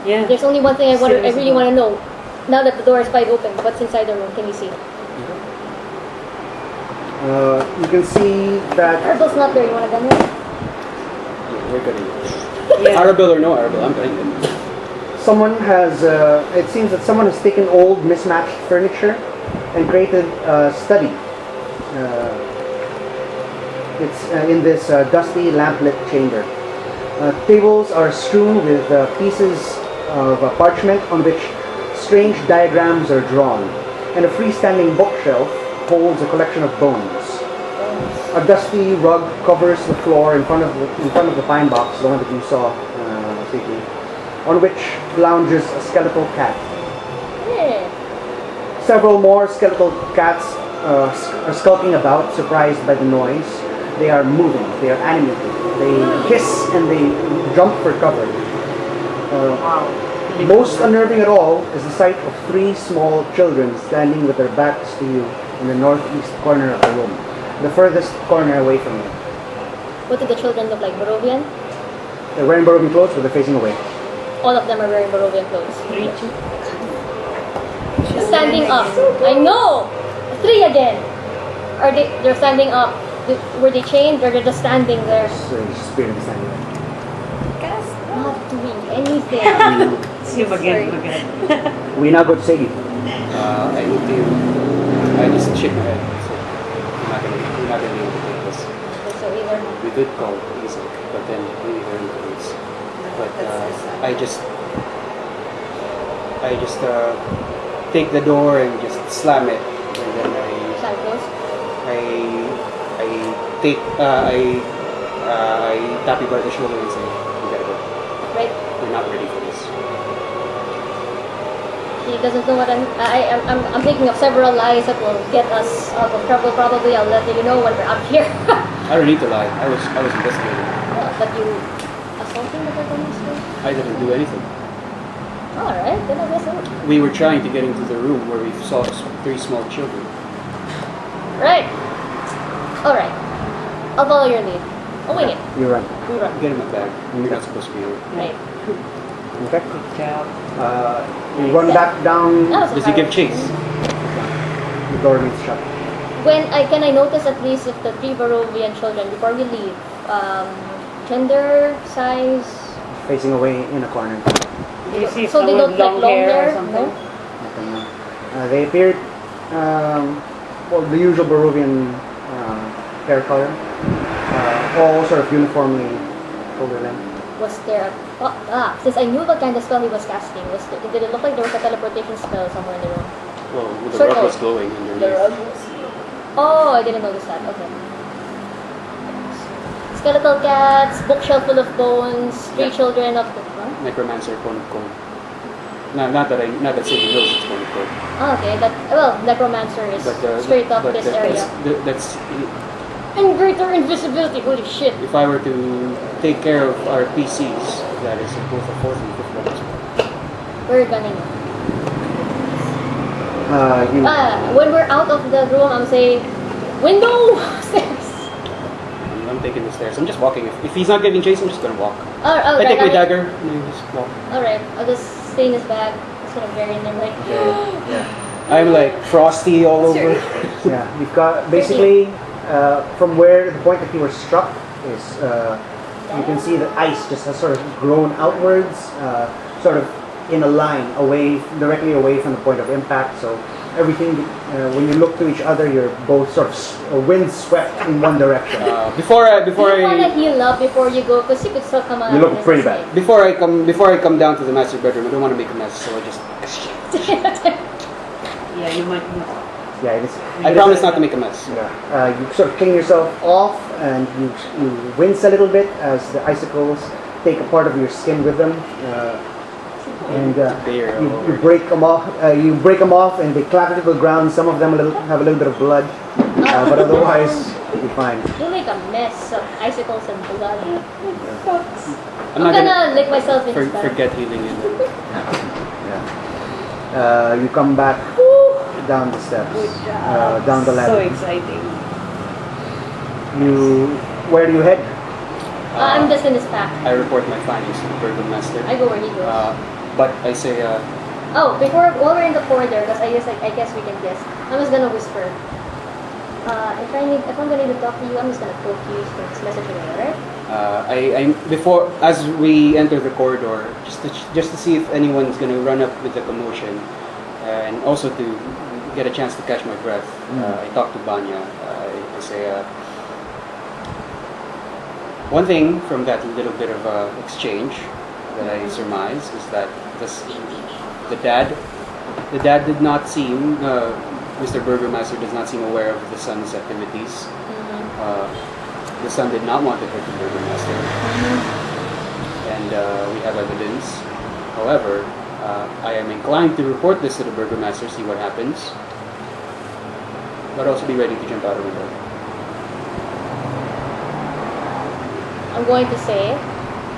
Yeah. there's only one thing I Still really visible. want to know. Now that the door is wide open, what's inside the room? Can you see? You can see that Herbals not there, you want to gun it? we're cutting it. Yeah. Arable or no arable, I'm cutting it. someone has, it seems that someone has taken old mismatched furniture and created a study. It's in this dusty lamplit chamber. Tables are strewn with pieces of parchment on which strange diagrams are drawn, and a freestanding bookshelf holds a collection of bones. A dusty rug covers the floor in front of the pine box, the one that you saw, Siki, on which lounges a skeletal cat. Yeah. Several more skeletal cats are skulking about, surprised by the noise. They are moving, they are animated, they hiss and they jump for cover. Most unnerving at all is the sight of three small children standing with their backs to you in the northeast corner of the room, the furthest corner away from you. What do the children look like? Barovian? They're wearing Barovia clothes, but they're facing away. All of them are wearing Barovian clothes. Standing up. I know! 3 again. They're standing up. Were they chained or they're just standing there? So it's just spirit is standing there. Not doing anything. See him again. We now go to Segi. I need to. I just shake my head. So we're not gonna be able to take this. So either. We did call easy, but then we learned things. But I just take the door and just slam it, and then Side close. I tap you by the shoulder and say, "You gotta go. Right? We're not ready for this." He doesn't know what I'm thinking of several lies that will get us out of trouble. Probably I'll let you know when we're out here. I don't need to lie. I was investigating. But you assaulting the protagonist? I didn't do anything. Alright, then I guess so. We were trying to get into the room where we saw 3 small children. Right. Alright. I'll follow your lead. Oh, wait. You run. We run. Get him a bag. You're not supposed to be here. Right. Okay. Good job. You run back down. That was Does he hard. give chase? The door remains shut. Can I notice at least if the 3 Barovian children, before we leave, gender, size, Facing away in a corner. Do you see so they someone don't with like long hair, or something? no? Nothing, no. They appeared, well, the usual Barovian hair color. All sort of uniformly shoulder length. Was there since I knew what kind of spell he was casting, did it look like there was a teleportation spell somewhere in the room? Well, the Circle. rug was glowing underneath. The rug was... Oh, I didn't notice that. Okay. Skeletal cats, bookshelf full of bones, 3 Yeah. children of the... Huh? Necromancer, Cone of Cold. No, not that Sadie knows it's Cone of Cold. Oh, okay, necromancer is straight up this area. That's And greater invisibility, holy shit. if I were to take care of our PCs, that is both a 4th and 5th level spell. We're gunning it. When we're out of the room, I'm saying, window! Stairs! I'm taking the stairs. I'm just walking. If he's not getting chased, I'm just gonna walk. I take my dagger and I just walk. Alright, I'll just stay in his bag. Just gonna bury in there like... Yeah. I'm like frosty all over. Yeah. You've got basically from where the point that you were struck is you can see that ice just has sort of grown outwards, sort of in a line directly away from the point of impact. So everything, when you look to each other, you're both sort of wind swept in one direction. Before Do you want to heal up before you go? Because you could still come out. You look pretty bad. before I come down to the master bedroom, I don't want to make a mess, so I just. Yeah, you might need. Yeah, it is. I promise not to make a mess. Yeah. You sort of clean yourself off, and you wince a little bit as the icicles take a part of your skin with them, and you break them off. You break them off, and they clatter to the ground. Some of them have a little bit of blood, but otherwise you're fine. You make a mess of icicles and blood. I'm I'm not gonna lick myself in his bag. forget healing it. Yeah. You come back down the steps, Good job. down the ladder. So exciting. Where do you head? I'm just in his pack. I report my findings to the burgomaster. I go where he goes. But I say, While we're in the corridor, because I guess we can guess. I'm just gonna whisper. If I'm gonna need to talk to you, I'm just gonna poke you for this message away, alright? before as we enter the corridor, just to see if anyone's gonna run up with the commotion, and also to get a chance to catch my breath. I talk to Banya. I say, one thing from that little bit of exchange that I surmise is that the dad did not seem, Mr. Burgomaster does not seem aware of the son's activities. The son did not want to hurt the Burgomaster, and we have evidence. However, I am inclined to report this to the Burgomaster, see what happens, but also be ready to jump out of the window. I'm going to say,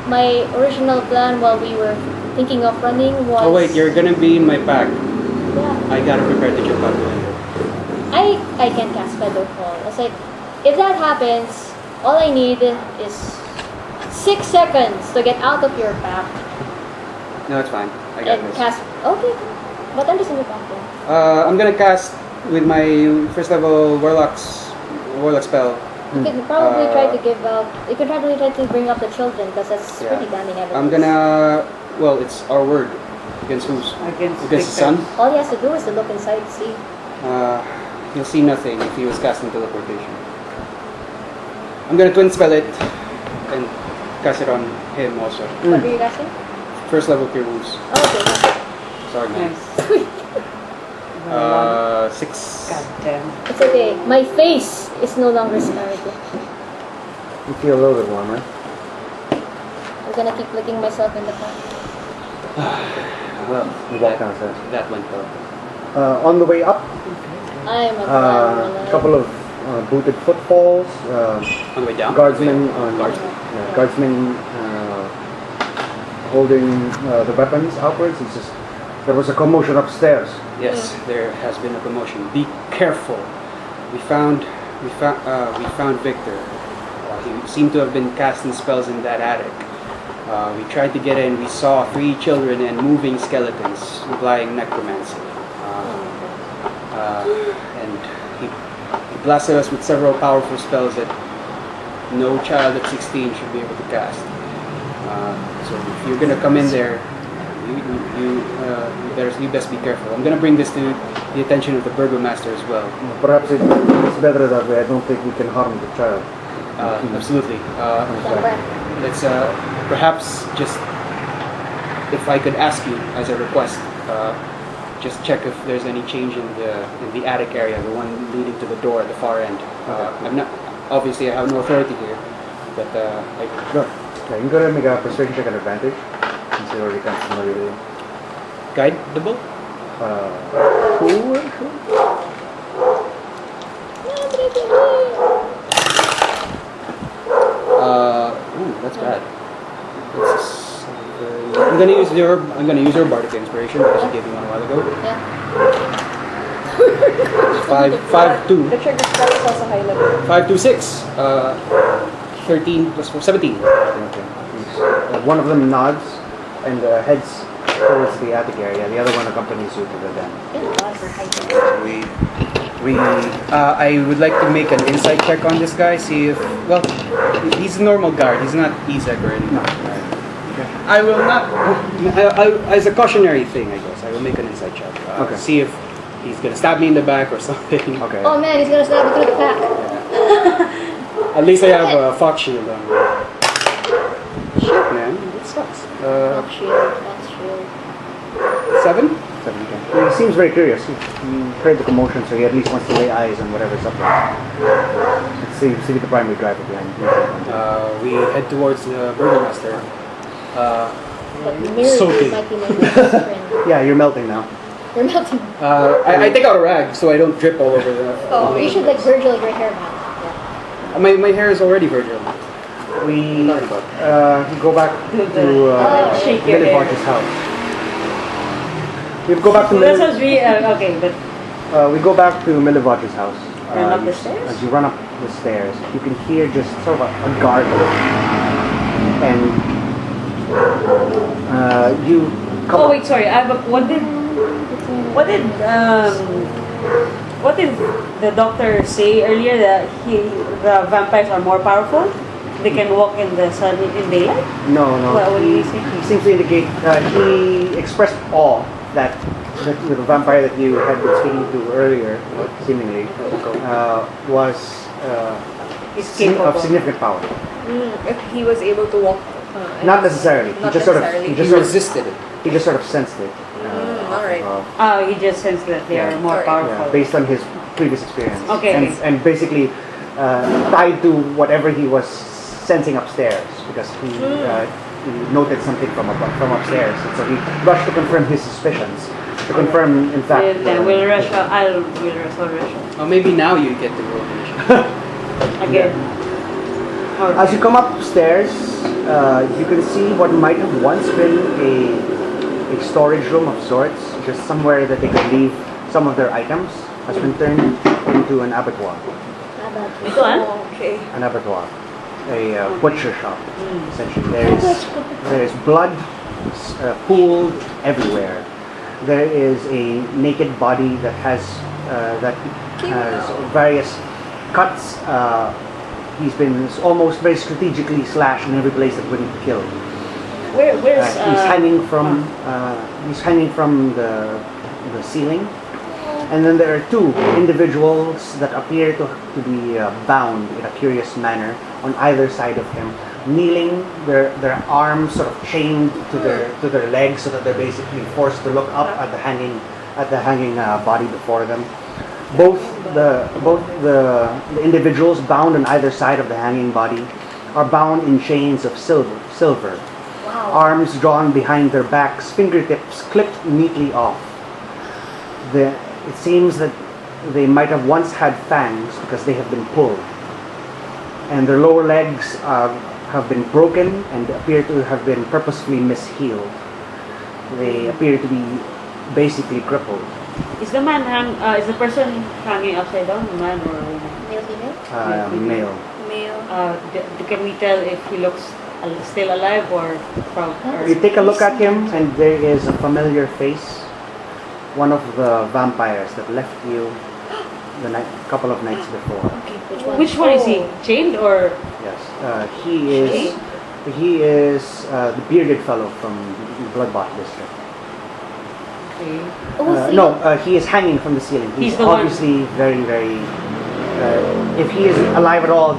my original plan while we were thinking of running was... Oh wait, you're gonna be in my pack. Yeah. I gotta prepare to jump out the window. I can cast Feather Fall. It's like, if that happens, all I need is 6 seconds to get out of your pack No, it's fine. I got and this. cast... Okay, but I'm just in your pack then. I'm gonna cast with my first level warlock spell. You could probably try to give out... You could probably try to bring up the children because that's Yeah. pretty damning evidence. I'm gonna... Well, it's our word. Against whose? Against The sun? All he has to do is to look inside to see. He'll see nothing if he was casting teleportation. I'm gonna twin spell it and cast it on him also. What were you casting? First level cure wounds. Oh, okay. Sorry, man. Nice. 6. God damn. It's okay. My face is no longer scarred. You feel a little bit warmer. I'm gonna keep licking myself in the pack. Well, you walk downstairs. That went well. On the way up, I'm a a couple of booted footfalls. On the way down? Guardsmen Guardsmen. guardsmen holding the weapons outwards. It's just there was a commotion upstairs. Yes, there has been a commotion. Be careful. We found Victor. He seemed to have been casting spells in that attic. We tried to get in. We saw 3 children and moving skeletons applying necromancy. And he blasted us with several powerful spells that no child at 16 should be able to cast. So if you're gonna come in there, you best be careful. I'm gonna bring this to the attention of the burgomaster as well. Perhaps it's better that way. I don't think we can harm the child. Absolutely. Let's perhaps just, if I could ask you as a request, just check if there's any change in the attic area, the one leading to the door at the far end. I'm not, obviously I have no authority here, but Sure. Okay, you can go ahead and make a persuasion check at advantage, since you're already kind of familiar with it. guidable. Cool. Ooh, that's bad. I'm gonna use your bardic inspiration because you gave me one a while ago. Yeah. 5, 2. The trigger spell is also high level. 5, 2, 6. 13 plus 4, 17. Okay. One of them nods and heads towards the attic area. The other one accompanies you to the den. I would like to make an insight check on this guy. See if, well, he's a normal guard. He's not Isaac or anything. No. I will not. As a cautionary thing, I guess I will make an insight check. Okay. See if he's gonna stab me in the back or something. Okay. Oh man, he's gonna stab you through the back. At least I have a fox shield on. Shit, man, it sucks. Not shield, not shield. 7. 7, okay. He seems very curious. He heard the commotion, so he at least wants to lay eyes on whatever's up there. Let's see the primary driver behind you. We head towards the burgomaster. But Mary Soaking. might be my best friend. Yeah, you're melting now. You're melting. I take out a rag so I don't drip all over the. Oh, you should like Virgil your hair back. Yeah. My hair is already Virgil. We What are you talking about? go back to Shake your Billy hair. Bart's house. We go back to That sounds really okay, but we go back to Milivoch's house. Run up the stairs? As you run up the stairs, you can hear just sort of a gargle, and you come. oh wait, sorry. I have a, what did the doctor say earlier that the vampires are more powerful? They can walk in the sun in daylight. No. What did he say? He seems to indicate he expressed awe that the vampire that you had been speaking to earlier, seemingly, was He's capable. of significant power. If he was able to walk. Not necessarily. Not He just sort of necessarily. he He just sort of resisted it. he just sort of sensed it. Alright. Oh, he just sensed that they are more Alright. powerful. Yeah, based on his previous experience. Okay. And basically tied to whatever he was sensing upstairs, because he noted something from upstairs, and so he rushed to confirm his suspicions. To confirm, in fact. Then we'll rush. I'll rush Oh, maybe now you get to roll initiative. again. Or- As you come upstairs, you can see what might have once been a storage room of sorts, just somewhere that they could leave some of their items, has been turned into an abattoir. Ito Okay. An abattoir, a butcher shop, essentially. There is blood pooled everywhere. There is a naked body that has various cuts. He's been almost very strategically slashed in every place that wouldn't kill. Where's He's hanging from the ceiling, and then there are 2 individuals that appear to be bound in a curious manner on either side of him, kneeling, their arms sort of chained to their legs, so that they're basically forced to look up at the hanging body before them. Both the individuals bound on either side of the hanging body are bound in chains of silver. Arms drawn behind their backs, fingertips clipped neatly off. It seems that they might have once had fangs because they have been pulled, and their lower legs have been broken and appear to have been purposefully mishealed. They appear to be basically crippled. Is the person hanging upside down, a man or a woman? Male, female? Male. Male. Can we tell if he looks still alive or from? You take a look at him, and there is a familiar face. One of the vampires that left you the couple of nights before. Okay. Which one is he? Chained or? Yes, he is the bearded fellow from the Bloodbath district. Okay. No, he is hanging from the ceiling. He's the one- obviously very, very. If he is alive at all,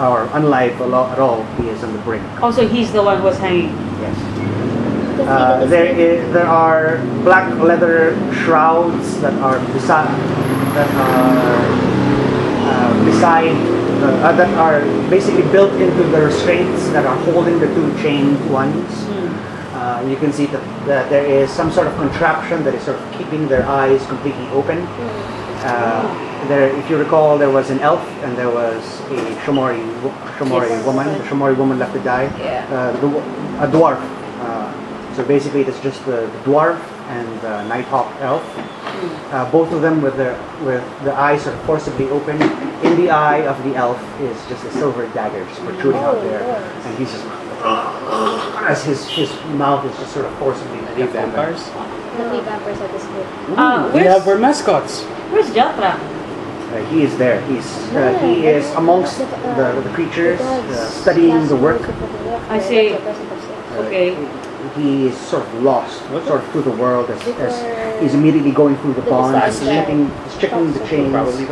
or unalive at all, he is on the brink. Also, he's the one who was hanging. Yes. There are black leather shrouds that are that are basically built into the restraints that are holding the two chained ones. You can see that there is some sort of contraption that is sort of keeping their eyes completely open. If you recall, there was an elf and there was a Shomori woman. The Shomori woman left to die. A dwarf. So basically, it's just the dwarf and the Nighthawk elf. Both of them with the eyes sort of forcibly open. In the eye of the elf is just a silver dagger just protruding out there, and he's just as his mouth is just sort of forcibly. Are they vampires? The three vampires at this group. We have our mascots. Where's Jatra? He is there. He is amongst the creatures, studying the work. I see. Okay. He is sort of lost, sort of through the world as he's immediately going through the bonds, he's checking the chains. Probably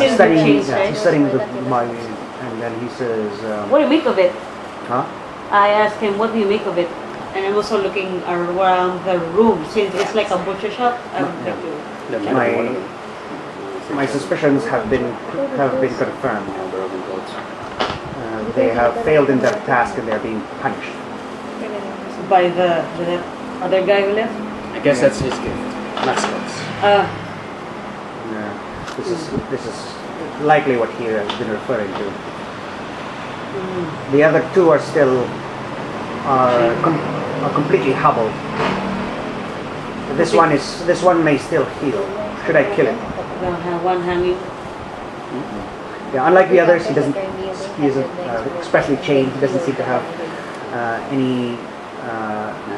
He's studying the mind, and then he says, What do you make of it? huh? I asked him, what do you make of it? And I'm also looking around the room. Since it's like a butcher shop, I would like to... My suspicions have been confirmed. They have failed in their task and they're being punished. By the other guy who left? I guess that's his gift. Mascots. This is likely what he has been referring to. The other two are still completely hobbled. This one may still heal. Should I kill it? One hanging. Yeah, unlike the others, he isn't especially chained. He doesn't seem to have any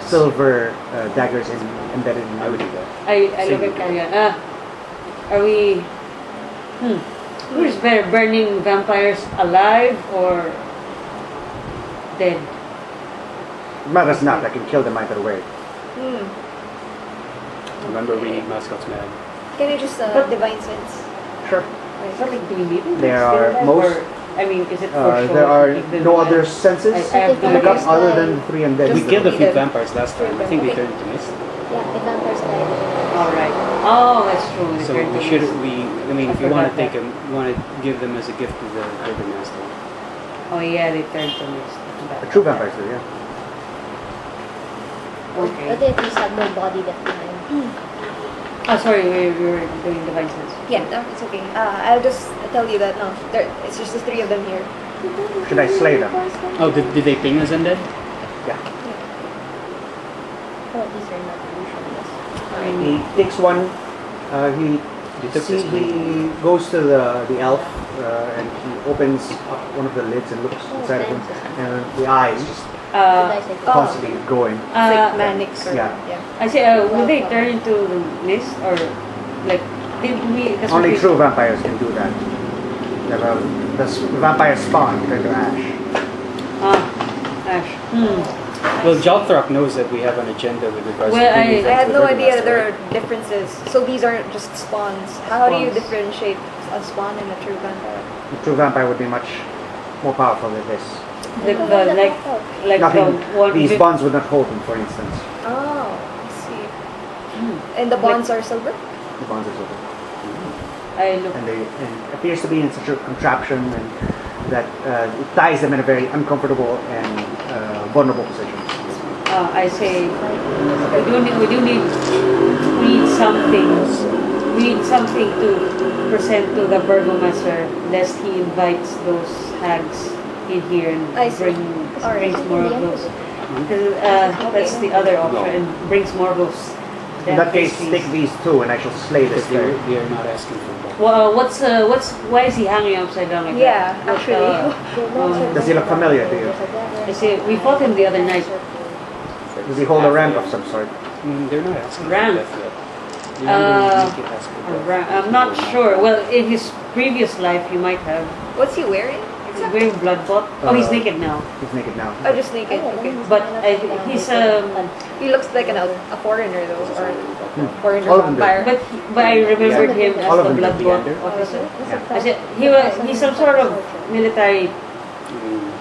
silver daggers embedded in. I would do that. I look at Kaya. Are we... Who's better, burning vampires alive or dead? Matters not. I can kill them either way. Remember, we need mascots, man. Can you just divine sense? Sure. What do we need? There are most. I mean, is it for sure? There are no other senses I have to look up other than the three undead. We killed a few vampires last time. I think we turned to mist. Yeah, the vampires died. Alright. Oh, that's true. So we should. I mean, if you want to take them, you want to give them as a gift to the Master. Oh yeah, they turned to mist. The true vampires do, yeah. Okay. But they at least have no body left behind. Oh, sorry, we were doing divine sense. Yeah, no, it's okay. I'll just tell you that it's just the three of them here. Should I slay them? Oh, did they ping us undead? Yeah. Oh, these are not usual. He takes one. He goes to the elf and he opens up one of the lids and looks inside of him, and the eyes just constantly going. It's like manic. Yeah. I say, will they turn into mist or like? Did we? That's Only what we- true vampires can do that. The vampire spawn turn to ash. Ash. Well, Jothrop knows that we have an agenda with regards Well, to bringing I I had them no to the idea Master, there right? are differences. So these aren't just spawns. How do you Spawns. differentiate a spawn and a true vampire? The true vampire would be much more powerful than this. Like Nothing. the one These with- bonds would not hold him, for instance. Oh, I see. And the bonds are silver? The bonds are silver. I look. And it appears to be in such a contraption and that it ties them in a very uncomfortable and vulnerable position. I say we need something. We need something to present to the burgomaster lest he invites those hags in here and I see. brings more of those. That's the other option, and brings more of those. In that case, take these two and I shall slay this Because third. they are not asking for blood. Well, why is he hanging upside down like Yeah, that? actually. Does he look familiar to you? I see, we fought him the other night. Does he hold a rank of some sort? They're not asking Rank. for blood yet. You ask for blood. I'm not sure. Well, in his previous life, he might have. What's he wearing? He's wearing blood bought. Oh, he's naked now. He's naked now. Oh, just naked. Okay. But he's He looks like a foreigner though, or foreigner All of them do. vampire. but I remembered him as All of the them blood do. bought Yeah. officer. Yeah. I said he's some sort of military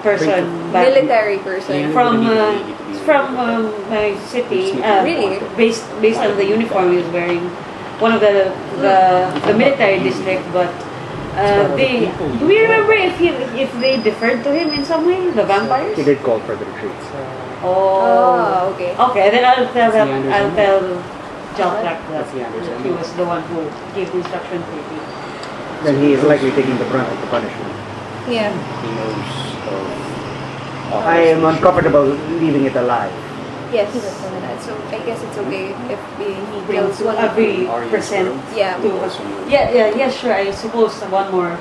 person back Military person. from my city. Really? Based on the uniform he was wearing, one of the military district, but. Do we remember if they deferred to him in some way, the vampires? He did call for the retreat. Oh, okay. Okay, then I'll tell That's the Anderson. John Clark that That's the Anderson. he was the one who gave the instruction to him. Then he is likely taking the brunt of the punishment. Yeah. He knows of. I am uncomfortable leaving it alive. Yes. So I guess it's okay if he kills one. Every Are you percent. sure? Yeah. Yeah, sure. I suppose one more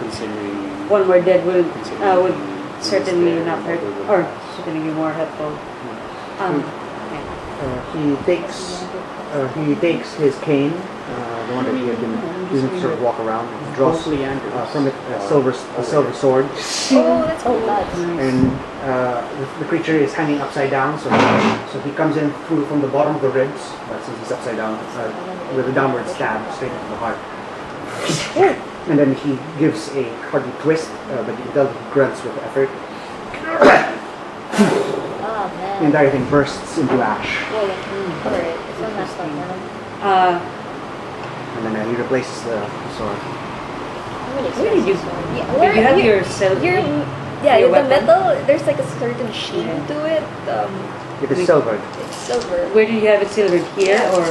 dead would certainly not hurt, or certainly be more helpful. He takes his cane, the one that he had been using to sort of walk around, draws from it a silver sword, Oh, that's cool. and the creature is hanging upside down, so he comes in from the bottom of the ribs, since he's upside down, with a downward stab straight into the heart. And then he gives a hearty twist, but he does grunts with effort. Oh The man. entire thing bursts into ash, Alright, it's not that fun. and then he replaces the sword. Where did you? Yeah, Did you have your self? Your your the weapon? metal. There's like a certain sheen to it. It is silvered. It's silver. Where did you have it silvered? Here or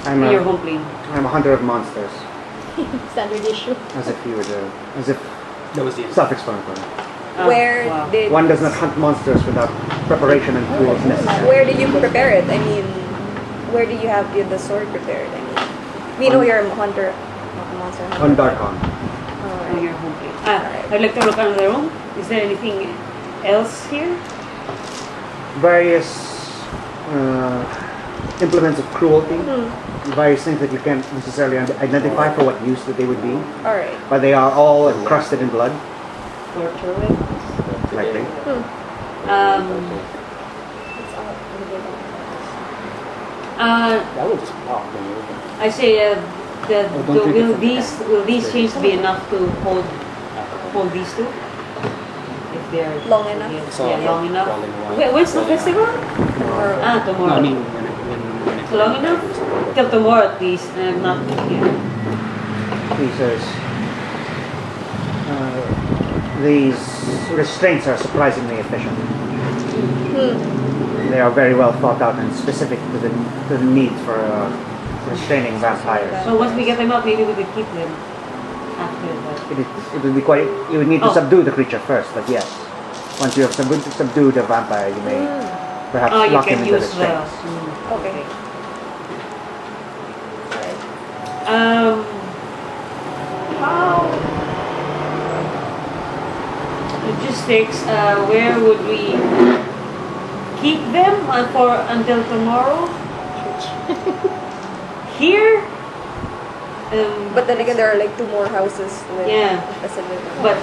I'm in your a, home plane? I'm a hunter of monsters, Standard issue. as if That was the self-explanatory. Where Wow. did One does not hunt monsters without preparation and tools necessary. Where did you prepare it? I mean, where do you have the sword prepared? I mean, we know you're a hunter, not a monster hunter. On Darkon. In your home plane. I'd like to look around the room. Is there anything else here? Various implements of cruelty, various things that you can't necessarily identify for what use that they would be, All right. but they are all encrusted in blood, Torture weapons. likely. That will just pop when you open. I say, don't drink it will from these chains be enough to hold these two? If they're Long enough? Yeah, long enough. Falling away. Wait, when's the festival? Or, Ah, No, tomorrow. I mean when it's Long enough? Till tomorrow at least. Not here. He says, these restraints are surprisingly efficient. They are very well thought out and specific to the need for restraining vampires. So once we get them out, maybe we could keep them after that. It would be quite. You would need to Oh. subdue the creature first, but yes, once you have subdued the vampire, you may perhaps Oh, you lock him can into use the. restraints. okay. How logistics? Where would we keep them for until tomorrow? Here. But then again, there are like two more houses. With Yeah. facility. But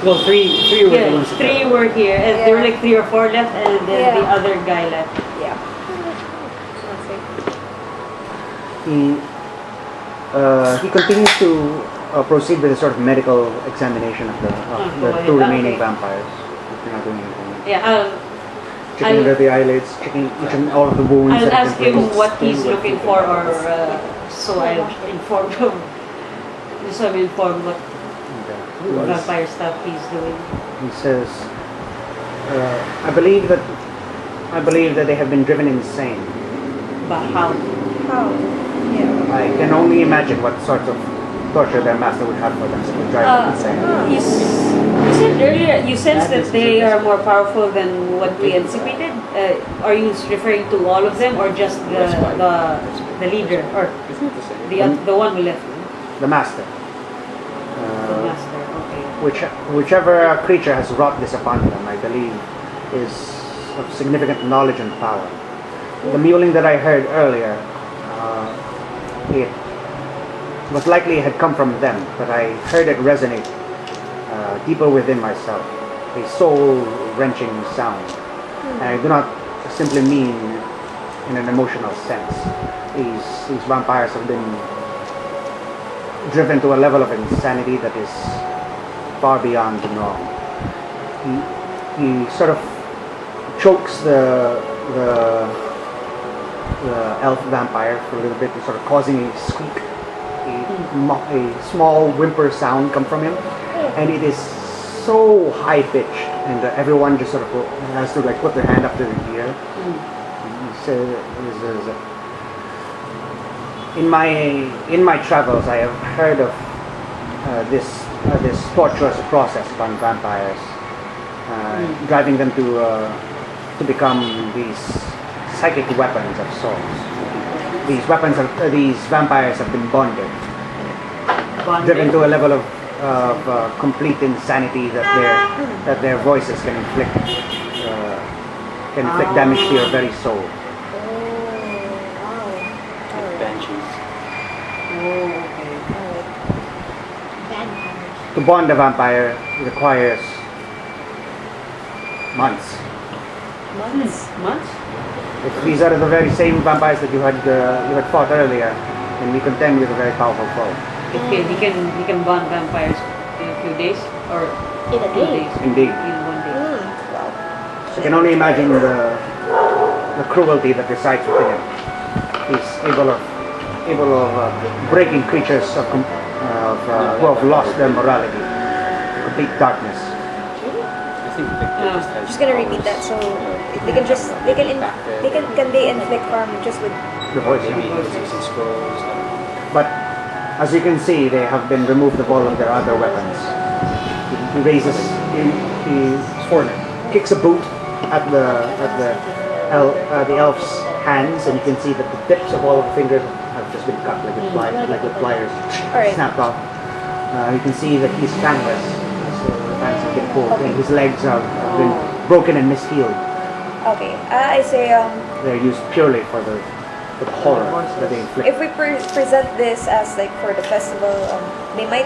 well, three were the yeah, ones that- three were here, and there were Yeah. like 3 or 4 left, and then the Yeah. other guy left. Yeah. He continues to proceed with a sort of medical examination of the two remaining vampires. You're not doing anything. Yeah, Checking under the eyelids, checking each and all of the wounds. I'll that have ask been him placed. what he's looking for, or so I'll inform him. Just so I'm informed what Okay. vampire stuff he's doing. He says, I believe that they have been driven insane. But how? How? Yeah. I can only imagine what sorts of torture their master would have for them. It would drive them insane. You said earlier you sense that they are more powerful than what we anticipated. Are you referring to all of them, or just the leader, or the one who left? The master. The master. Okay. Whichever creature has wrought this upon them, I believe, is of significant knowledge and power. The mewling that I heard earlier, it was likely it had come from them, but I heard it resonate deeper within myself, a soul-wrenching sound. And I do not simply mean in an emotional sense. These vampires have been driven to a level of insanity that is far beyond the norm. He sort of chokes the elf vampire for a little bit, sort of causing a squeak, a small whimper sound come from him, and it is so high pitched, and everyone just sort of has to like put their hand up to their ear. He says, in my travels, I have heard of this torturous process upon vampires, driving them to become these psychic weapons of sorts. These vampires have been bonded, driven to a level of complete insanity that their voices can inflict damage to your very soul. Banshees. To bond a vampire requires months. Months? If these are the very same vampires that you had fought earlier, then we contend with a very powerful foe. He can bond vampires in a few days, or In a 2 day. days. Indeed. In 1 day. I can only imagine the cruelty that resides within him. He's able of breaking creatures who have lost their morality, complete darkness. I think Victor just has Just gonna repeat that so can they inflict harm just with The voice. maybe using scrolls. But as you can see, they have been removed of all of their other weapons. He raises, he Foreigner. kicks a boot at the elf's hands, and you can see that the tips of all of the fingers have just been cut like with pliers, Alright. snapped off. You can see that he's fangless. So the fangs have been pulled, and his legs have been broken and mishealed. Okay, I say They're used purely for the horror that they inflict. if we present this as like for the festival, they might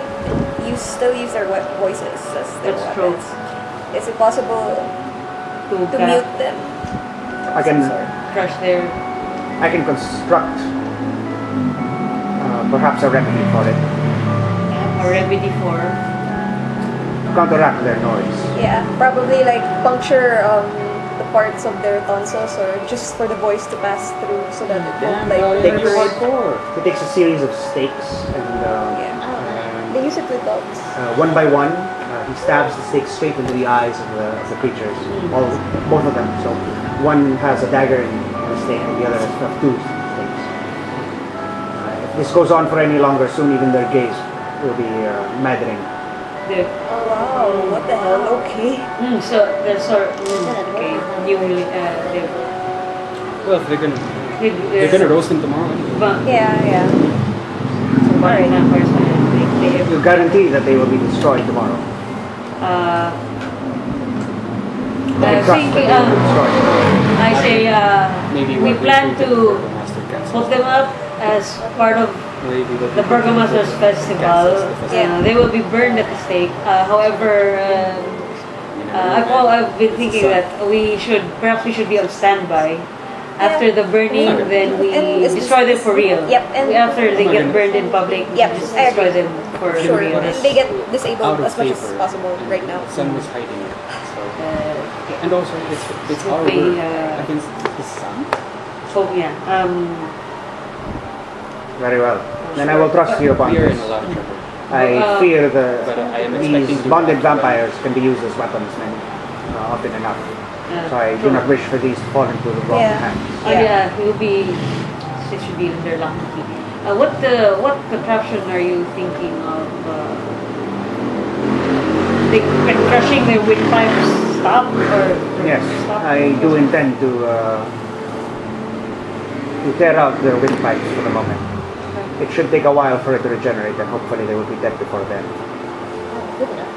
still use their voices as their That's true. weapons. Is it possible to mute them? I can Crush their I can construct perhaps a remedy for it, a remedy for. counteract their noise. Yeah, probably like puncture the parts of their tonsils, or just for the voice to pass through so that it won't like yeah, reverberate. He takes a series of stakes and Yeah. They use it with dogs. one by one, he stabs the stakes straight into the eyes of the creatures, both of them. So one has a dagger in the stake, and the other has 2 stakes. If this goes on for any longer, soon even their gaze will be maddening. The, Oh wow, what the hell? Okay. so the sort. Okay, you will. Well, they're gonna roast him tomorrow. Yeah. Alright. You guarantee that they will be destroyed tomorrow. You can trust that they will be destroyed. I say Maybe we what plan we did to for the Master Cancel. put them up as part of Maybe what we the did Burgomaster's for festival. Cancels the festival. Yeah. They will be burned at the stake. However, I've been thinking that perhaps we should be on standby. After the burning, Okay. then we And this- destroy them for real. Yep, and- After they get burned in public, we Yep, just I destroy agree. them for Sure. real. And they get disabled Out of as much as favor. possible right now. Sun was hiding it. So. Okay. And also, it's our Hopefully, work against the sun. So yeah, Very well. Then I will trust you upon We are this. in a lot of trouble. I fear But I am expecting these to bonded back to vampires can be used as weapons often enough. So I do not wish for these to fall into the wrong Yeah. hands. yeah, it will be. It should be under lock and key. What contraption are you thinking of? Can crushing their windpipes stop or Yes, stop? I do intend to tear out their windpipes for the moment. It should take a while for it to regenerate, and hopefully they will be dead before then. Oh, good enough.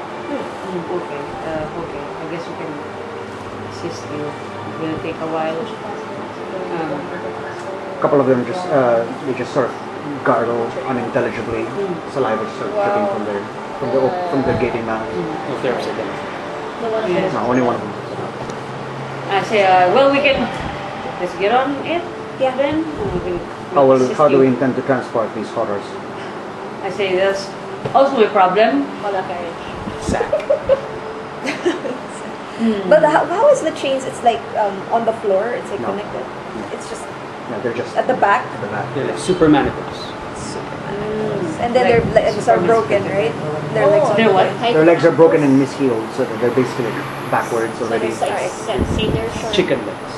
Okay. Okay. I guess we can assist you. It will take a while. A couple of them just they just sort of gargle unintelligibly. Saliva just sort of dripping from their gaping mouth. No flares are dead. The one of Yes. No, only one of them. I say, well, we can let's get on it. Yeah. Then we How do we intend to transport these horrors? I say that's also my problem. Wala carriage. Sack. But how is the chains? It's like on the floor. It's like No. connected. It's just Yeah, they're just at the back. at the back. They're like super manacles. And then their legs are broken, right? Their legs are They're what? broken. Their legs are broken and mishealed, so that they're basically backwards So already. there's like sailors or... Chicken legs.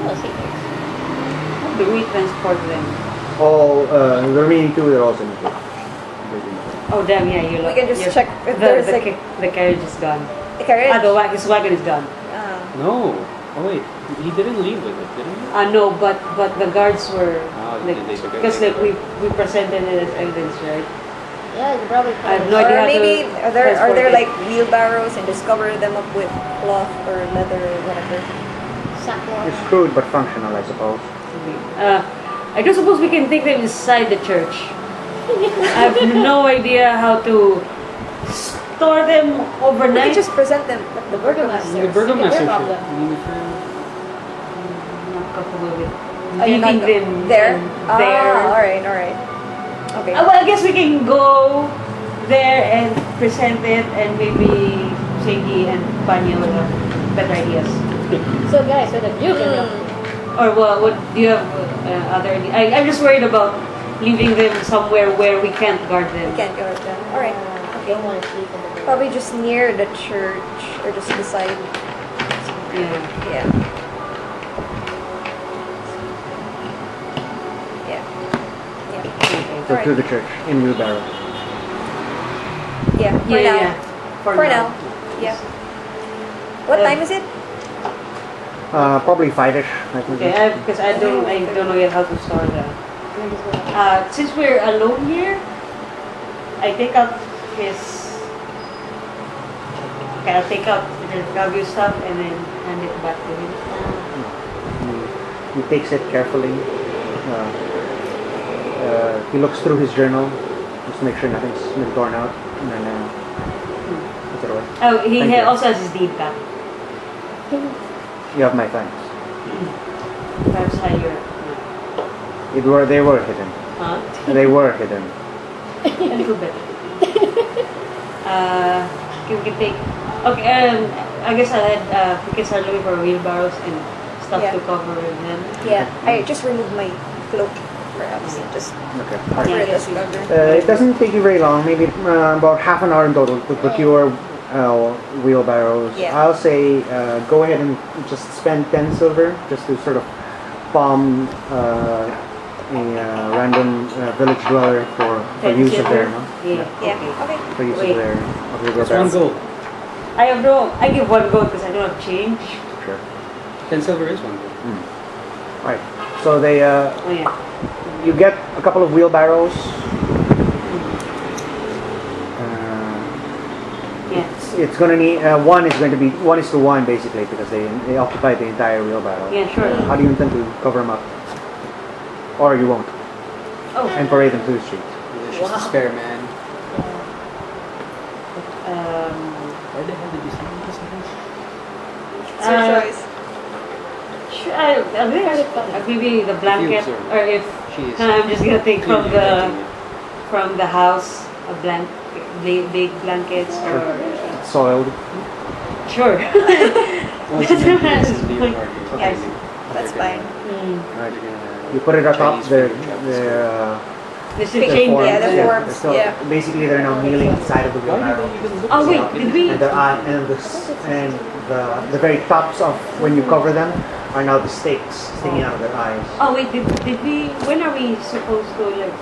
Oh, sailors. How do we transport them? All the remaining two, they're also in the Oh damn! Yeah, you. We can just you're- check if there's like the carriage is gone. a carriage. His wagon is gone. No. Oh wait, he didn't leave with it, didn't he? No, but the guards were Oh, like they took it. because like we presented it as evidence, right? Yeah, you probably I have no idea Or how to maybe are there transport it. like wheelbarrows and just cover them up with cloth or leather or whatever. sackcloth. It's crude but functional, I suppose. I don't suppose we can take them inside the church. I have no idea how to store them We overnight. could just present them at the burgomaster. The burgomaster Their should. problem. I'm not comfortable with you're not leaving them there. there. All right, all right. Okay. Well, I guess we can go there and present it, and maybe Shingy and Panya will have better ideas. So guys, so the view can Or what do you have other ideas? I'm just worried about leaving them somewhere where we can't guard them. We can't go with them. All right. okay. Don't want to sleep in the building. Probably just near the church or just beside. Yeah. Yeah. Yeah. Yeah. Okay. So to the church in wheelbarrow. Yeah. For now. Yeah. For now. Yeah. What time is it? Probably 5-ish. I think. Okay, because I don't know yet how to store them. Since we're alone here, I take out his. Okay, I'll take out the Gagyu stuff and then hand it back to him. He takes it carefully. He looks through his journal just to make sure nothing's been torn out, and then puts it away. Oh, he Thank you. also has his deed back. You have my thanks. Perhaps higher. They were hidden. Huh? They were hidden. A little bit. We can take. Okay. I guess I had. We can start looking for wheelbarrows and stuff Yeah. to cover them. Yeah. I just removed my cloak, perhaps. Just Okay. cover Yeah, it yes, as cover. It doesn't take you very long, maybe about half an hour in total to procure wheelbarrows. Yeah. I'll say go ahead and just spend 10 silver just to sort of palm a random village dweller for 10 use of their silver? no? Yeah. Yeah. Okay. Okay. For use Wait. of their That's one wheelbarrows. gold. I have no. I give one gold because I don't have change. Sure. 10 silver is one gold. Right. So they Oh yeah. you get a couple of wheelbarrows. Yeah. It's gonna need one is going to be 1:1 basically because they occupy the entire wheelbarrow. Yeah, sure. How do you intend to cover them up? Or you won't Oh. and parade them through the streets? It's just a spare man. Why the hell did you send me this? It's your choice. Maybe the blanket, observe. or if She is. I'm just gonna take from clearly the house a big blankets or Soiled. sure. Once you make this is Leonardo. Yes. That's fine. You put it atop Chinese their food, their There's a Fake- chain yeah, there. the forms. So Yeah. basically, they're now kneeling inside of the wheelbarrow. Oh wait, did we? And the very tops of when you cover them are now the stakes sticking out of their eyes. Oh wait, did we? When are we supposed to like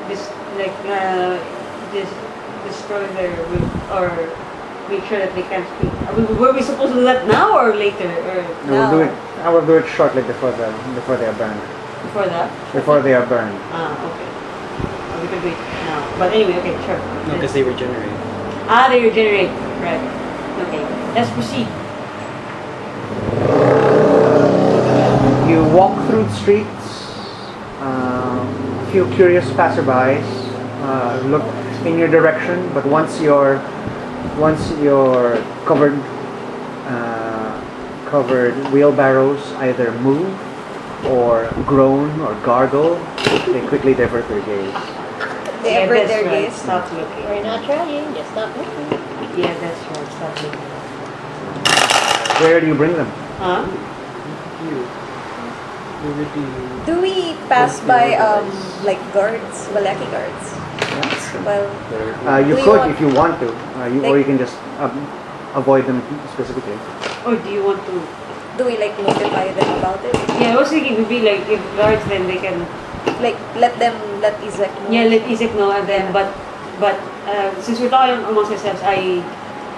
this just destroy their or make sure that they can't speak? Were we supposed to do that now or later or And we'll do it. I will do it shortly before they are burned. before that? Before they are burned. Ah, okay. We can do it now. But anyway, okay, sure. No, because they regenerate. They regenerate. Right. Okay. Let's proceed. You walk through the streets. A few curious passerbys look in your direction, but once you're covered wheelbarrows either move or groan or gargle, they quickly divert their gaze. They Yeah, avert that's their right. gaze. Stop looking. We're not trying, just stop looking. Yeah, that's right. Stop looking. Where do you bring them? Huh? Do we pass by like guards, Balaki guards? Well, You Do you could want- if you want to, or you can just avoid them specifically. Or do you want to? do we like notify them about it? Yeah, I was thinking it would be like if guards, then they can. Like let Isaac know. Yeah, let Isaac know, and then but since we're talking amongst ourselves, I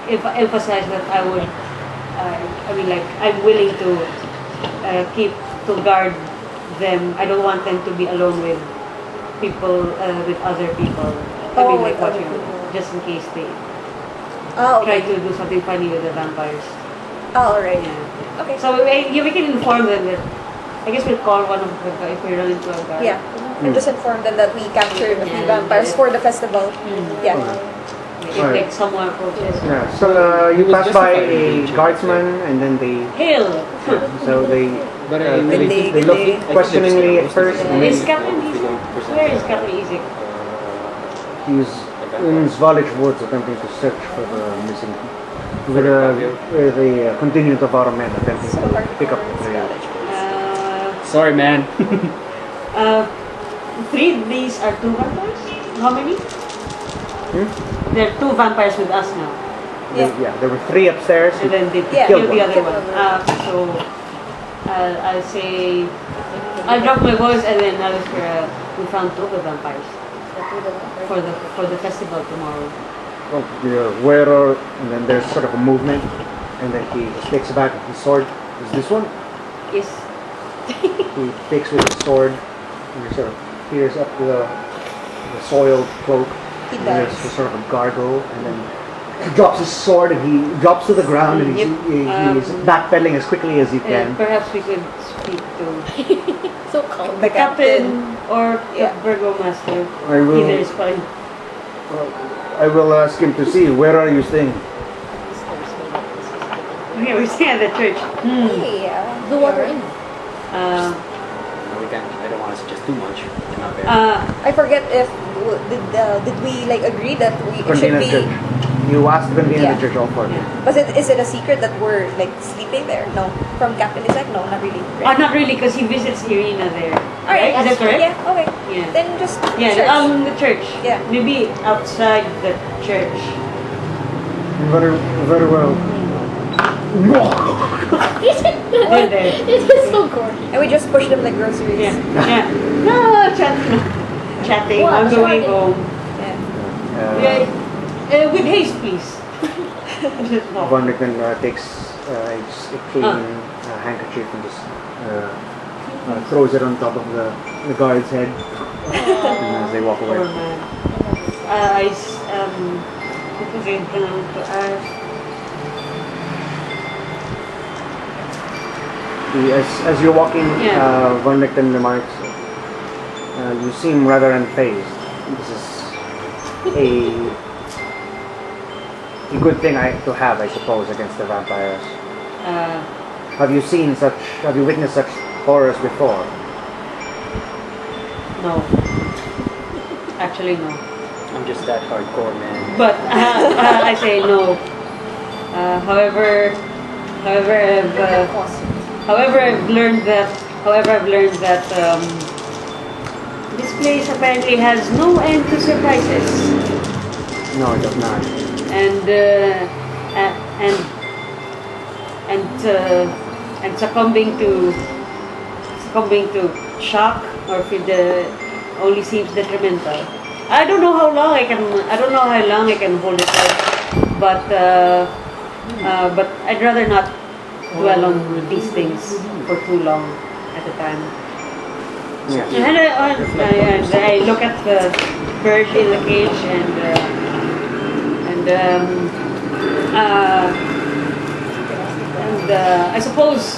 emphasize that I would. I mean, like I'm willing to keep to guard them. I don't want them to be alone with people, with other people. I mean, like with other watching them, people. just in case they Oh, try okay. to do something funny with the vampires. Oh, alright. Yeah. Okay. So we can inform them that. I guess we'll call one of the guys if we run into a guard. Yeah. And just inform them that we captured a few Yeah. vampires for the festival. Yeah. If Right. like someone approaches. Yeah. So you It was pass by justified a engagement, guardsman, and then they. Hail! So they. But Good day, They good look day. questioningly at first, and Is then Captain Isaac? Where is Captain Isaac? he's in Svalich woods attempting to search for the missing. With the contingent of our men attempting to pick up the trail. Sorry, man. 3 these are 2 vampires? How many? There are 2 vampires with us now. Yeah, there were 3 upstairs. And then they Yeah, killed the one. other one. So I'll say I'll drop my voice and then I'll whisper, we found 2 of the vampires for the festival tomorrow. Oh, yeah, where are, and then there's sort of a movement, and then he takes back his sword. Is this one? Yes. He takes with his sword, and he sort of peers up to the soiled cloak. He And there's does. sort of a gargle, and then he drops his sword, and he drops to the ground, and he's backpedaling as quickly as he And can. perhaps we could speak to So calm. the captain or the Yeah. burgomaster. I will. Either is fine. I will ask him to see. Where are you staying? Okay, we're staying at the church. Yeah. The water in. Uh, No, we can't. I don't want to suggest too much. We're not there. I forget if did we like agree that it should Convene at be. church. You asked to convene at Yeah. the church all for me. Was is it a secret that we're like sleeping there? No. From Captain Isaac? No, not really. Right? not really, because he visits Irina there. Alright, Is that correct? Yeah, okay. Yeah. Then just Yeah, church. the church. Yeah. Maybe outside the church. Very, very well. They're there. It is so gory. And we just push them like groceries. Yeah. Yeah. No, chatting. What? I'm going Sorry. home. Yeah. Yeah. With haste, please. Just walk. Von Ricken takes a clean handkerchief and just throws it on top of the guard's head as they walk Poor away. man. What was I going to ask? As you're walking, Yeah. Von Ricken remarks, you seem rather unfazed. This is a good thing to have, I suppose, against the vampires. Have you witnessed such horrors before? No. Actually, no. I'm just that hardcore, man. But I say no. However, I've learned that This place apparently has no end to surprises. No, it does not. And and succumbing to shock or fear only seems detrimental. I don't know how long I can hold it out, but I'd rather not dwell on these things for too long at a time. Yeah. And I look at the bird in the cage and I suppose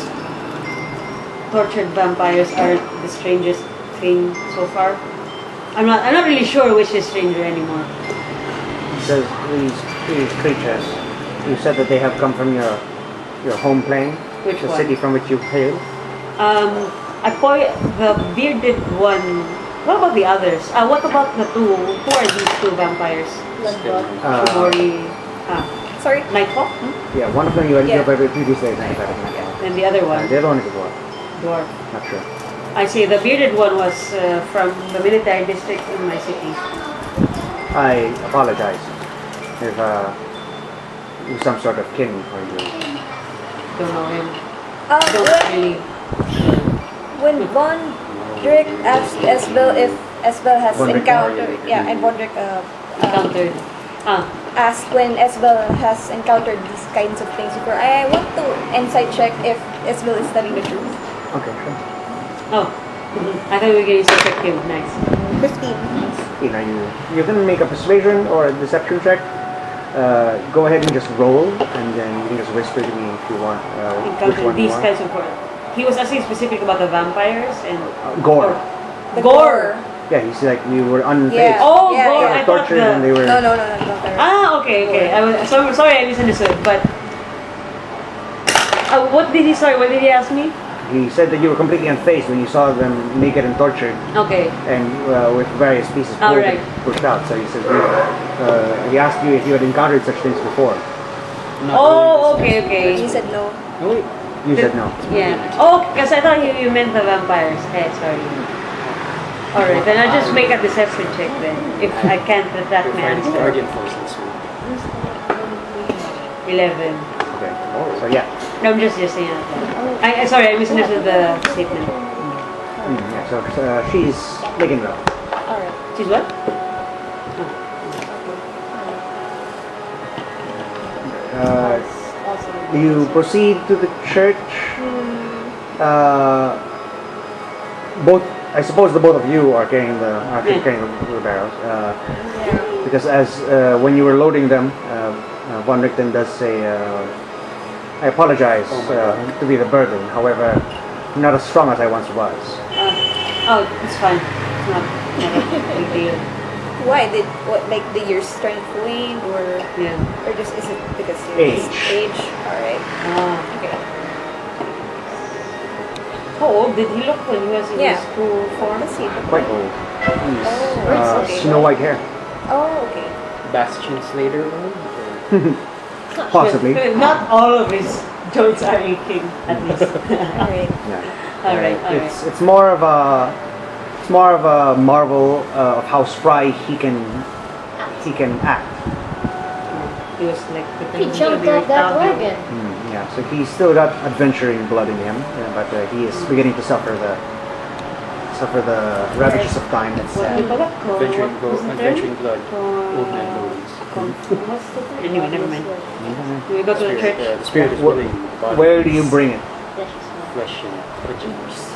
tortured vampires are the strangest thing so far. I'm not really sure which is stranger anymore. So these creatures, you said that they have come from your home plane, Which the one? city from which you hail. The bearded one. What about the others? What about the two? Who are these two vampires? Shimori, Sorry? Nightfall? Yeah, one of them you had Yeah. previously. And the other one, The other one is a dwarf. dwarf. Not sure. I see. The bearded one was from the military district in my city. I apologize if some sort of kin for you. Don't know him. Don't really. When Von Drick asked Esbel if Esbel has Von Drick. encountered, yeah, and Von Drick Encountered. asked when Esbel has encountered these kinds of things before. I want to insight check if Esbel is telling the truth. Okay, sure. Oh, I thought we were getting subjective. Nice. 15. You can make a persuasion or a deception check. Go ahead and just roll, and then you can just whisper to me if you want which Encountered one you these want. kinds of. He was asking specific about the vampires and Gore. The Gore. Yeah, he's like you were unfazed. Yeah. Oh, Yeah, gore! yeah. I thought Tortured and they the. were. No. Okay. I was sorry. I misunderstood. But what did he? Sorry, what did he ask me? He said that you were completely unfazed when you saw them naked and tortured, Okay. and with various pieces All pulled right. and pushed out. So he said he asked you if you had encountered such things before. Oh, okay. He said no. No, wait. You said no. Yeah. Oh, because I thought you meant the vampires. Hey, sorry. Alright, then I'll just make a deception check then. If I can't attack You're my fighting answer. guardian forces. So. 11. Okay. So yeah. No, I'm just saying out loud. Sorry, I misunderstood the statement. Yeah. So she's making love. Alright. She's what? You proceed to the church. I suppose the both of you are carrying the wheelbarrows. Because when you were loading them, Von Richten does say, "I apologize to be the burden. However, not as strong as I once was." It's fine. It's not a big deal. Why did your strength wane Yeah. or just is it because Age. age? Alright. Okay. How old did he look when he was in Yeah. his school form? Let's see. Quite old. Oh, okay. Snow white hair, Oh, okay. Bastion Slater one? possibly. Not all of his joints are aching, at least. Alright. Yeah. Alright. It's more of a marvel of how spry he can act. He was like He jumped off that wagon. Yeah, so he's still got adventuring blood in him, but he is beginning to suffer the ravages of time. What do you call that? Adventuring blood. Old man bones. What's the term? Anyway, never mind. Do we go to the church? The spirit is willing. the body Where do you is bring it? Flesh and juice.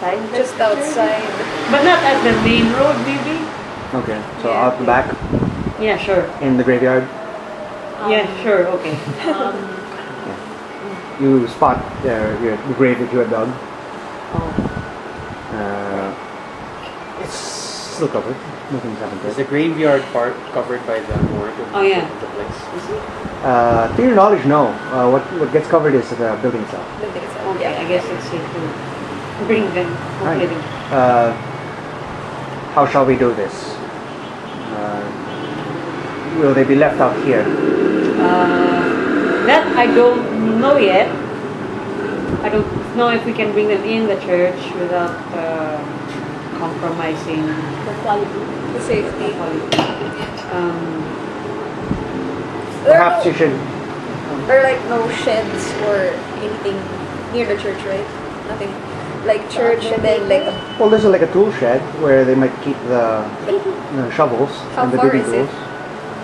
Side? Just outside. But not at the main road, maybe? Okay, so Yeah. out the back Yeah, sure. in the graveyard, Yeah, sure, okay. you spot the grave that you had dug. Oh. It's still covered. Nothing's happened to Is it. the graveyard part covered by the morgue of Oh, yeah. the place? To your knowledge, no. What gets covered is the building itself. Building itself. Okay, I guess it's safe to bring them. Right. Hopefully. How shall we do this? Will they be left out here? That I don't know yet. I don't know if we can bring them in the church without compromising The quality. The safety. quality. There are Perhaps you no, should. there are like no sheds or anything near the church, right? Nothing like church and then like a, Well, there's like a tool shed where they might keep the shovels How and the far digging is it?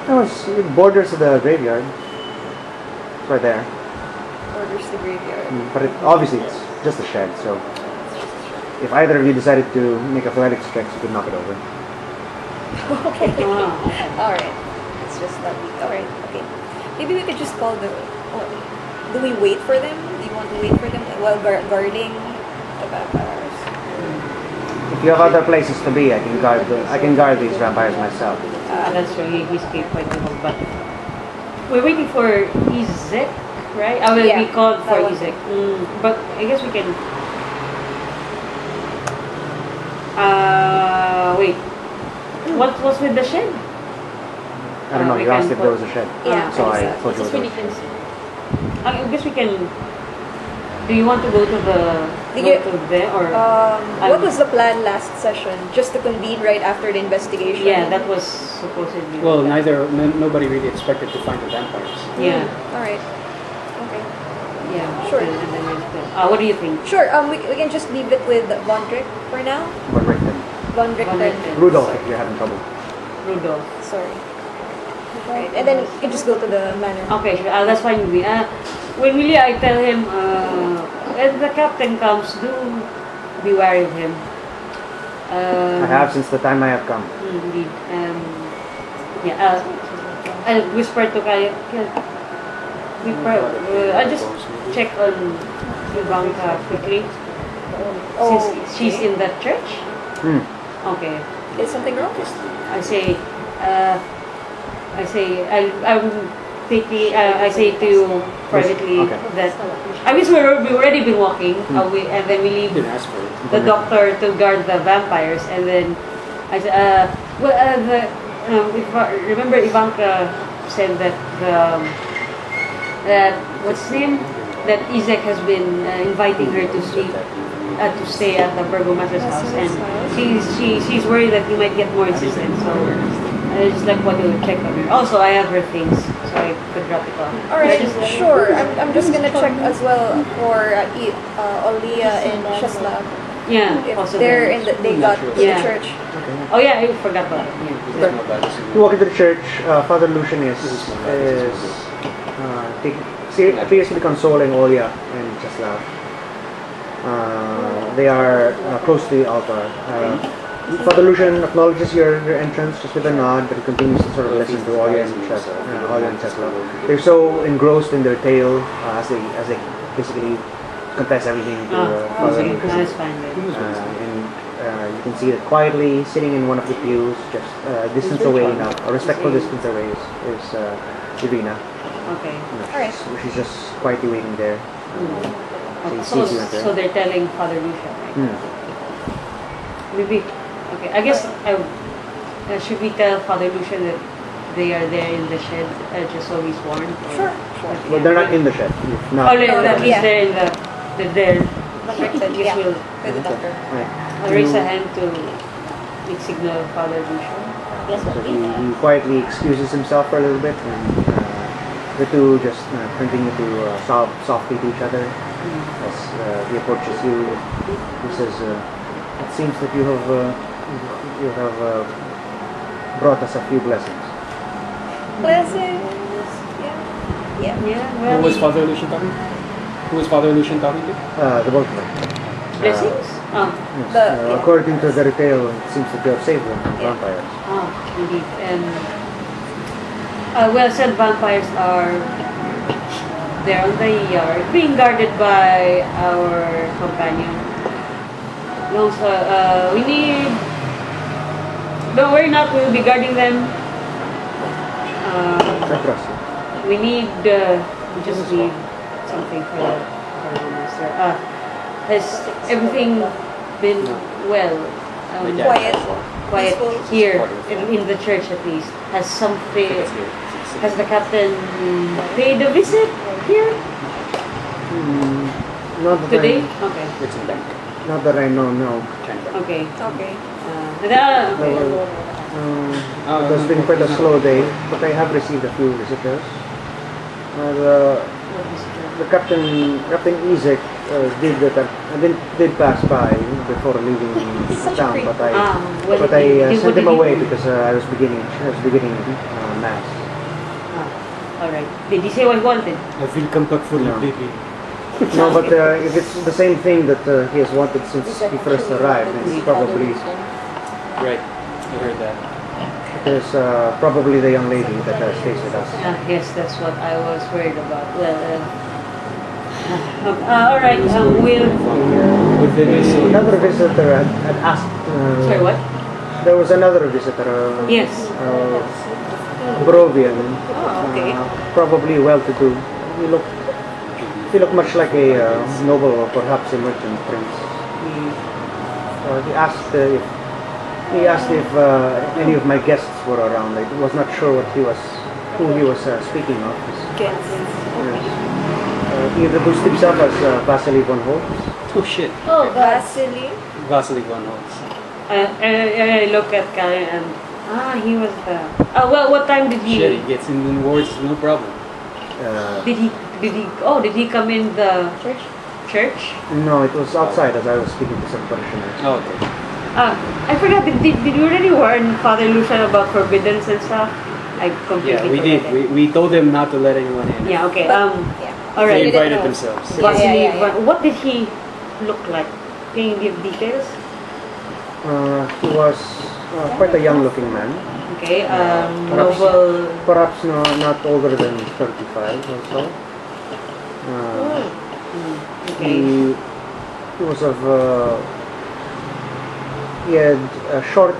tools. No, it borders the graveyard. It's right there. orders the graveyard. But obviously it's just a shed, so if either of you decided to make athletics checks, you could knock it over. Okay. Ah, Alright. It's just that we. Alright, okay. Maybe we could just call the. Oh, do we wait for them? Do you want to wait for them while guarding the vampires? If you have other places to be, I can guard these vampires myself. that's true. He's capable, but we're waiting for Izek, right? I mean, Yeah, we called for that one. Izek. But I guess we can. Wait. What's with the shed? I don't know, we you asked can if there was a shed. Yeah, So I exactly. told you Just there really was. can see. I guess we can. Do you want to go to the Did go to there or? What was the plan last session? Just to convene right after the investigation? Yeah, that was supposedly. Well, nobody really expected to find the vampires. Yeah, Alright. Okay. yeah. Sure. And then what do you think? Sure, we can just leave it with Vondrick for now. But right then. Vondrick Von then. Richten. Rudolph, if you're having trouble. Rudolph. Sorry. Right. And then you can just go to the manor. Okay, sure. That's fine with me. When really I tell him, when the captain comes, do be wary of him. I have since the time I have come. Indeed. Yeah. I'll whisper to Kaya. I'll just check on Ivanka quickly. Oh, Since she's in that church. Hmm. Okay. Is something wrong? I say, I'm taking. I say to you privately Okay. that I mean we've already been walking, and then we leave Didn't ask for it. the doctor to guard the vampires, and then I said, remember Ivanka said that that what's his name? That Izek has been inviting her to sleep, to stay at the burgomaster's house, and she's worried that he might get more insistent. So I just like want to check on her. Also, I have her things, so I could drop it off. Alright, sure. I'm just gonna check as well for Olia and Shasla. Yeah, If also they're them. in they got to Yeah. the church. Oh yeah, I forgot about it. There's no bad You walk into the church, Father Lucian appears to be consoling Olia and Czeslaw. They are close to the altar. Father Lucian acknowledges your entrance just with a nod, but he continues to sort of listen to Olia and Czeslaw. They're so engrossed in their tale as they basically confess everything to Father Okay, Lucian. that's fine then. And you can see that quietly sitting in one of the pews, just a distance away now, a respectful distance away, is Irina. Okay. Alright. She's just quietly waiting there. Okay, She sees you enter. so they're telling Father Lucia, right? Maybe. Okay, I guess should we tell Father Lucia that they are there in the shed just so he's warned? Or- Sure. Well, they're not in the shed. Oh, that he's yeah. there in the there. Vondrick then, Yes, yeah. we'll With the doctor. Right. I'll raise a hand to make signal Father Lucia. Yes, So but he quietly excuses himself for a little bit, and the two just continue to sob softly to each other as he approaches you. He says, "It seems that you have brought us a few blessings." Blessings. Yeah. Yeah, well, Who was Father Lucian talking? Who was Father Lucian talking to? The both of them. blessings? Yes. The- According to the tale, it seems that you have saved them from Yeah. vampires. Indeed. And well said, vampires are there on the yard, being guarded by our companion. Also, we need. Don't worry, not. We'll be guarding them. I trust you. We need. We just need something for the master. Has everything been well? Quiet. Quiet Peaceful. here in the church at least. Has the captain paid a visit here? Not that Today? I, Okay. It's in bank. not that I know, no. Can't bank. Okay. Okay. It has been quite a slow day, but I have received a few visitors. The Captain Isaac did pass by before leaving the town, but I sent him away because I was beginning mass. Alright. Did he say what he wanted? I feel come back for No. you, baby. No, but if it's the same thing that he has wanted since he first arrived, it's probably Right. I heard that. there's probably the young lady that stays with us. Yes, that's what I was worried about. Well, alright, we'll... Within my soul. Another visitor had asked. Sorry, what? There was another visitor. Yes. Barovian. Oh, okay. Probably well-to-do. He looked much like a noble or perhaps a merchant prince. He asked if any of my guests were around. I was not sure who he was speaking of. Yes. He introduced himself as Vasily von Holtz. Oh shit. Oh, God. Vasily. Vasily von Holtz. I look at Karen and... he was the... Oh, well, what time did he... Shit, he gets in words, no problem. Did he come in the church? No, it was outside as I was speaking to some parishioners. Oh, okay. I forgot, did you already warn Father Lucian about forbiddance and stuff? I completely Yeah, we forgot did. it. We told him not to let anyone in. Yeah, okay. Yeah. They Alright. invited know. themselves. Vasily, Yeah. what did he look like? Can you give details? He was quite a young-looking man. Okay, Perhaps- noble... Perhaps not older than 35 or so. Okay. He was of he had short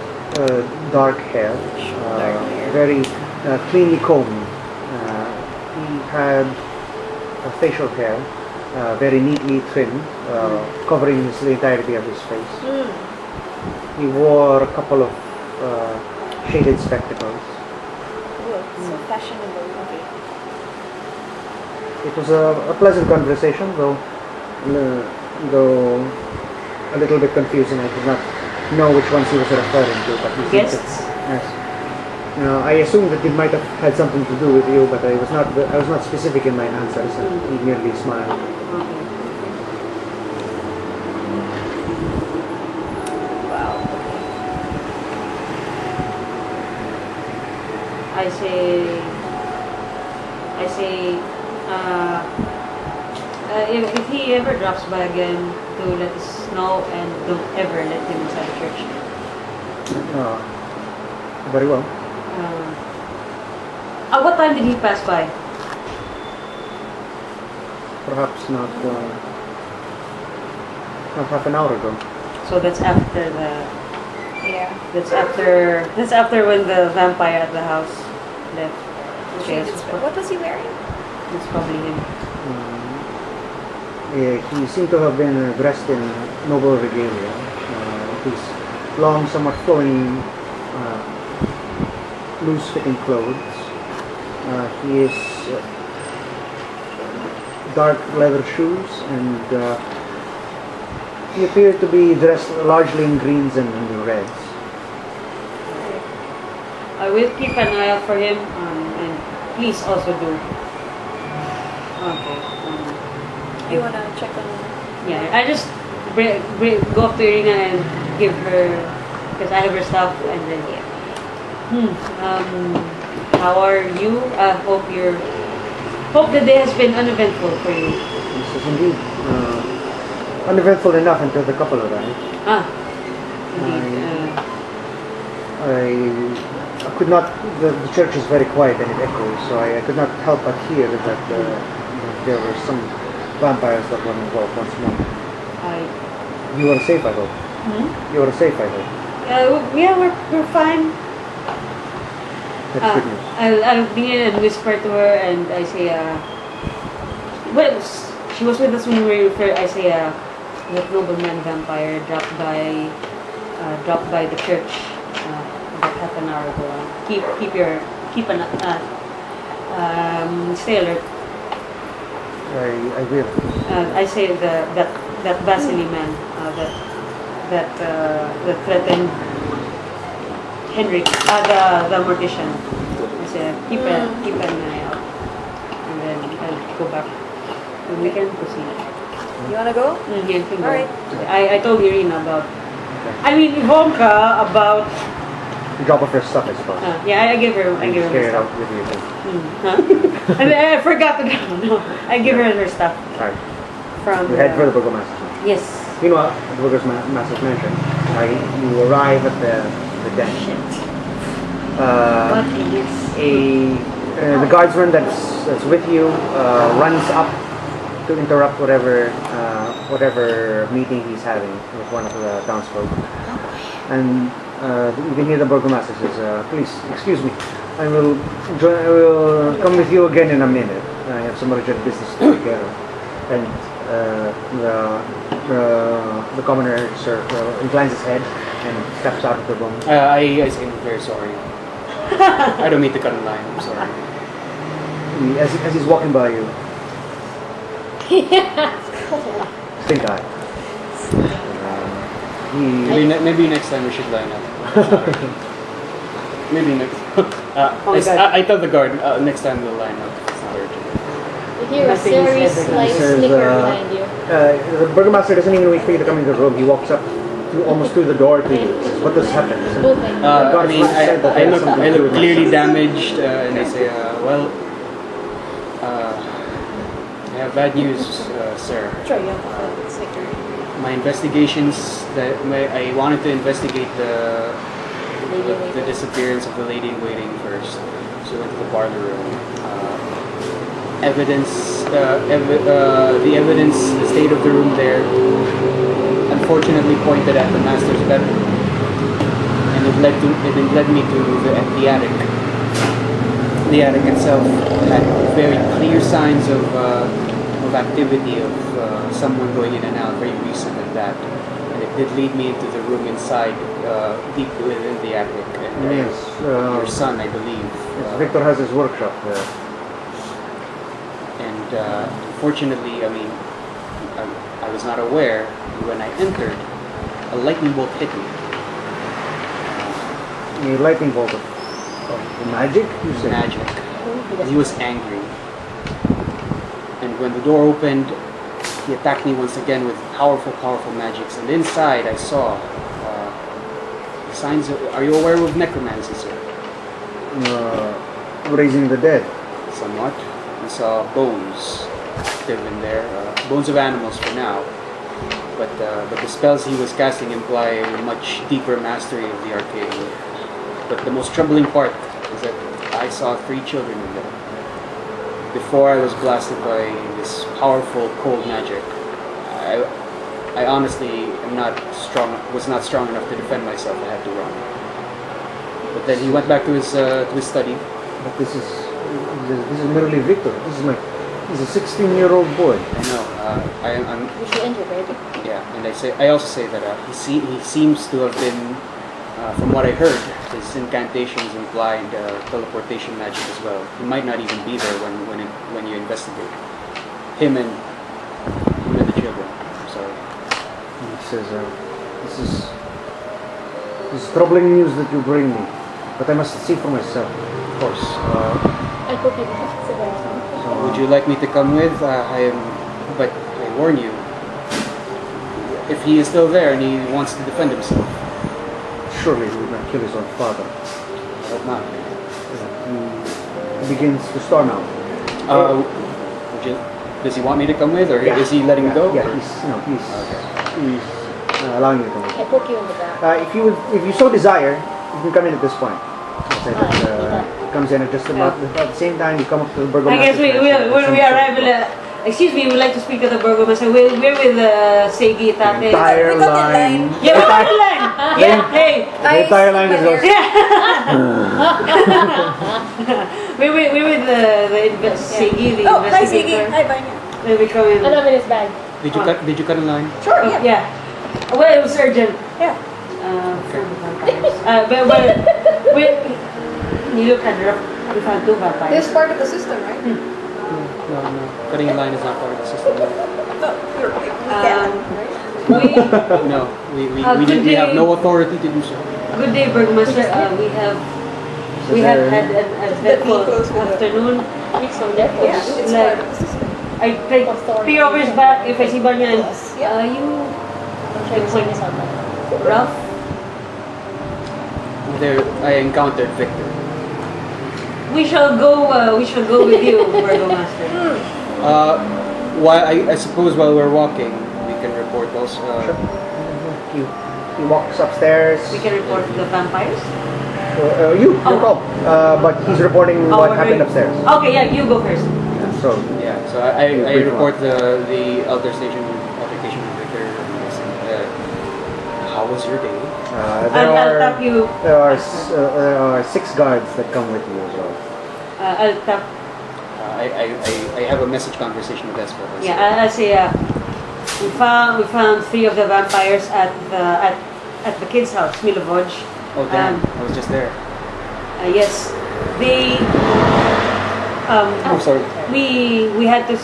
dark hair, very cleanly combed. He had facial hair, very neatly trimmed, covering the entirety of his face. He wore a couple of shaded spectacles. So fashionable. Okay. It was a pleasant conversation, though a little bit confusing. I did not know which ones he was referring to, but he seemed to- Guests? Yes. I assumed that it might have had something to do with you, but I was not specific in my answers. And he merely smiled. Okay. Wow. I say, if he ever drops by again, to let us know and don't ever let him inside the church. Very well. What time did he pass by? Perhaps not half an hour ago. So that's after the. Yeah. That's after when the vampire at the house left. Okay, What was he wearing? it's probably him. He seemed to have been dressed in noble regalia. His long, somewhat flowing, loose-fitting clothes. He is dark leather shoes, and he appeared to be dressed largely in greens and reds. I will keep an eye out for him, and please also do. Okay. You wanna check on? Yeah, I just go up to Irina and give her, because I have her stuff, and then how are you? I hope the day has been uneventful for you. This is indeed uneventful enough until the couple arrived. Indeed. I could not. The church is very quiet and it echoes, so I could not help but hear that there were some vampires that were involved once more. You are safe, I hope. You are safe, I hope. Yeah, we're fine. That's good news. I'll be in and whisper to her, and I say, well, she was with us when we were referred. I say, that nobleman vampire dropped by the church about half an hour ago. Stay alert. I will. I say that Vasily man, that threatened Henrik, the mortician. I say keep an eye out, and then I'll go back. And we can proceed. You wanna go? Yeah, can go. Alright. I told Irina about. I mean Ivonka about. Drop off your stuff, I suppose. Yeah, I give her my Carry it stuff. out with you. Then. Huh? And I forgot to no, I give her her stuff Alright. from. You head for the burgomaster. Yes. Meanwhile, the burgomaster's mansion. You arrive at the den. What is? The guardsman that's with you runs up to interrupt whatever meeting he's having with one of the townsfolk. And you can hear the burgomaster says, "Please, excuse me. I will come with you again in a minute. I have some urgent business to take care of." And the commoner sir inclines his head and steps out of the room. I say I'm very sorry. I don't mean to cut in line. I'm sorry. As he's walking by you, stink eye. Maybe next time we should line up. Maybe next. I tell the guard next time we'll line up. It's not urgent. You hear a Nothing is very ever slight Says, snicker behind you. The burgomaster doesn't even wait for you to come into the room. He walks up almost through the door to you. Says, "What has happened?" Moving. I mean, said that I there's look something to do with clearly my son. damaged, and I say, well, I have bad news, sir. Try you have a sticker. My investigations I wanted to investigate the disappearance of the lady in waiting first. So I went to the parlor room. The evidence, the state of the room there, unfortunately pointed at the master's bedroom, and it led me to the attic. The attic itself had very clear signs of activity of someone going in and out, very recent at that. And it did lead me into the room inside, deep within the attic. And Yes. your son, I believe. Victor has his workshop there. And fortunately, I mean, I was not aware when I entered, a lightning bolt hit me. The lightning bolt of magic, you say? Magic. He was angry. And when the door opened, he attacked me once again with powerful magics. And inside I saw signs of... Are you aware of necromancy, sir? Raising the dead. Somewhat. I saw bones driven there. Bones of animals for now. But the spells he was casting imply a much deeper mastery of the arcane. But the most troubling part is that I saw 3 children in there. Before I was blasted by this powerful cold magic, I honestly was not strong enough to defend myself. I had to run. But then he went back to his study. But this is merely Victor. He's a 16-year-old boy. I know. I'm You should enter, baby. yeah, and I also say that he seems to have been, from what I heard, his incantations implied teleportation magic as well. He might not even be there when you investigate him and the children. So He says, "This is troubling news that you bring me, but I must see for myself, of course." I hope you don't survive. would you like me to come with? But I warn you, if he is still there and he wants to defend himself, Surely he would not kill his own father. I hope not. He begins to storm out. Does he want me to come with, or is he letting me go? Yeah, or- he's allowing you to come with. I poke you in the back. If you so desire, you can come in at this point. I'll say that comes in at just about the same time you come up to the I burgomaster's guess when we arrive, excuse me, we'd like to speak to the burgomaster. We're with Segi Tate. entire We got the line. line. Yeah, we're on the line. Yeah, hey. The entire line is yours. We're with the Segi, the Oh, hi Siggy. investigator. Hi, Vanya. Then we come in. I love in his bag. Did you cut a line? Sure, Oh, yeah. yeah. Well, it was urgent. Yeah. For the vampires. But you look at her. We found 2 vampires. This is part of the system, right? No, no. Cutting a line is not part of the system. No, no. We have no authority to do so. Good day, Burgomaster. We have had an eventful afternoon. Yeah, it's Like, part of the system. I take 3 hours back if I see Banyan. You rough. There, I encountered Victor. We shall go with you, Burgomaster. I suppose while we're walking, we can report also. He walks upstairs. We can report the vampires. You call. But he's reporting what happened upstairs. Okay, yeah, you go first. So Yeah, so I report the altercation with Victor. How was your day? I'll tap you. There are 6 guards that come with you as well. I'll tap. I have a message conversation with Espo. Yeah, I'll say. We found 3 of the vampires at the kids' house, Milovoj. Oh damn! I was just there. Yes, they. Oh, sorry. We had to.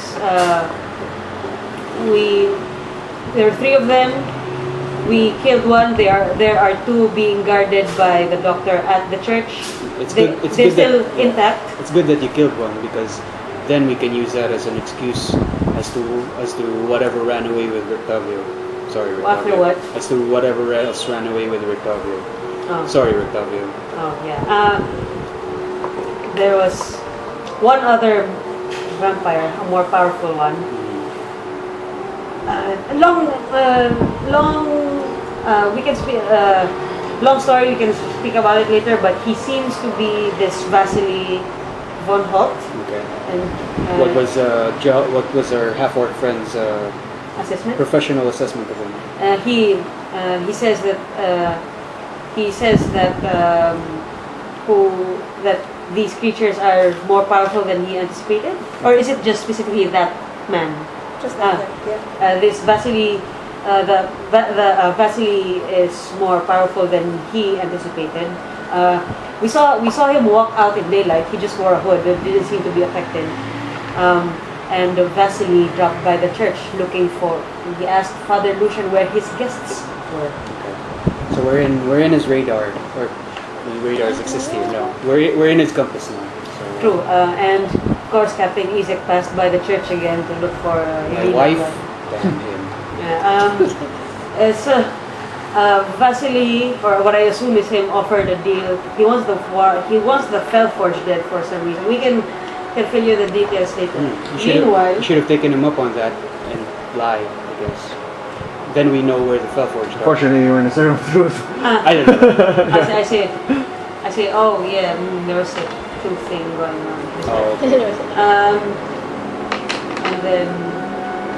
There were 3 of them. We killed one. There are 2 being guarded by the doctor at the church. They're still intact. It's good that you killed one because then we can use that as an excuse as to whatever ran away with Rictavio. Sorry, Rictavio. After what? As to whatever else ran away with Rictavio. Oh. Sorry, Rictavio. Oh yeah. There was one other vampire, a more powerful one. We can speak. Long story. We can speak about it later. But he seems to be this Vasily von Holt. Okay. And What was our half-orc friend's assessment? professional assessment of him? He says that that these creatures are more powerful than he anticipated, or is it just specifically that man? Just like that, yeah. This Vasily, Vasily is more powerful than he anticipated. We saw him walk out in daylight. He just wore a hood. It didn't seem to be affected. And Vasily dropped by the church looking for. He asked Father Lucian where his guests were. So we're in his radar, or the radars exist here. No, we're in his compass now. So, True. And of course, Captain Isaac passed by the church again to look for my Elena. wife. Damn him. Yeah. So Vasily, or what I assume is him, offered a deal. He wants the Fellforge dead for some reason. We can fill you the details later. Meanwhile, You should have taken him up on that and lied, I guess. Then we know where the Fellforge are. Fortunately, you were in a certain truth. I don't know. I say, oh yeah, there was a two thing going on. Oh, okay. And then,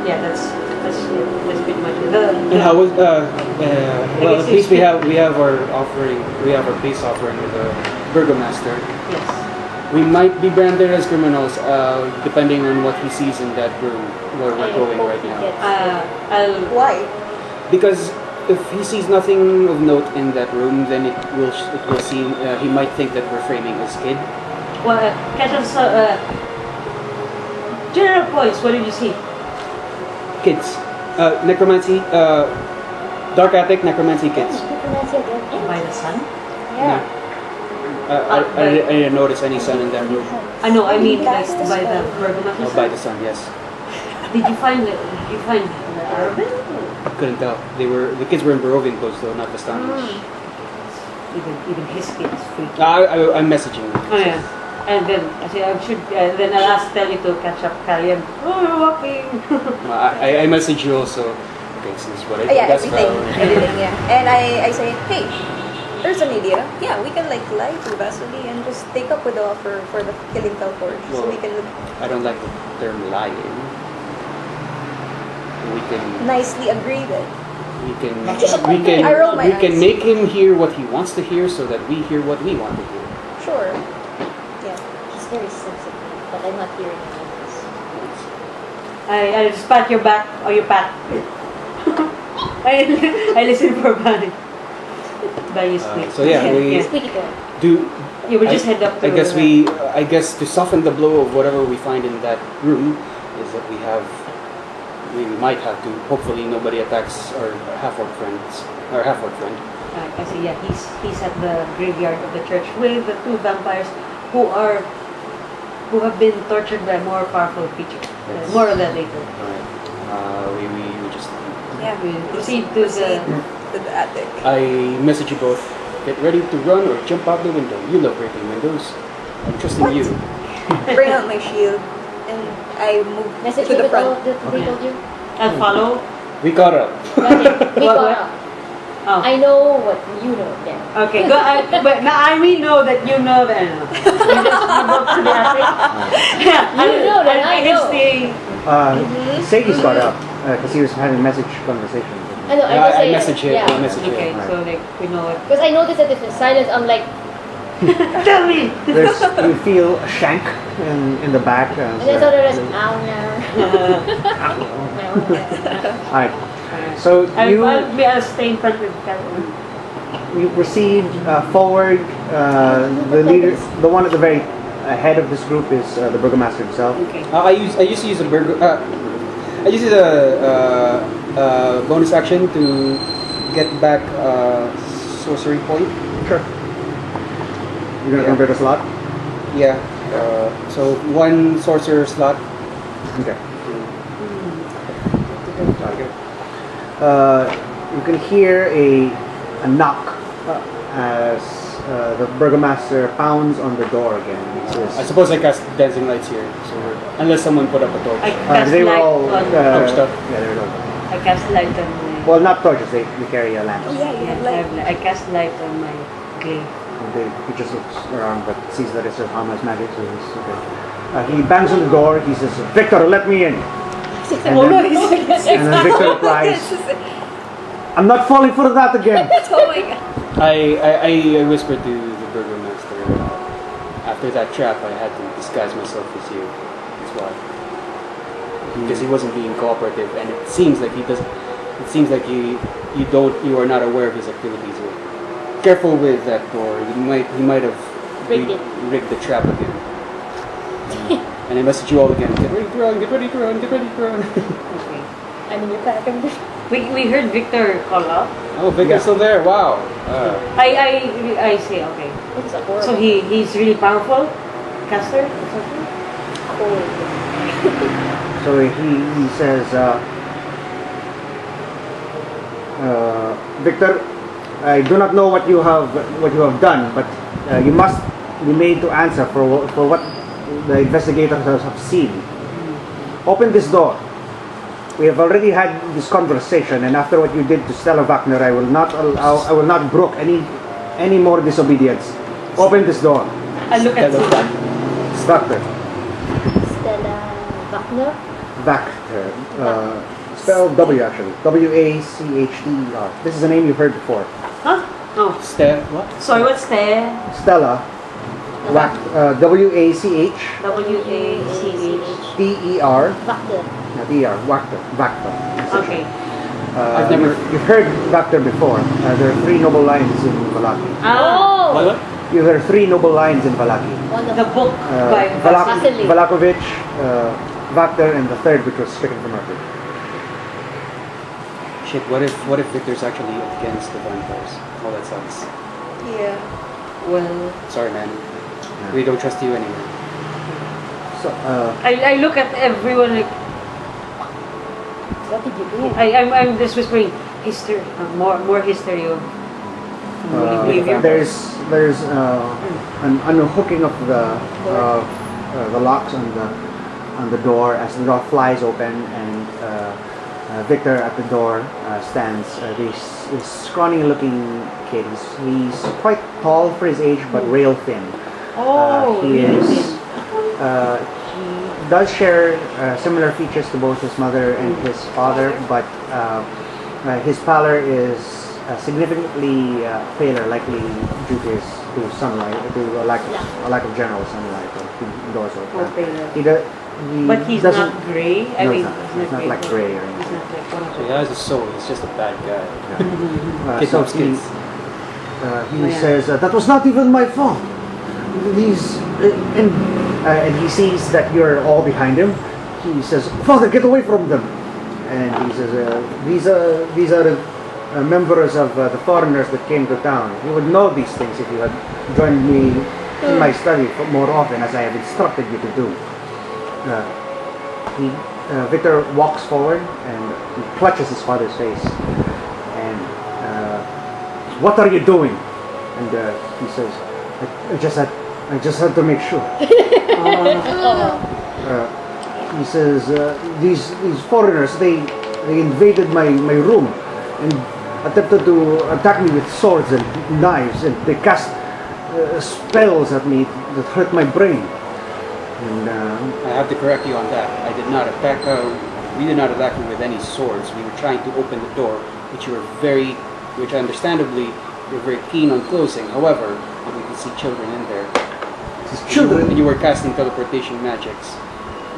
yeah, that's pretty much it. And how was well, at least we have our offering. We have our peace offering with the burgomaster. Yes. We might be branded as criminals, depending on what he sees in that room where we're going right now. Why? Because if he sees nothing of note in that room, then it will seem he might think that we're framing his kid. Well, Casual, general points. What did you see? Kids, necromancy, dark attic, necromancy kids. By the sun? Yeah. I didn't notice any sun in that room. I know. I mean, like Cast the by the spell. burgomaster. Oh, by the sun, yes. Did you find the urban? Couldn't tell. The kids were in Barovian clothes though, not the Spanish. Even his kids free. I'm messaging them. Oh yeah. And then I say I should. Then I'll tell you to catch up, Kalian. Oh, you're walking. I message you also. Okay, this is what I think. Yeah, That's everything, yeah. And I say, hey, there's an idea. Yeah, we can like lie to Vasily and just take up with the offer for the killing Fellforge. So Well, we can I don't like the term lying. We can nicely agree that. we I roll my can eyes. make him hear what he wants to hear, so that we hear what we want to hear. Sure. Yeah. He's very sensitive, but I'm not hearing any of this. I just pat your back or your pat. I listen for Bunny. Bunny speak. So yeah, we Squeaky toy. Do You would just head up to. I guess to soften the blow of whatever we find in that room is that we might have to. Hopefully, nobody attacks our half-orc friends. Our half-orc friend. Kasi yeah, he's at the graveyard of the church with the two vampires who have been tortured by more powerful creatures. Yes. More of that later. Alright. We just. Yeah, We proceed to to the attic. I message you both. Get ready to run or jump out the window. You love breaking windows. I'm trusting you. Bring out my shield, and I move Message to me the with all front. that they told you. and follow. We caught up. Okay, we What- got what? up. Oh. I know what you know then. Okay, go. But now I mean know that you know that. You just move up to the attic. Yeah, You know that I know. Sadie's got up because he was having a message conversation. I know. I message him. Yeah. I message him. Okay, Right. so like we know it. Because I noticed that if it's silence, I'm like, Tell me. You feel a shank in the back. and then so there's ow Alright, so I'll stay in front of Calvin. you proceed forward. The leader, the one at the very head of this group is the burgomaster himself. Okay. I used to use a burger. I used a bonus action to get back sorcery point. Sure. You're gonna convert a slot? Yeah. So one sorcerer slot. Okay. You can hear a knock as the burgomaster pounds on the door again. He says, I suppose I cast dancing lights here. So unless someone put up a torch. I cast they were light all on. Torched up. yeah, they were all. I cast light on my. Well, not torches. They carry a lamp. Oh yeah, you Yeah, have I, light. have, I cast light on my glaive. He just looks around but sees that it's a harmless magic, so he's okay. He bangs on the door. He says, "Victor, let me in." And Oh no, then, he's and then Victor replies, "I'm not falling for that again." oh my god. I whispered to the burgomaster. After that trap, I had to disguise myself as you. That's why. Because he wasn't being cooperative, and it seems like he does. It seems like you are not aware of his activities. So careful with that door. He might have rigged the trap again. And I message you all again. Get ready to run. Get ready to run. Get ready to run. Okay. I'm in your pack. We heard Victor call out. Oh, Victor's still there. Wow. I say okay. It's a horror. So he's really powerful caster or something. So he says, "Victor, I do not know what you have done, but you must be made to answer for what the investigators have seen. Open this door. We have already had this conversation, and after what you did to Stella Wagner, I will not brook any more disobedience. Open this door." I look at Susan. Wagner. Stella Wagner. Wagner. Spelled W actually. Wachter. This is a name you've heard before. Huh? Oh. Steph, what? Sorry, what's there? Stella. Wachter. Wachter. W-A-C-H. Wagner. Not ER. Wachter. Wachter. Okay. I've never- You've heard Wachter before. There are 3 noble lines in Valaki. Ah, What? You heard 3 noble lines in Valaki. One of the book by Vasily. Valakovich, Wachter, and the third, which was stricken from Mercury. Shit. What if Victor's actually against the vampires? Oh, that sucks. Yeah. Well, Sorry, man. We don't trust you anymore. So, I look at everyone like What did you do? I'm just whispering history, more history of behavior. there's an unhooking of the locks on the door as the door flies open, and Victor at the door stands. This scrawny-looking kid. He's quite tall for his age, but rail thin. Oh, He is. He does share similar features to both his mother and his father, but his pallor is significantly paler, likely due to sunlight, to a lack of general sunlight indoors. But he's doesn't. not gray. I No, mean, he's not like gray or He's anything. not like one of So he the. has a soul. He's just a bad guy. So Kidnaps kids. he says, that was not even my fault. He's and he sees that you're all behind him. He says, Father, get away from them. And he says, these are the members of the foreigners that came to town. You would know these things if you had joined me in my study more often, as I have instructed you to do. Victor walks forward and he clutches his father's face. And what are you doing? And he says, I just had to make sure. He says, these foreigners, they invaded my room and attempted to attack me with swords and knives, and they cast spells at me that hurt my brain. And I have to correct you on that. I did not attack. We did not attack you with any swords. We were trying to open the door, which understandably you're very keen on closing. However, we can see children in there. children. You were casting teleportation magics,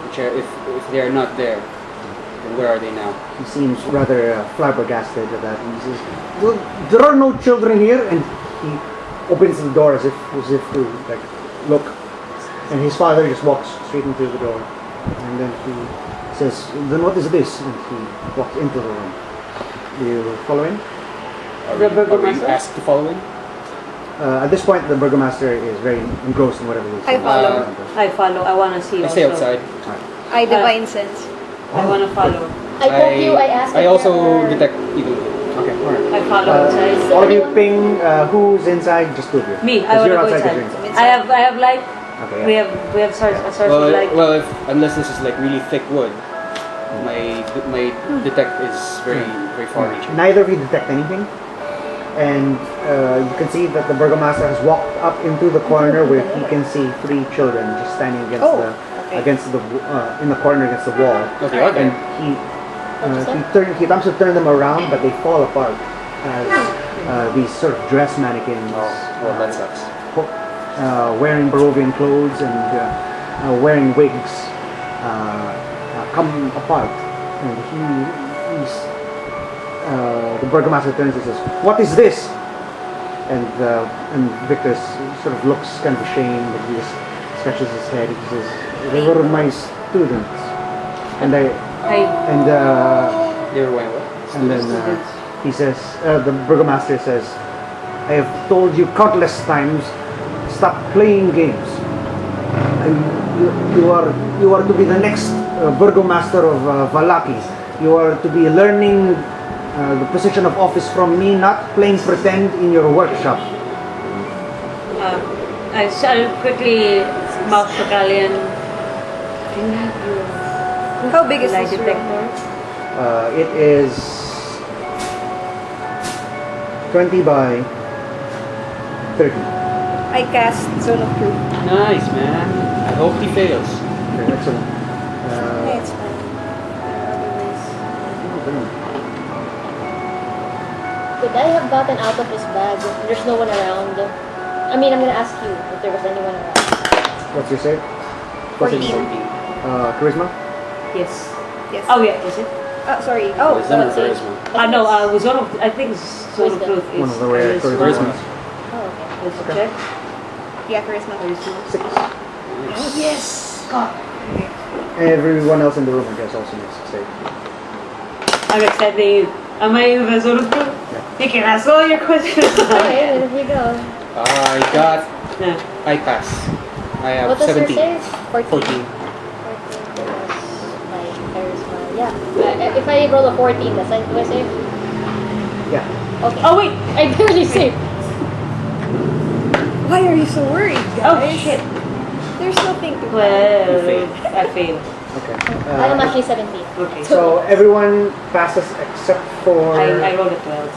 which are, if they are not there, then where are they now? He seems rather flabbergasted at that. And he says, well, there are no children here. And he opens the door as if to like look. And his father just walks straight into the door. And then he says, then what is this? And he walks into the room. Do you follow him? Are you asked to follow him? At this point, the burgomaster is very engrossed in whatever he's I follow. I follow. I want to see. I stay also. outside. I divine sense. I want to follow. I poke you, I ask I if also there are- detect evil. Okay, alright. I follow outside. All of you ping who's inside, just two of you. Me. I 'Cause want you're to go outside, 'cause inside. you're I have light. Okay, We yeah. have a source of light. Well, unless this is like really thick wood, my detect is very far reaching. Neither of you detect anything. And you can see that the burgomaster has walked up into the corner where he can see 3 children just standing against in the corner against the wall. Okay, okay. And he attempts to turn them around, but they fall apart as these sort of dress mannequins. Well, that sucks. Wearing Barovian clothes and wearing wigs come apart, and the burgomaster turns and says, "What is this?" And Victor sort of looks kind of ashamed, but he just scratches his head. He says, "They were my students," and They were wearing what? and then he says, the burgomaster says, "I have told you countless times, stop playing games. And you are to be the next burgomaster of Valaki. You are to be learning the position of office from me, not playing pretend in your workshop." I shall quickly mouth to Kalian. How big is Light this room? detector. It is 20 by 30. I cast Zone of Truth. Nice, man. I hope he fails. Okay, excellent. Okay, it's fine. There are other ways. Could I have gotten out of his bag? There's no one around. I mean, I'm gonna ask you if there was anyone around. What's your save? 14. Charisma? Yes. Yes. Oh yeah, is it? Sorry. Oh, Oh, Wisdom or what's it? charisma? No. Was one of I think Soul of Truth is One of the rare charisma Charisma. ones. Oh, okay. Let's check. yeah, charisma. 6. Yes. God. Everyone else in the room, I guess, also makes a save. I'm excited. Am I in the Soul of Truth? You can ask all your questions. Okay, there we go. Yeah. I pass. I have What does 17. your save? 14. 14 plus my charisma. Yeah. If I roll a 14, do I save? Yeah. Okay. Oh wait. I barely saved. Why are you so worried, Oh guys? shit. There's nothing to Well, You failed. I failed. Okay. I am actually 17. Okay. So everyone passes except for I rolled a 12.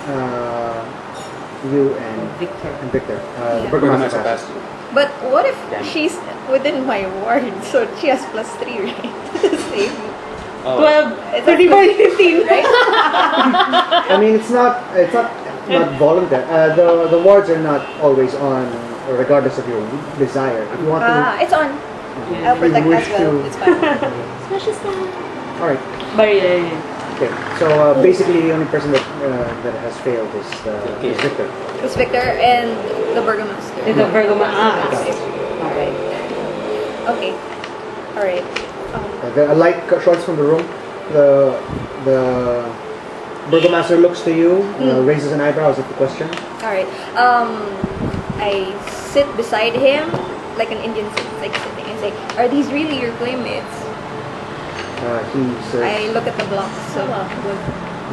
you and Victor. Victor. The Yeah. burgomaster Burgomaster passes. passed. But what if Damn. she's within my ward? So she has +3, right? Save me. Oh. 12, It's 35, 15. Right? I mean, it's not voluntary. The wards are not always on, regardless of your desire. If you want to, It's on. I'll if you protect wish as well. to. It's fine. Smash is down. All right. But Okay, so basically the only person that has failed is Victor. It's Victor and the Burgomaster. The Bergama. Okay. Okay. Alright. A light shorts from the room. The Burgomaster looks to you, raises an eyebrow as if a question. Alright. I sit beside him like an Indian like sitting and say, "Are these really your playmates?" He says, I look at the blocks. So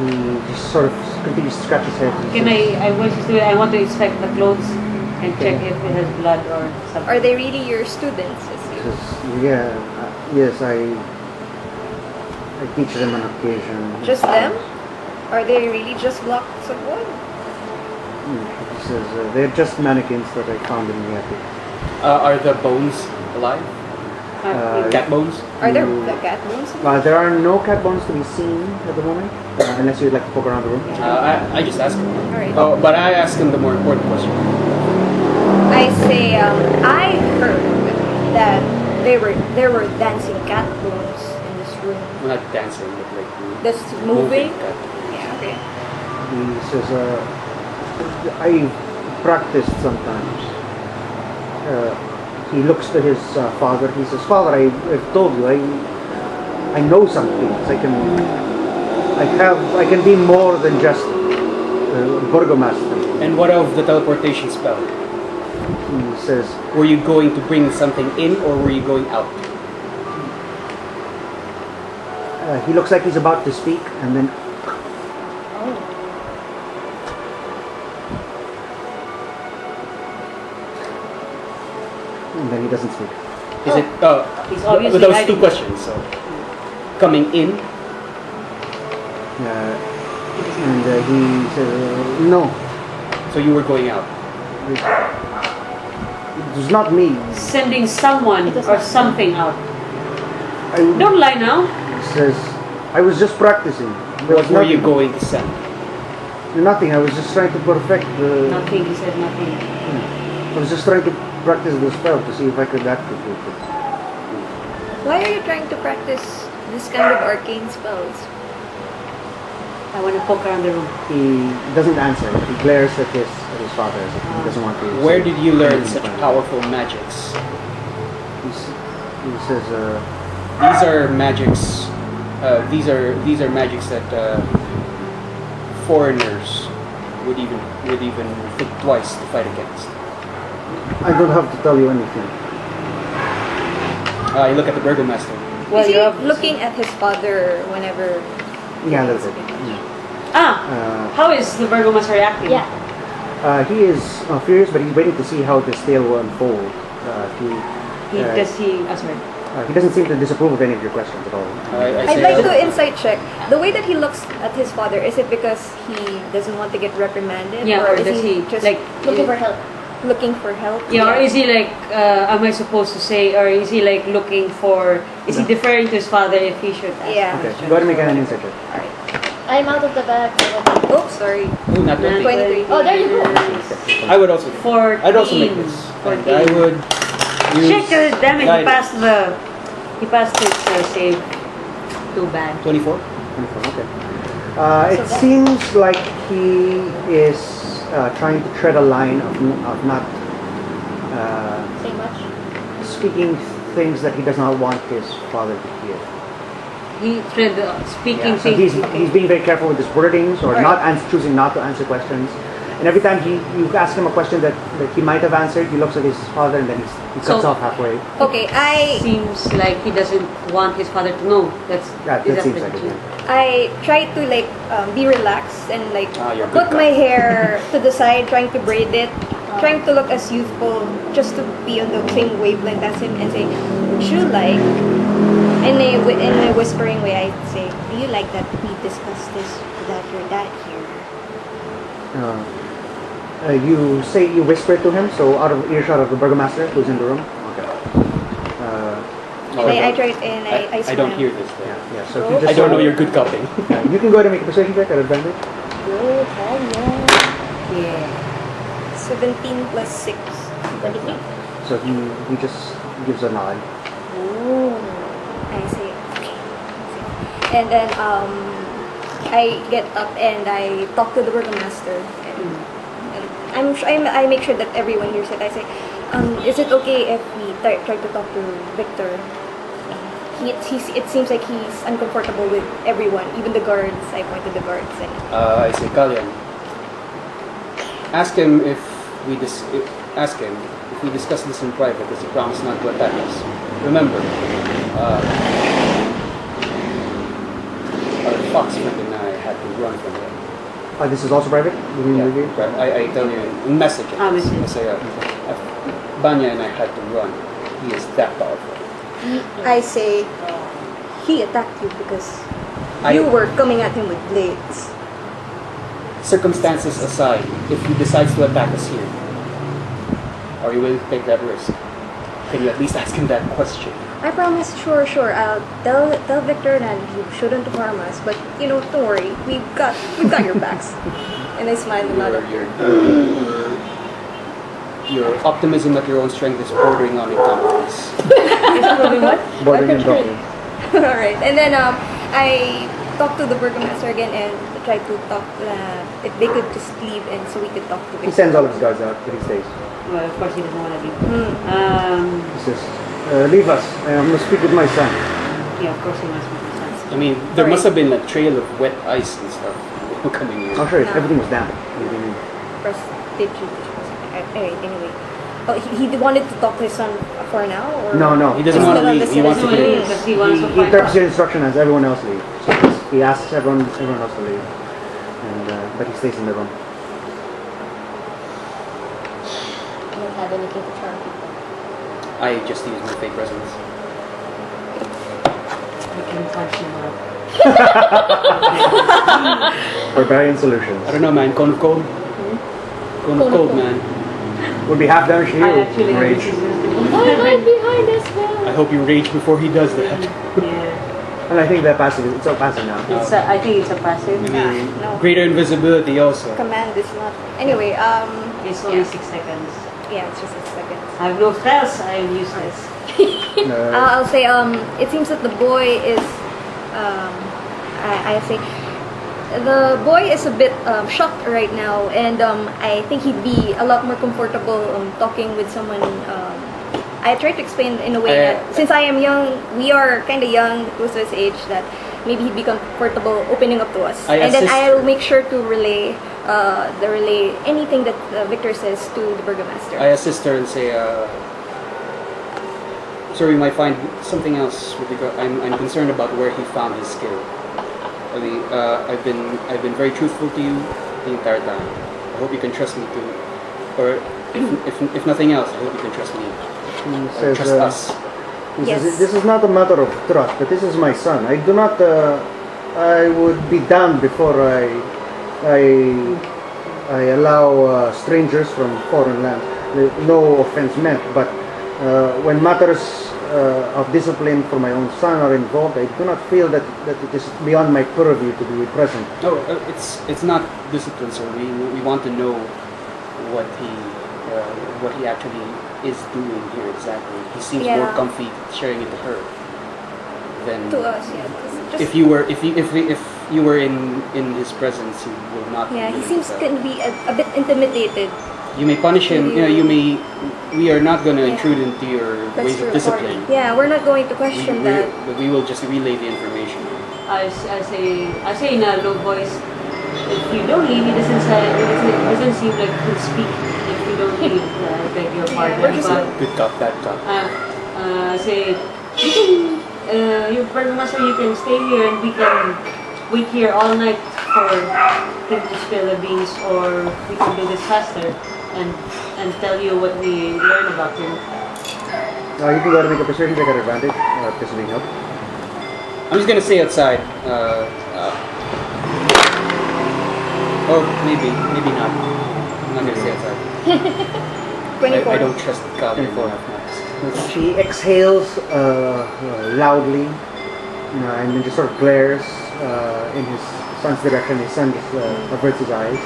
he just sort of continues to scratch his head. He Can says, I want to inspect the clothes and check if it has blood or something. are they really your students? he says, yeah, yes, I teach them on occasion. Just them? Are they really just blocks of wood? He says, they're just mannequins that I found in the attic. Are the bones alive? Cat bones? Are there the cat bones? There are no cat bones to be seen at the moment, unless you'd like to poke around the room. I just asked him. Alright. Oh, but I asked him the more important question. I say, I heard that there were dancing cat bones in this room. Well, not dancing, but like That's moving. cat. Yeah, okay. He says, I practiced sometimes. He looks to his father. He says, "Father, I've told you, I know some things. I can be more than just Burgomaster." And what of the teleportation spell? He says, Were you going to bring something in, or were you going out? he looks like he's about to speak, and then he doesn't speak. Is it? He's obviously those two hiding. questions. So, coming in. And he says, "No, So you were going out. it was not me." Sending someone or something out. I, Don't lie now. he says, "I was just practicing. There What was were you nothing. going to send? Nothing. I was just trying to perfect the. Nothing. He said nothing. I was just trying to practice the spell to see if I could activate it." Why are you trying to practice this kind of arcane spells? I want to poke around the room. He doesn't answer. He glares at his father as if he doesn't want to. Where say did you learn anything such further. powerful magics? He says, These are magics. These are magics that foreigners would even think twice to fight against. "I don't have to tell you anything." You look at the Burgomaster. Well, Is he you're obviously- looking at his father whenever? Yeah, a little bit. How is the Burgomaster reacting? Yeah. He is furious, but he's waiting to see how this tale will unfold. He doesn't seem to disapprove of any of your questions at all. I'd like to insight check. The way that he looks at his father, is it because he doesn't want to get reprimanded? Yeah, or is does he just like Looking for help. looking for help? Yeah, or is he like, am I supposed to say, or is he like looking for, is he deferring to his father if he should ask? Yeah. Okay, go ahead and make an insight check. I'm out of the bag. Oh, sorry. Oh, not 20. 23. Oh, there you go. I would also. 14. I'd also make this. And I would use Shit, damn it, guidance. he passed his save. Too bad. 24. 24, okay. It seems like he is trying to tread a line of not Say much. speaking things that he does not want his father to hear. He tried speaking So things. he's being very careful with his wordings or choosing not to answer questions. And every time you ask him a question that he might have answered, he looks at his father and then he cuts So- off halfway. Okay, Seems like he doesn't want his father to know. That seems like it. Yeah. I try to like be relaxed and like You're a put good my guy. hair to the side, trying to braid it, trying to look as youthful, just to be on the same wavelength as him, and say, "Would you like?" In a whispering way, I say, "Do you like that we discuss this without your dad here?" You whisper to him, so out of earshot of the Burgomaster who's in the room. Okay. And I try and I I don't smile. hear this. Yeah, Though. yeah. So if you just I don't know you're good copying. You can go ahead and make a persuasion check at advantage. Good, hell yeah. Yeah. 17 plus 6. 23. So he just gives a nod. I say, okay. And then I get up and I talk to the burgomaster. And I make sure that everyone hears it. I say, is it okay if we try to talk to Victor? It seems like he's uncomfortable with everyone, even the guards. I point to the guards. And I say, Kalian, ask him if we discuss this in private, as he promised not to attack us. Remember, our fox friend and I had to run from him. This is also private? Yeah, I tell you in message. I say, Banya and I had to run. He is that powerful. I say, he attacked you because you were coming at him with blades. Circumstances aside, if he decides to attack us here, are you willing to take that risk? Can you at least ask him that question? I promise, sure. I'll tell Victor that you shouldn't harm us, but don't worry, we've got your backs. And I smile and nod. Your optimism at your own strength is bordering on incompetence. Bordering on incompetence. Alright, and then I talked to the burgomaster again and tried to talk if they could just leave and so we could talk to Victor. He sends all of his guards out, but he stays. Well, of course he doesn't want to leave. He says, leave us. I must speak with my son. Yeah, of course he wants me to sense. I mean, there must have been a trail of wet ice and stuff coming here. I'm sure No. everything was damp. Anyway. Oh, he wanted to talk to his son for now? Or? No. He doesn't He's want to still on leave. the He wants to He leave. because he wants to He find interprets out. your instruction as everyone else leave. So he asks everyone else to leave. But he stays in the room. I don't have anything to charm people. I just use my fake presence. I can punch him out. Barbarian solutions. I don't know, man. Cone of cold? Cone of cold, man. Would be half damage to you. I actually have Rage. this is I'm right behind us, I hope you rage before he does that. Yeah. And I think that passive, it's all passive now. I think it's a passive. I mean, no. greater invisibility also. Command is not. Anyway, It's only 6 seconds. yeah, it's just 6 seconds. I have no spells. I am useless. I'll say it seems that the boy is I say the boy is a bit shocked right now, and I think he'd be a lot more comfortable talking with someone. I try to explain in a way that since I am young, we are kind of young, close to his age, that maybe he'd be comfortable opening up to us, and then I'll make sure to relay anything that Victor says to the burgomaster. I assist her and say, sir, we might find something else with regard. I'm concerned about where he found his skill. I mean, I've been very truthful to you the entire time. I hope you can trust me too, or if nothing else, I hope you can trust me. He says, Trust us. He Yes. says, this is not a matter of trust, but this is my son. I do not. I would be damned before I allow strangers from foreign lands. No offense meant, but when matters of discipline for my own son are involved, I do not feel that it is beyond my purview to be present. No, it's not discipline, sir. We want to know what he actually is doing here exactly. He seems more comfy sharing it to her than To us, yeah. Just, if you were in his presence, he will not. yeah, he be seems doing to be a bit intimidated. that. You may punish him. We are not going to intrude into your That's ways true. of discipline. Yeah, we're not going to question that. But we will just relay the information. I say in a low voice, if you don't leave, it doesn't seem like you can speak. If you don't leave, I beg your pardon. we're just- But Good talk, bad talk. say you can, your burgomaster, you can stay here and we can wait here all night for him to spill the beans, or we can do this faster and tell you what we learn about him. You can go to make a persuasion check at advantage. This will help. I'm just gonna stay outside. Or maybe not. I'm not gonna stay outside. 24. I don't trust Calvin 24. enough. She exhales loudly, and then just sort of glares in his son's direction. His son just averts his eyes.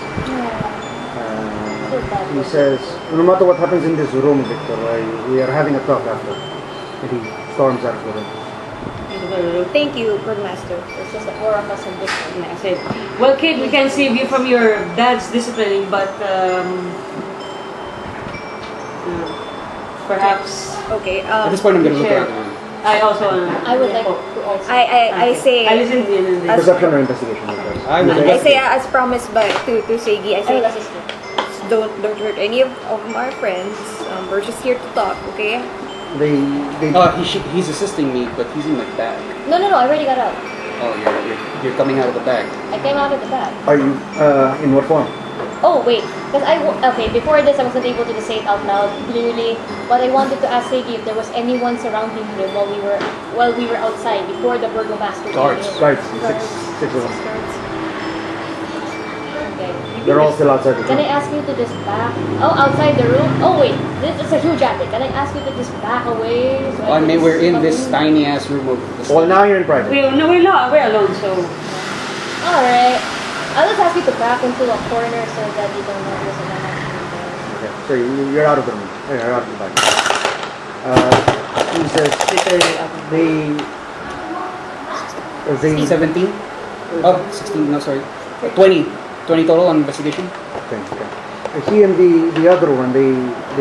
He says, "No matter what happens in this room, Victor, we are having a talk after." And he storms out of the room. Thank you, Burmaster. It's just the four of us in this one. I said, well, kid, we can save you from your dad's disciplining, but perhaps Okay. At this point, I'm gonna look Sure. around the room. I also I would like to also. I say I listen to you. As- Perception or investigation? I will I say investigate. as promised by to Seigi, I I will say assist you. don't hurt any of our friends. We're just here to talk, okay? They He's assisting me, but he's in my bag. No, I already got out. Oh, you're coming out of the bag. I came out of the bag. are you in what form? Oh wait, because okay, before this I wasn't able to just say it out loud clearly, but I wanted to ask Seigi if there was anyone surrounding him while we were outside before the burgomaster came Guards. in. Guards, six of them. Okay. They're all still outside the Can I room. ask you to just back? Oh, outside the room. Oh wait, this is a huge attic. Can I ask you to just back away? So I mean, we're in come this tiny ass room of the Well, now you're in private. We're not. We're alone, so All right. I'll just ask you to back into a corner so that you don't notice that I'm actually Okay, so you're out of the room. You're out of the bag. He says Literally up. they 17? Oh, 16, no, sorry. 20. 20 total on investigation? okay. He and the other one, they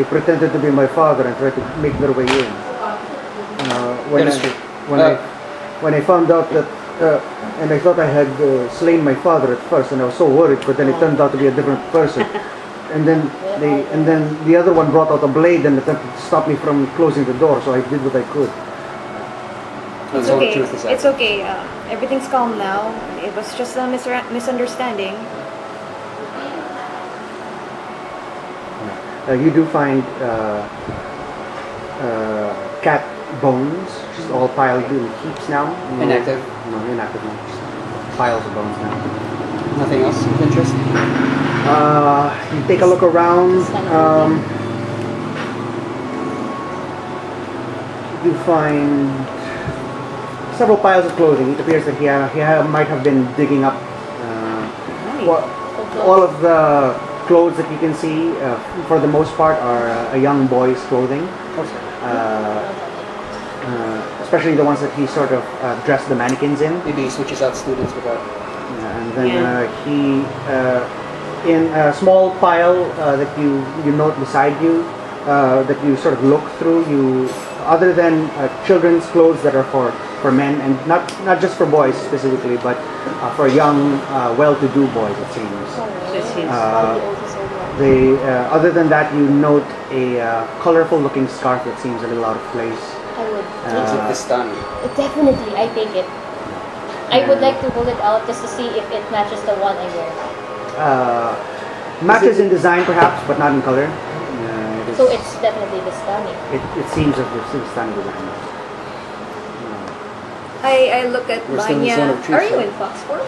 pretended to be my father and tried to make their way in. When That is I, true. when I found out that, and I thought I had slain my father at first, and I was so worried. But then it turned out to be a different person. And then the other one brought out a blade and attempted to stop me from closing the door. So I did what I could. It's So the okay. truth is out. It's okay. Everything's calm now. It was just a misunderstanding. You do find cat bones, just all piled in heaps now. Inactive? No, inactive now. Just piles of bones now. Nothing else of interest? You take a look around. You find several piles of clothing. It appears that he might have been digging up all of the clothes that you can see. For the most part, are a young boy's clothing. Especially the ones that he sort of dressed the mannequins in. Maybe he switches out students without. And then he, in a small pile that you note beside you, that you sort of look through, other than children's clothes that are for men, and not just for boys specifically, but for young, well-to-do boys, it seems. Other than that, you note a colorful-looking scarf that seems a little out of place. I would. Is it this time? Definitely, I take it. I would like to hold it out just to see if it matches the one I wear. Matches in design, perhaps, but not in color. So it's definitely Vistani. It seems of the stunning design. I look at We're still in the zone Vanya. of truth, Are you right? in Foxfort?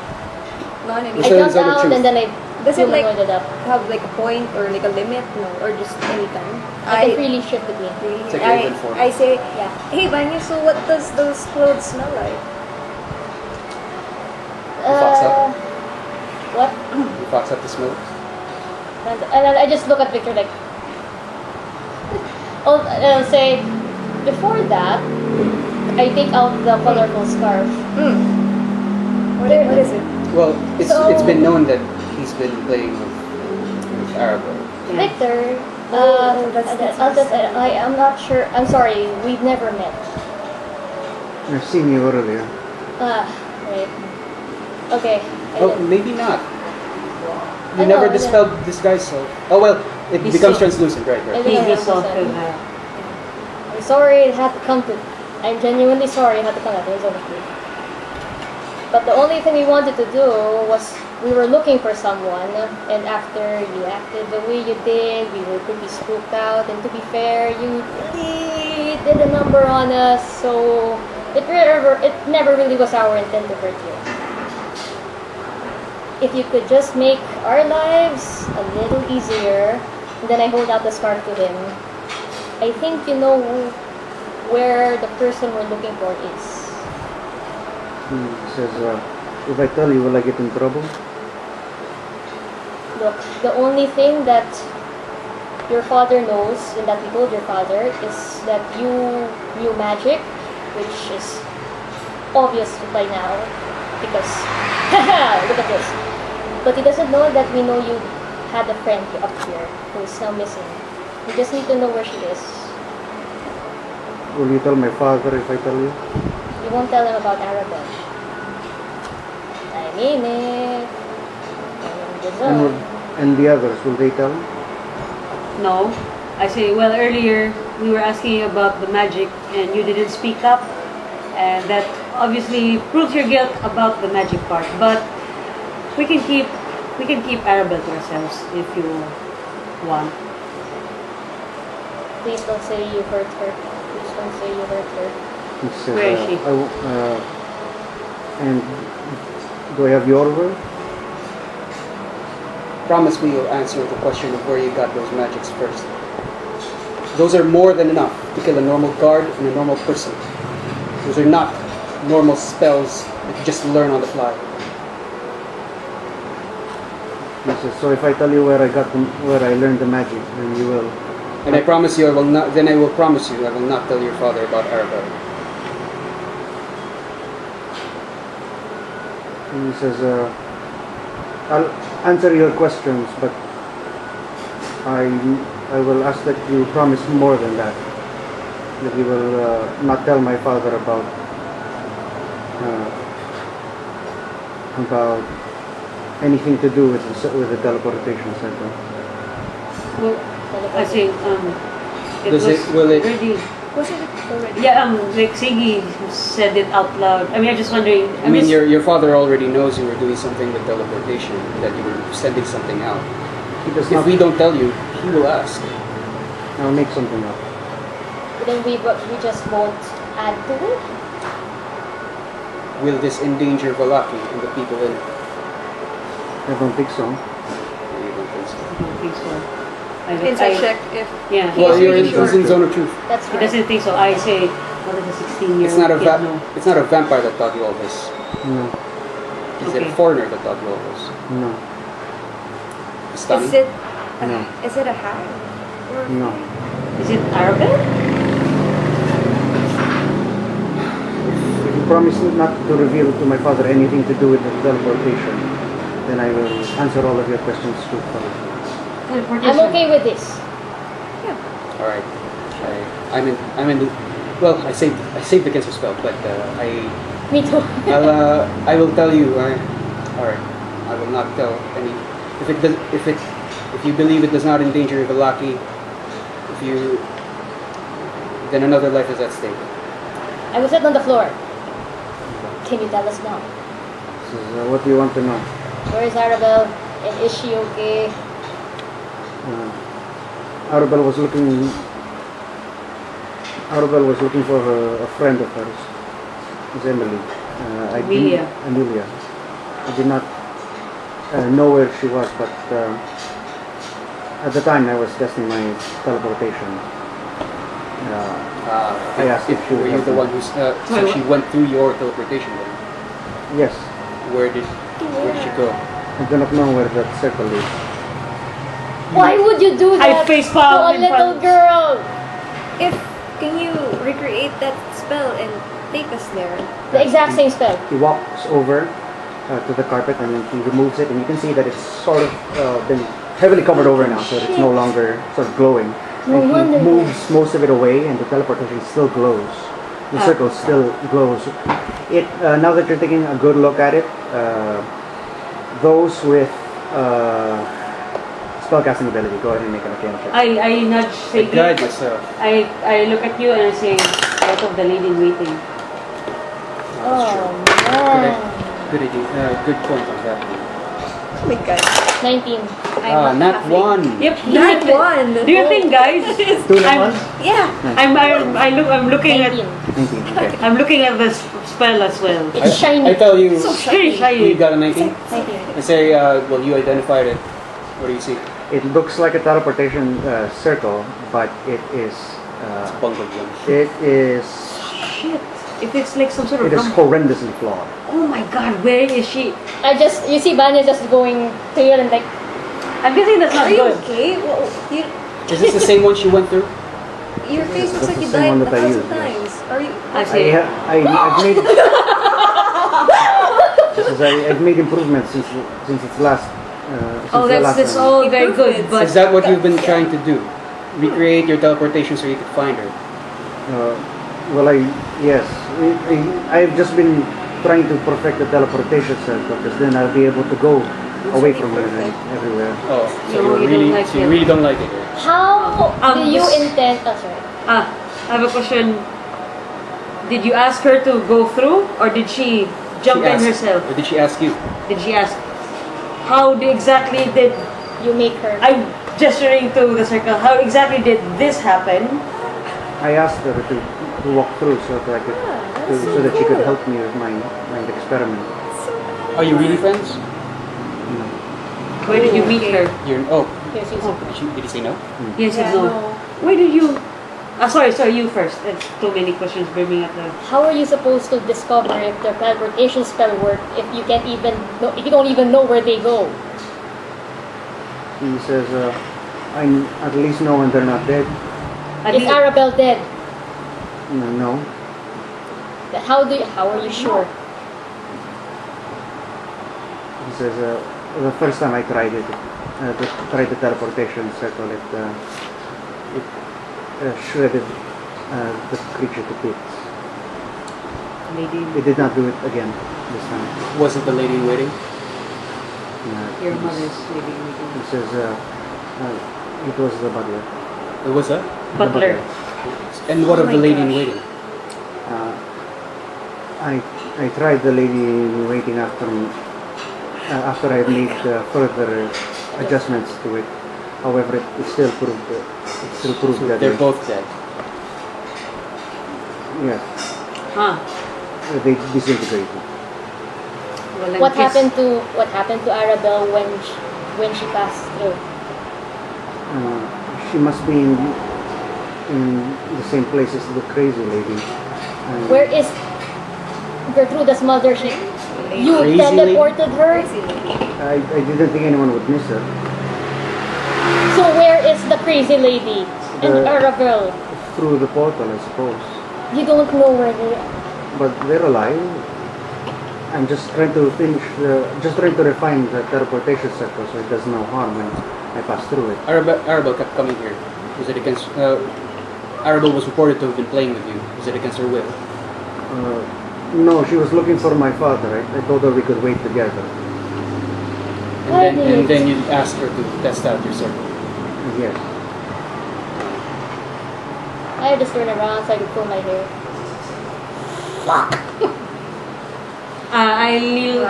Not We're I anymore. still in the jumped zone of out truth. and then I Does it like humanoided up. have like a point or like a limit? No, or just any time? I can freely shift between. Really? It's like open form. I say, Yeah. hey Vanya, so what does those clothes smell like? Fox up? What? You fox up the smoke? And then I just look at Victor like. And I'll say, before that, I take out the colorful scarf. What is it? Well, So- it's been known that he's been playing with Arabo. Victor, that's I'm not sure. I'm sorry, we've never met. I've seen you earlier. Right. Okay. Well, maybe not. You I never know, dispelled this guy's self. Oh well, it He's becomes so- translucent, right? I Right. think I He's have to also say. I'm sorry it had to come to. I'm genuinely sorry it had to come at this honestly. But the only thing we wanted to do was we were looking for someone, and after you acted the way you did, we were pretty spooked out. And to be fair, you really did a number on us, so it never really was our intent to hurt you. If you could just make our lives a little easier, and then I hold out the scarf to him. I think you know where the person we're looking for is. He says, if I tell you, will I get in trouble? Look, the only thing that your father knows and that we told your father is that you knew magic, which is obvious by now because look at this. But he doesn't know that we know you had a friend up here who is now missing. We just need to know where she is. Will you tell my father if I tell you? You won't tell him about Arabelle. I mean it. And the others, will they tell him? No. I say, well, earlier we were asking you about the magic and you didn't speak up. And that obviously proves your guilt about the magic part. But we can keep Arabelle to ourselves if you want. Please don't say you hurt her. Please don't say you hurt her. He said, Where is she? and do I have your word? Promise me you'll answer the question of where you got those magics first. Those are more than enough to kill a normal guard and a normal person. Those are not normal spells that you just learn on the fly. He says, so if I tell you where I learned the magic, then you will. And I promise you I will not. Then I will promise you I will not tell your father about Arabelle. He says, I'll answer your questions, but I will ask that you promise more than that. That you will not tell my father about anything to do with the teleportation center. Well, I say, Will it? already. Was it already? Yeah, like Siggy said it out loud. I mean, I'm just wondering. I mean, your father already knows you were doing something with teleportation, that you were sending something out. He does If not. we don't tell you, he will ask. I'll make something up. Then we just won't add to it. Will this endanger Valaki and the people in it? I don't think so. You don't think so? I don't think so. Inside check if Yeah, Well, you're really in sure. zone of truth. That's he fine. doesn't think so. I say, what is a 16-year-old It's not a kid? No. it's not a vampire that taught you all this. No, Is it a Okay. foreigner that taught you all this? no, Stunning? Is it no, is it a hack? Or no. Is it Arabelle? If you promise not to reveal to my father anything to do with the teleportation, then I will answer all of your questions truthfully. I'm okay with this. All right. I'm in. Well, I saved against the spell, but Me too. I will tell you. All right. I will not tell any. If you believe it does not endanger Valaki, then another life is at stake. I will sit on the floor. Can you tell us now? So, what do you want to know? Where is Arabelle? And is she okay? Arabelle was looking for a friend of hers. It's Emily. Amelia. Amelia. I did not know where she was, but at the time I was testing my teleportation. I asked if she were would you help the me. one who so she went through your teleportation then? Yes. Where did she go? I do not know where that circle is. Why would you do I that face to palm a in little front. girl? can you recreate that spell and take us there? The exact same spell. He walks over to the carpet and he removes it, and you can see that it's sort of been heavily covered over now, so that it's no longer sort of glowing. No And wonder. he moves most of it away, and the teleportation still glows. The circle still glows. It now that you're taking a good look at it, those with spellcasting ability, go ahead and make an arcana check. I nudge I Siggy. guide myself. I look at you and I say, out of the lady in waiting. That's true. Oh man. Good idea. Good point on that. Oh my god. 19. Not one. Yep. Not one. Do you think, guys? Two and I'm, one? Yeah. I'm looking at 19. 19. Okay. I'm looking at the spell as well. It's shiny. I tell you, So Very shiny. you got a 19. 19. I say, well, you identified it. What do you see? It looks like a teleportation circle, but it is It's bungled one. it is Shit. If it's like some sort of it is rump- horrendously flawed. Oh my god, where is she? You see Vanya just going to you and like, I'm guessing that's not Are you good. okay? Well, Is this the same one she went through? your face looks That's like the you same died one a that I thousand used, yes. times. Are you? I say, I've made She says, I've made improvements since its last. Oh, the last that's time." all very good, but Is that what you've been trying to do? Recreate your teleportation so you could find her? Well, yes, I've just been trying to perfect the teleportation circle because then I'll be able to go away from her and everywhere. Oh, so No, you don't like you it. really don't like it. How do you this- intend? Oh, sorry. I have a question. Did you ask her to go through, or did she jump She in asked- herself? Or did she ask you? Did she ask? How exactly did You make her. I'm gesturing to the circle? How exactly did this happen? I asked her to walk through so that I could, so that she could help me with my experiment. Are you really friends? No. Where did you meet her? Here's you. Did he say no? Yes, Yeah, no. no. Where did you? Sorry, you first. There's too many questions brimming at the. How are you supposed to discover if the teleportation spell work if you can't even know, if you don't even know where they go? He says, I at least know when they're not dead. At Is least- Arabelle dead? No. But how are you sure? He says, the first time I tried it, tried the teleportation circle, it shredded the creature to bits. Lady, It did not do it again this time. Was it the lady in waiting? your It was- mother's lady. He says, it was the butler. It was that? The Butler. And what Oh of the my lady in gosh. waiting? I tried the lady in waiting after I made further adjustments to it. However, it still proved So that they're both dead. yes, Huh. they disintegrated. Well, What happened to Arabelle when she passed through? She must be in the same place as the crazy lady. Where is Gertrude's mother? You Crazy teleported her? I didn't think anyone would miss her. So where is the crazy lady and The- Arabelle? Through the portal, I suppose. You don't know where they are. But they're alive. I'm just trying to refine the teleportation circle so it does no harm when I pass through it. Arabelle kept coming here. Was it against? Arabelle was reported to have been playing with you. Was it against her will? No, she was looking for my father. I told her we could wait together. And then you asked her to test out your circle. Yes. I just turn around so I could pull my hair. I kneel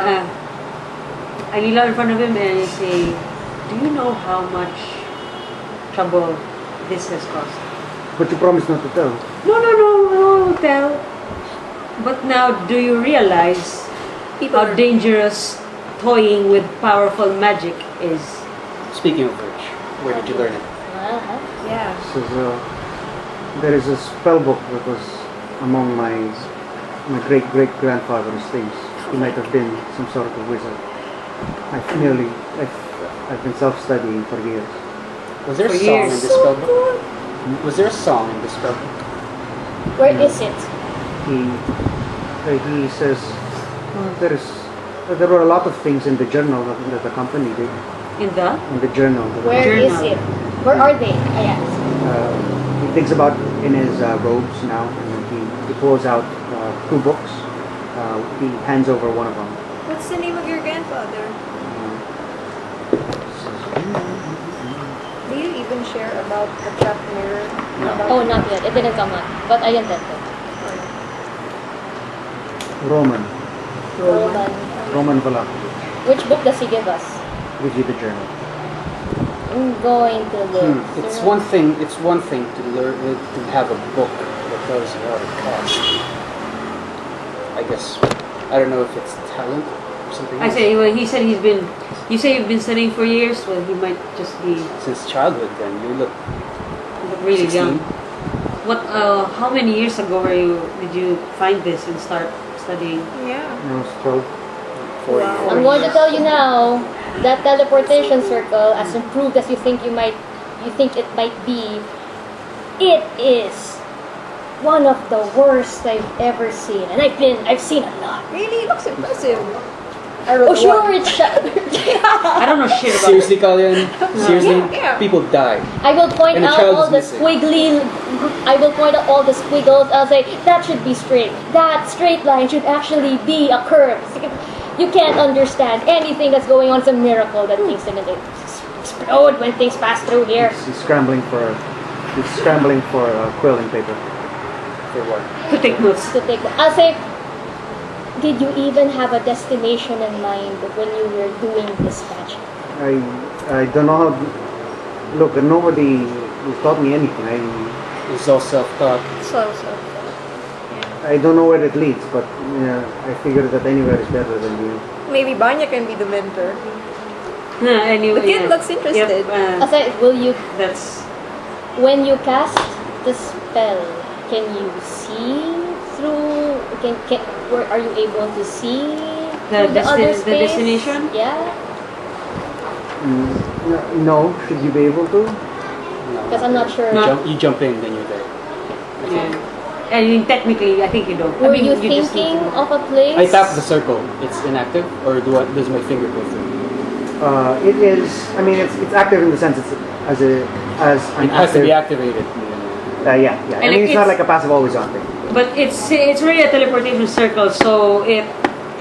out in front of him and I say, "Do you know how much trouble this has cost?" But you promised not to tell. No, I won't tell. But now, do you realize how dangerous toying with powerful magic is? Speaking of which, where did you learn it? Uh-huh. Yeah. Says, there is a spell book that was among my great grandfather's things. He might have been some sort of wizard. I've been self-studying for years. Was there a For song in years. this spell book? Was there a song in this spell book? Where is it? He says there were a lot of things in the journal that the company did. In the? In the journal. Where is Journal. it? Where are they? I asked. He thinks about in his robes now, and he pulls out 2 books. He hands over one of them. What's the name of your grandfather? Do you even share about the trap mirror? About Oh, not yet. It didn't come up. But I intended. Roman Roman. Valak, Which book does he give us? gives you the journal. I'm going to look. It's one thing. It's one thing to learn to have a book that tells you how to cast. I guess I don't know if it's talent or something. I else. say, well, he said he's been. You say you've been studying for years. Well, he might just be Since childhood, then you look really 16. young. What? How many years ago did you find this and start studying? Yeah. No, it's 12. 4 Wow. years. I'm going to tell you now that teleportation circle, as improved as you think it might be, it is one of the worst I've ever seen, and I've seen a lot. Really looks impressive. I don't Oh, know sure, what- it's shattered. I don't know shit about Seriously, Kalian? Seriously? Yeah. People die. I will point And a out child all is the missing. squiggly. I will point out all the squiggles. I'll say that should be straight. That straight line should actually be a curve. You can't understand anything that's going on. It's a miracle that things didn't explode when things pass through here. He's scrambling for quill and paper. For what? to take notes. To take. I'll say. Did you even have a destination in mind when you were doing this magic? I don't know how. Look, nobody taught me anything. It's all self-taught. So. I don't know where it leads, but I figured that anywhere is better than you. Maybe Banya can be the mentor. Anyway, The kid looks interested. I'll say, will you That's when you cast the spell, can you see through? Are you able to see The through the other the space? destination? Yeah, No, should you be able to? No, because I'm not sure. No. You jump in, then you're there. Yeah. I mean, technically, I think you don't. Were I mean, you just need thinking to- of a place? I tap the circle. It's inactive, or does my finger go through? It is. I mean, it's active in the sense it's as It an has to active. be activated. Yeah. I And mean, it's not it's- like a passive always on thing. But it's really a teleportation circle, so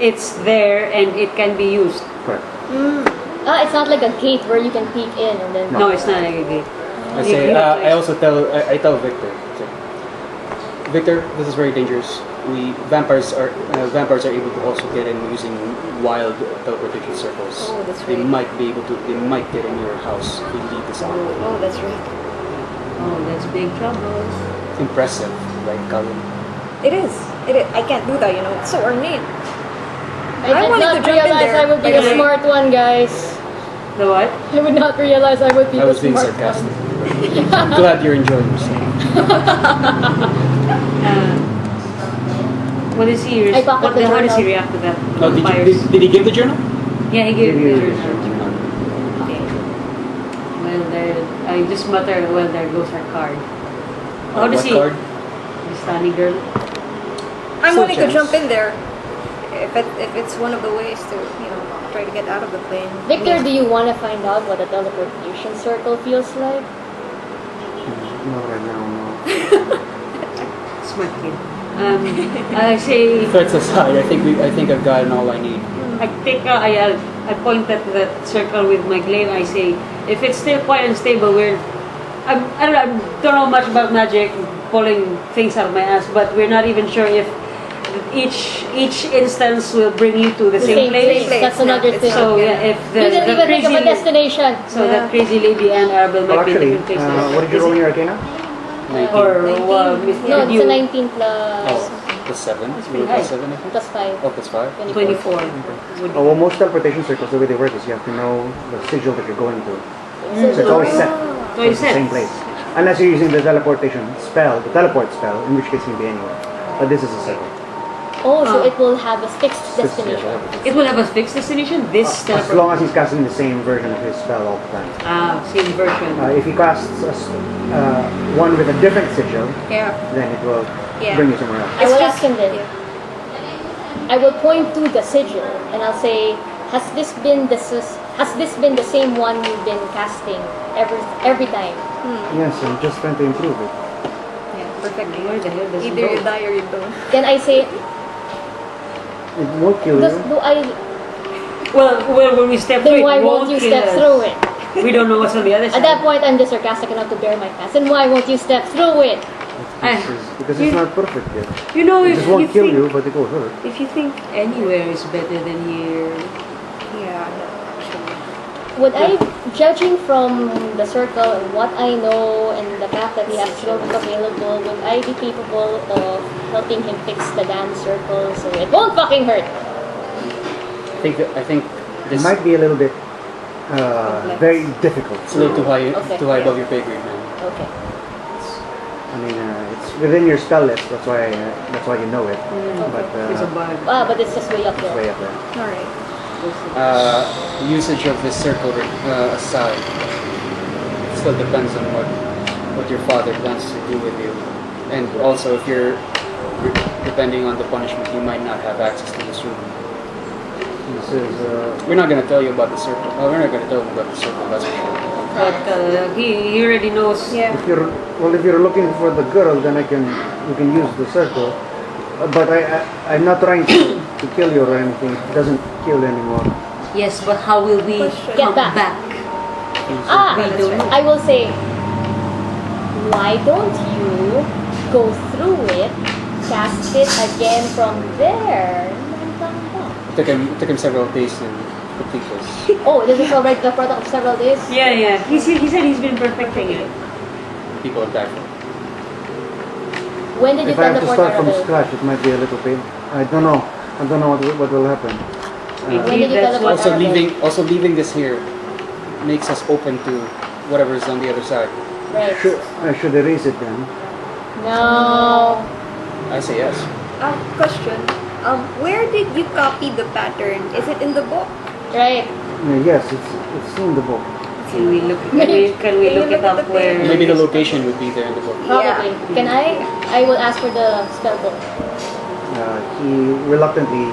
it's there and it can be used. Correct. It's not like a gate where you can peek in and then. No, it's not like a gate. I say. You have to- I also tell. I tell Victor. So, Victor, this is very dangerous. Vampires are able to also get in using wild teleportation circles. Oh, that's They right. might be able to. They might get in your house if you leave this on. Oh, that's right. Oh, that's big trouble. It's impressive, right, Colin? It is. It is. I can't do that, you know. It's so ornate. I did wanted not to jump in realize there, I would be by the the way. smart one, guys. The what? I would not realize I would be I the was being smart sarcastic. one. I'm glad you're enjoying yourself. What is he? I pocket the How does he journal. react to that? Oh, did he give the journal? Yeah, he gave Give you the the journal. Okay. Well, there. I just mutter. Well, there goes our card. How does What he? card? The stunning girl. I'm Still willing to chance. jump in there. If it's one of the ways to, try to get out of the plane. Victor, do you want to find out what a teleportation circle feels like? Not right now, no. Smart kid. I say. Threats aside, I think I've gotten all I need. I think I point at the circle with my glaive. I say, if it's still quite unstable, I don't know much about magic, pulling things out of my ass, but we're not even sure if each instance will bring you to the same place. That's another It's thing. So yeah, if You didn't even think of a destination. so that crazy lady and Arabelle Well, might be in actually, different places. what did you roll in your Arcana? 19. Or 19. No, did it's you a 19 plus, Oh, plus 7. That's You pretty rolled plus high. 7, I think? plus 5. Oh, plus 5. 24? Oh, well, most teleportation circles, the way they work is you have to know the sigil that you're going to. So it's always set. So So you it's the said same place. Unless you're using the teleportation spell, the teleport spell, in which case you can be anywhere. But this is a circle. Oh, so Ah. it will have a fixed destination. it will have a fixed destination. This As teleport. long as he's casting the same version of his spell all the time. Same version. If he casts one with a different sigil, Yeah. then it will Yeah. bring you somewhere else. I It's will just- ask him then. I will point to the sigil and I'll say, has this been the same one you've been casting every time? Yes, I'm just trying to improve it. Yeah, perfectly. Where the hell does it Either you go? die or you don't. Then I say, It won't kill you. do I? Well, when we step through Then it, why it won't you kill step us. through it? We don't know what's on the other side. At that point, I'm just sarcastic enough to bear my past. And why won't you step through it? Because You- it's not perfect yet. You know, It if just won't you kill think, you, but it will hurt. if you think anywhere is better than here, Yeah, no, actually. Would I, judging from the circle and what I know and the fact that he has skills available, would I be capable of helping him fix the damn circle so it won't fucking hurt? I think It this might be a little bit very difficult. it's a little Okay. too high above your pay grade, man. Okay. I mean, it's within your spell list. That's why you know it. But it's a bug. But it's just way up it's there. way up there. Alright. Usage of this circle aside, it still depends on what your father plans to do with you, and also if you're depending on the punishment, you might not have access to this room. He says, We're not gonna tell you about the circle. Oh, we're not gonna tell him about the circle. That's for sure. But he already knows. Yeah. if you're looking for the girl, then you can use the circle. But I'm not trying to kill you or anything. It doesn't kill anymore. Yes, but how will we Question. come Get back. back? Ah, We don't know. I will say, why don't you go through it, cast it again from there, and then come back? It took him several days to complete this. Oh, this is already the product of several days? Yeah. He said he's been perfecting it. People have died for it. When did you If I have to teleport start from Arabelle? scratch, it might be a little pain. I don't know. I don't know what will happen. When did you That's teleport Also Arabelle? leaving this here makes us open to whatever is on the other side. Right. I should erase it then. No. I say yes. Question. Where did you copy the pattern? Is it in the book? Right. Yes, it's in the book. Can we look it look at up the where? page? Maybe the location would be there in the book. Probably. Yeah. Can I? I will ask for the spell book. He reluctantly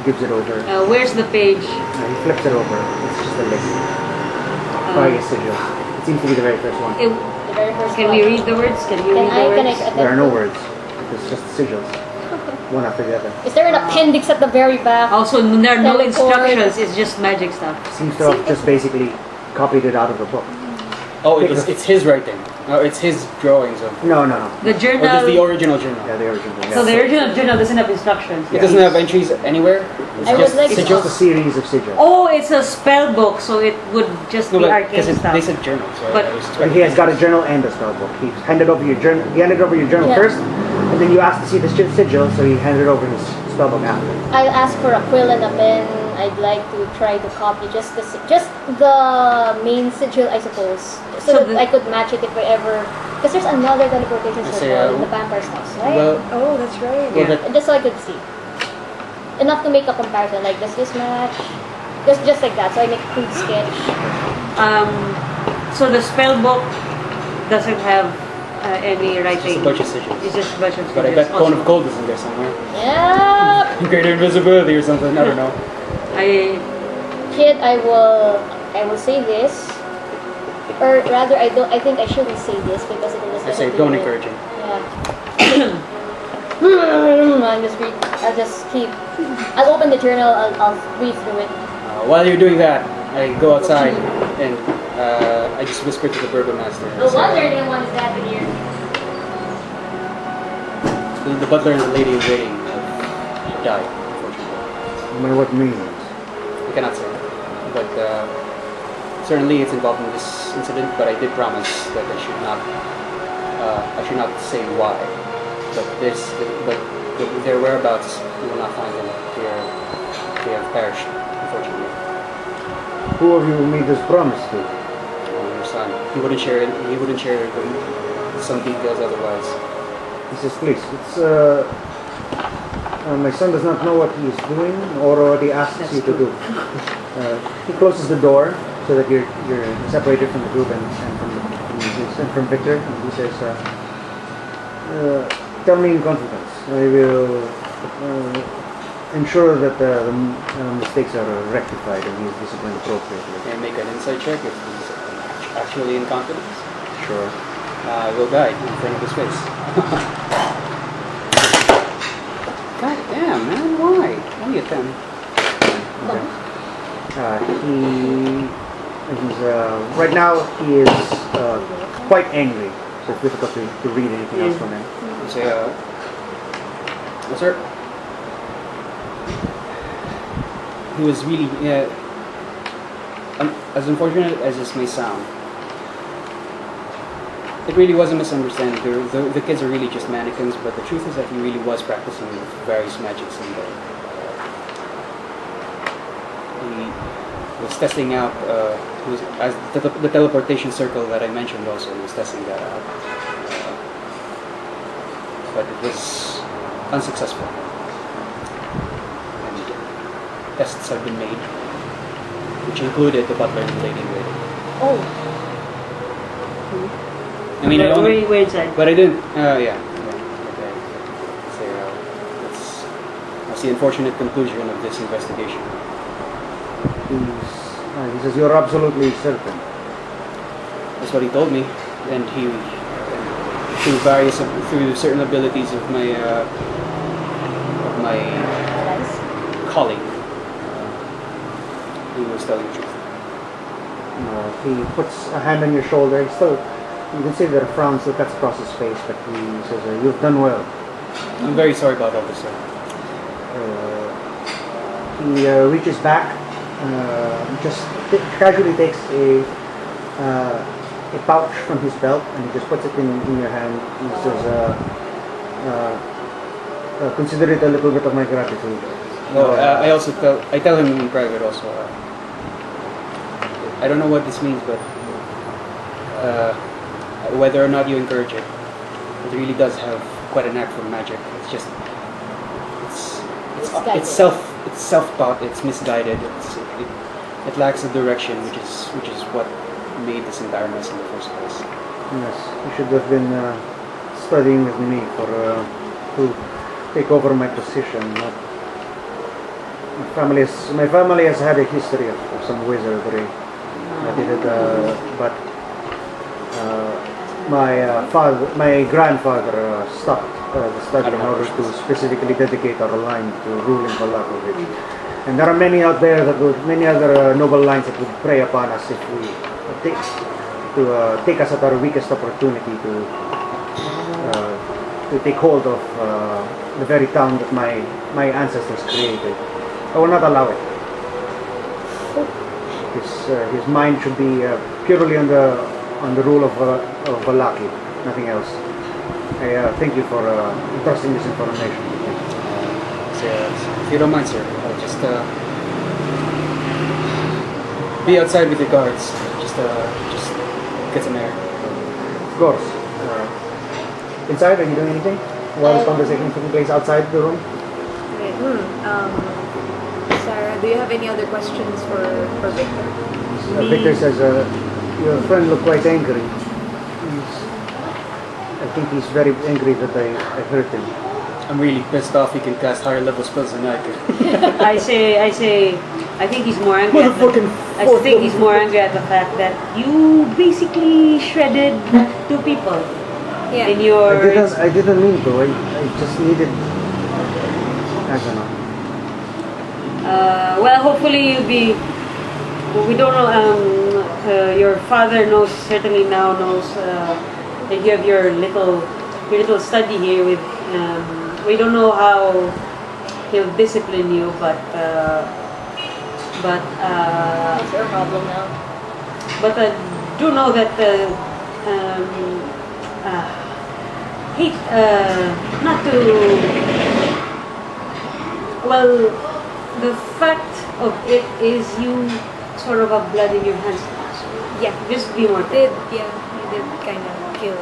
gives it over. Where's the page? He flips it over. It's just a list. Various sigils. It seems to be the very first one. The very first Can one. we read the words? Can you read the Can I words? attempt There are no to? words. It's just sigils. One after the other. Is there an appendix at the very back? Also, there are no Teleport. instructions. It's just magic stuff. Seems to have just basically copied it out of the book. Oh, it's his writing. No, it's his drawings of. No. The Or journal. just the original journal. Yeah, the original. Yeah. So the original journal doesn't have instructions. It doesn't have entries anywhere. It's I would just like It's to- just a series of sigils. Oh, it's a spell book, so it would just No, be but arcane because stuff. they said journal, so But- I was But expecting. he has got a journal and a spell book. He handed over your journal. He handed over your journal Yeah. first, and then you asked to see the sigil, so he handed over his spell book after. I'll ask for a quill and a pen. I'd like to try to copy just the main sigil, I suppose, so that I could match it if I ever. Because there's another teleportation I say, circle in the vampire's house, right? Well, Oh, that's right. well, that, Just so I could see. Enough to make a comparison. Like, does this match? Just like that. So I make a crude sketch. So the spell book doesn't have any writing. just a bunch of sigils. It's just a bunch of But I sigils. bet Cone of Also, Gold is in there somewhere. Yeah. Greater invisibility or something. I don't know. Kid, I will say this. Or rather, I think I shouldn't say this because it is. I say don't encourage him. Yeah. I'll just keep. I'll open the journal. I'll read through it. While you're doing that, I go outside and I just whisper to the burgomaster. I No say, wonder they want that in here. the butler and the lady in waiting have died, unfortunately. By what means? I cannot say, but certainly it's involved in this incident. But I did promise that I should not say why. But their whereabouts, we will not find them. They have perished, unfortunately. Who of you made this promise to? Your son, he wouldn't share it. He wouldn't share some details otherwise. He says, please, it's my son does not know what he is doing or what he asks you to do. He closes the door so that you're separated from the group and from Victor. And he says, tell me in confidence. I will ensure that the mistakes are rectified and he is disciplined appropriately. Can I make an insight check if he's actually in confidence? Sure. I will die in front of his face. God damn, man, why? Only a 10. Okay. He's right now he is quite angry, so it's difficult to read anything else from him. You say, yes, sir. He was really, as unfortunate as this may sound, it really was a misunderstanding. The kids are really just mannequins, but the truth is that he really was practicing various magics in there. He was testing out, the teleportation circle that I mentioned also, he was testing that out. But it was unsuccessful. And tests have been made, which included the butler and the lady in waiting. Oh. I mean, I only, Where inside? but I didn't. Yeah. Okay. So, I'll the unfortunate conclusion of this investigation. He says, you're absolutely certain. That's what he told me, and he through certain abilities of my colleague, he was telling the truth. He puts a hand on your shoulder. You can see there are frowns that cuts across his face, but he says, you've done well. I'm very sorry about all this, sir. He reaches back, just casually takes a pouch from his belt, and he just puts it in your hand. He says, consider it a little bit of my gratitude. No, I tell him in private also. I don't know what this means, but whether or not you encourage it, it really does have quite a knack for magic. It's just, it's self-taught. It's misguided. It lacks a direction, which is what made this entire mess in the first place. Yes, you should have been studying with me to take over my position. My family has had a history of some wizardry. But my grandfather stopped the study in order to specifically dedicate our line to ruling Valakovich. And there are many out there many other noble lines that would prey upon us if we take us at our weakest opportunity to take hold of the very town that my ancestors created. I will not allow it. His mind should be purely on the rule of Valaki, nothing else. I thank you for entrusting this information. If you don't mind, sir, I'll just be outside with the guards. Just get some air. Of course. Inside, are you doing anything? While this conversation is taking place outside the room? Sarah, do you have any other questions for Victor? Victor says, your friend looked quite angry. I think he's very angry that I hurt him. I'm really pissed off he can cast higher level spells than I can. I think he's more angry. He's more angry at the fact that you basically shredded two people. Yeah. In your. I didn't mean to. I just needed. I don't know. Well, hopefully you'll be. We don't know. Your father certainly now knows that you have your little study here with. We don't know how he'll discipline you, but It's your problem now. But do know that hate not to. Well, the fact of it is you sort of have blood in your hands. Yeah, Just be more. you did kind of kill.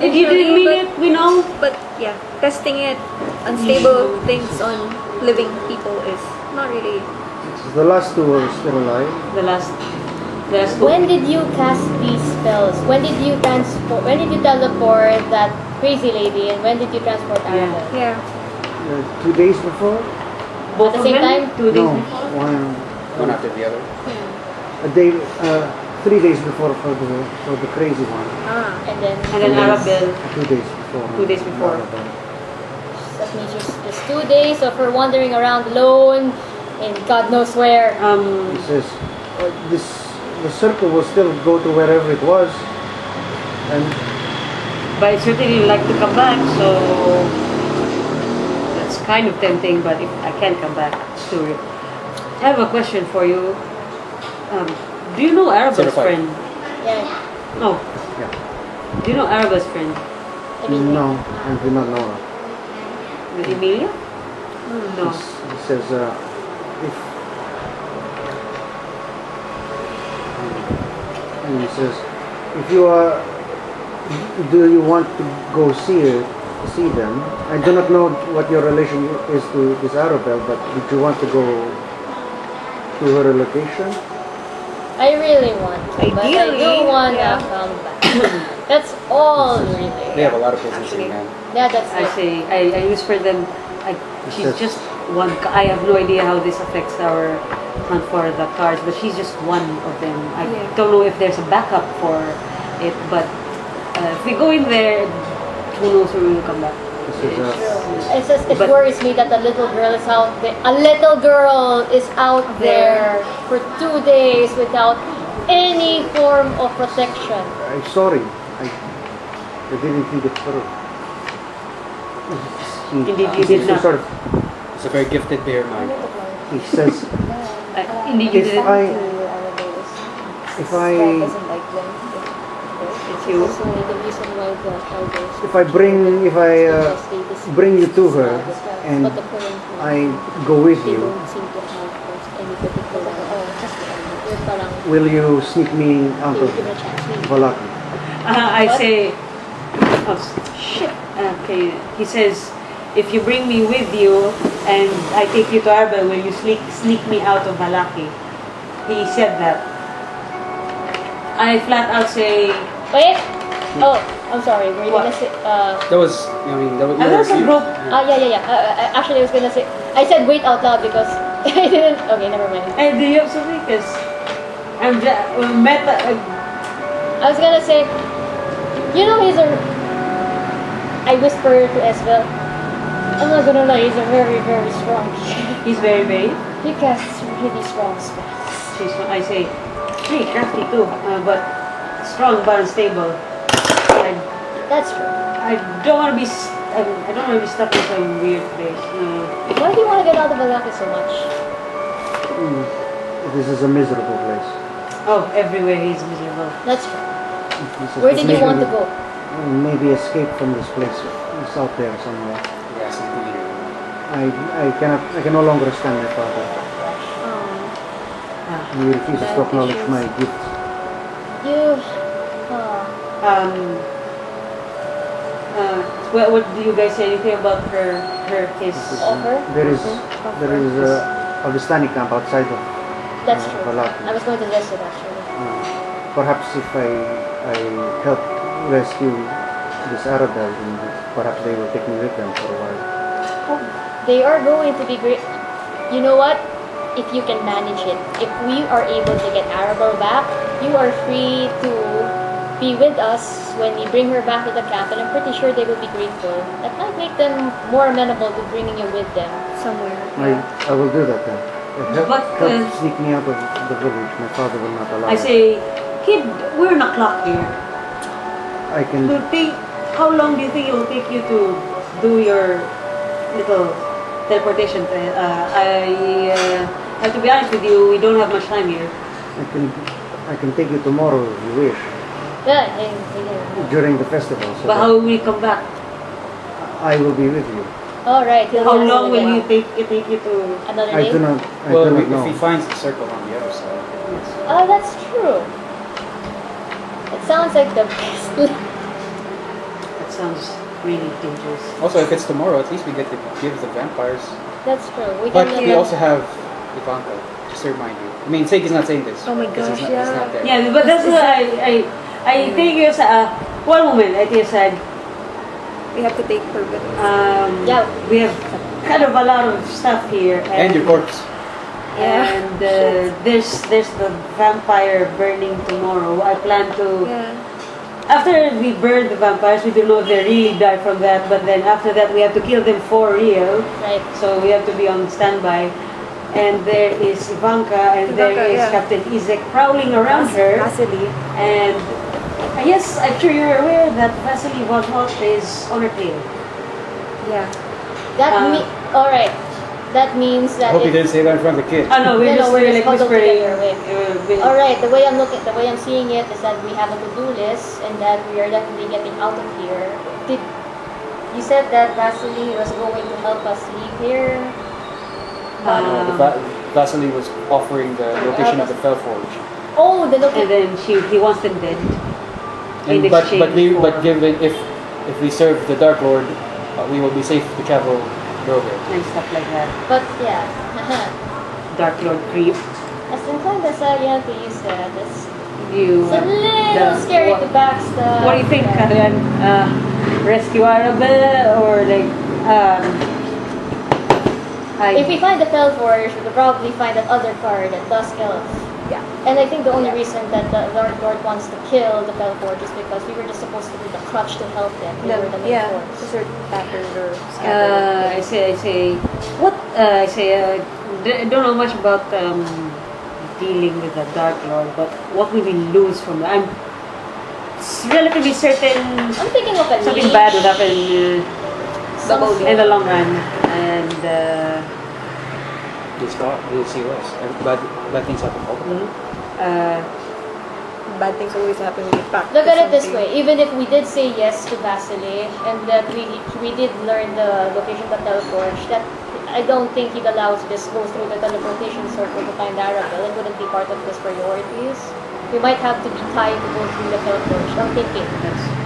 If you didn't mean it, we know. But yeah, testing it, unstable things on living people is not really. The last two are still alive. The last two. When did you cast these spells? When did you teleport that crazy lady? And when did you transport Arabelle? Yeah. 2 days before? Both At the same of them? time? 2 days No, before? One after the other. a day, 3 days before for the crazy one. And then And then Arabelle. 2 days before. 2 days before. that means just 2 days of her wandering around alone in God knows where. He says, the circle will still go to wherever it was, and But I certainly like to come back, so that's kind of tempting. But if I can't come back to it, I have a question for you. Do you know Arabelle's Certified. friend? Yeah. No. yeah. Do you know Arabelle's friend? I mean, No, I do not know her. With Emilia? No. He says, if and he says, if you are, do you want to go see them? I do not know what your relation is to this Arabelle, but did you want to go to her location? I really want to, but I Ideally, don't want to yeah. come back. That's all, really. They have a lot of business in hand. Yeah, that's I it. say, I whisper them, she's just one. I have no idea how this affects our hunt for the cards, but she's just one of them. I don't know if there's a backup for it, but if we go in there, who knows when we will come back. This is It's just, it But- worries me that the little girl is out there. A little girl is out there for 2 days without any form of protection. I'm sorry. I didn't think it through. Indeed, you did not. Sort of, It's a very gifted bear mind. he says, Indeed, you if did. I, if I, It's you. So the reason why the elders if I bring you to her and but the current I go with they you, don't seem to have any particular we're parang will you sneak me out of give it a chance. Maybe. Valaki? I say, oh shit. Okay, he says, if you bring me with you and I take you to Arba, will you sneak me out of Malaki? He said that. I flat out say, Wait! Oh, I'm sorry. Were you What? gonna say, That was, I mean, that was. I was a group. yeah. Actually, I was gonna say, I said wait out loud because I didn't, okay, never mind. Hey, do you have something? Because I'm meta. I was gonna say, you know, I whispered to Esbel, I'm not gonna lie, he's a very, very strong kid. He's very. He casts really strong spells. I say, pretty crafty too, but strong but unstable. That's true. I don't want to be. I don't want to be stuck in some weird place. Why do you want to get out of Valaki so much? This is a miserable place. Oh, everywhere he's miserable. That's true. This is Where did you maybe- want to go? Maybe escape from this place. It's out there somewhere. Yeah, something to do. I can no longer stand my father. He refuses to acknowledge my gifts. What do you guys say? Anything about her case? Offer? There is a Vistani camp outside of That's true. Valaki. I was going to list it actually. Perhaps if I help rescue this Arabelle, then perhaps they will take me with them for a while. They are going to be great. You know what? If you can manage it, if we are able to get Arabelle back, you are free to be with us when we bring her back to the camp, and I'm pretty sure they will be grateful. That might make them more amenable to bringing you with them. Somewhere. I will do that then. But, Help sneak me out of the village. My father will not allow I it. say, kid, we're in a clock here. I can. How long do you think it will take you to do your little teleportation? I have to be honest with you, we don't have much time here. I can take you tomorrow if you wish. Yeah. During the festival. So But how will we come back? I will be with you. All right. How long will you take you to? Another I day? do not. I Well, do not if know. he finds the circle on the other side. Oh, that's true. It sounds like the best. That sounds really dangerous. Also, if it's tomorrow, at least we get to give the vampires. That's true. We But can we also have Ivanka, just to remind you. I mean, Seki's not saying this. Oh my because gosh, he's not there. Yeah, but that's what I think you said. One moment, I think you said. We have to take her with us. Yeah. We have kind of a lot of stuff here, And your corpse. And there's the vampire burning tomorrow. I plan to. Yeah. After we burn the vampires, we don't know if they really die from that. But then after that, we have to kill them for real. Right. So we have to be on standby. And there is Ivanka, and there Ivanka, is yeah. Captain Izek prowling around her. Vasily. And yes, I'm sure you're aware that Vasily Von Holt is on her tail. Yeah. All right. That means I that. hope you didn't say that in front of the kid. Oh no, we're No, just we're like huddled whispering. together, all right. The way I'm seeing it is that we have a to-do list, and that we are definitely getting out of here. You said that Vasily was going to help us leave here? Vasily was offering the location of the Fellforge. Oh, the And location. then he wants them dead. And In but exchange for- given if we serve the Dark Lord, we will be safe to travel Barovia. and stuff like that. But yeah. Dark Lord creep. As inclined as I am to use that, it's You. a little scary to backstab. What do you think, Yeah. Adrian? Rescue Arabelle or like If we find the Felforge, we'll probably find that other card that does kill. Yeah. And I think the only reason that the Lord wants to kill the Felforge is because we were just supposed to be the crutch to help them. We were the main force. because they're battered or scattered. I don't know much about dealing with the Dark Lord, but what will we lose from that? I'm relatively certain I'm thinking of a something leech. bad would happen in the long run, and This COS. Bad things happen all the time. Bad things always happen when you pack. Look at it this way, even if we did say yes to Vasily, and that we did learn the location of the Felforge, that I don't think he'd allow us to just go through the teleportation circle to find Arabelle. It wouldn't be part of his priorities. We might have to be tied to go through the Felforge. I'm thinking.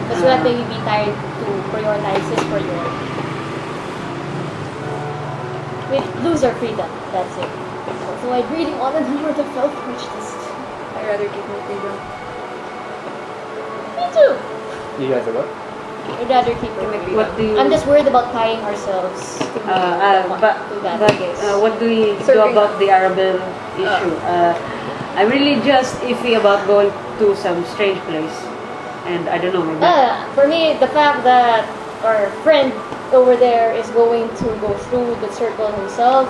Because we'll have to be tied to prioritize his priority. We lose our freedom, that's it. So I really want to know where the Felforge is. I'd rather keep my freedom. Me too! You guys are what? I'd rather keep our freedom. what do you? I'm just worried about tying ourselves to that case. What do we do Serving. about the Arabelle issue? I'm really just iffy about going to some strange place, and I don't know. Maybe. For me, the fact that our friend over there is going to go through the circle himself,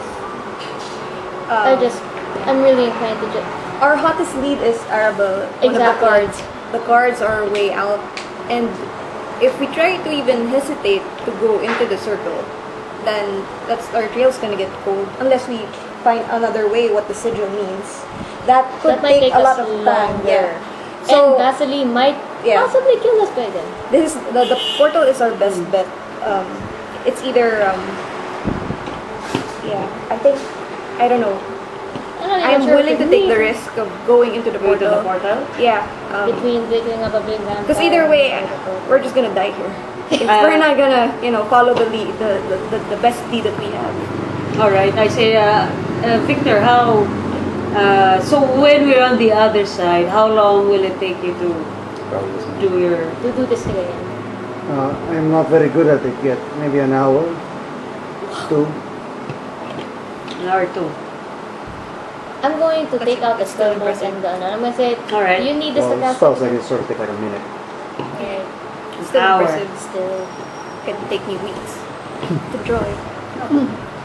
I'm really inclined to just. Our hottest lead is Arabelle. One of the Exactly. cards. The cards are way out, and if we try to even hesitate to go into the circle, then our trail's gonna get cold unless we find another way what the sigil means. That could That might take take a lot us of time. longer. Yeah. So, and Vasily might Yeah. possibly kill us by then. This is the portal is our best bet. It's either I think I don't know. I'm not even I'm sure willing if to it take the means risk of going into the Go to portal. the portal. Yeah. between digging up a big vampire. Because either way, and the portal. we're just gonna die here. If we're not gonna, follow the lead, the best lead that we have. All right. I say, Victor, how? So when we're on the other side, how long will it take you to Probably isn't. do your? to do this thing again. I'm not very good at it yet. Maybe an hour, 2. An hour or two. I'm going to take out the that's still spell book impressive. and I'm going to say, All right. do you need this to Well, cast spells it? like this sort of take like a minute. Okay. It's still Hour. impressive. Still. It can take me weeks to draw it.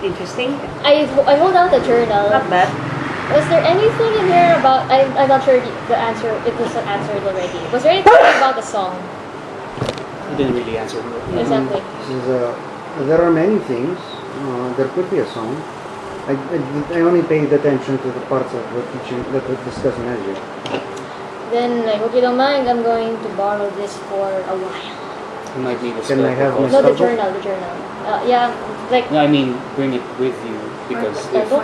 Interesting. I hold out the journal. Not bad. Was there anything in here about, I'm not sure the answer, it was answered already. Was there anything about the song? You didn't really answer. Exactly. This is, there are many things. There could be a song. I only paid attention to the parts of the teaching that was discussed in Asia. Then, I hope you don't mind, I'm going to borrow this for a while. You might need a Can I have spell my No, the spell book? journal. Yeah, like, No, I mean, bring it with you because Spell if book?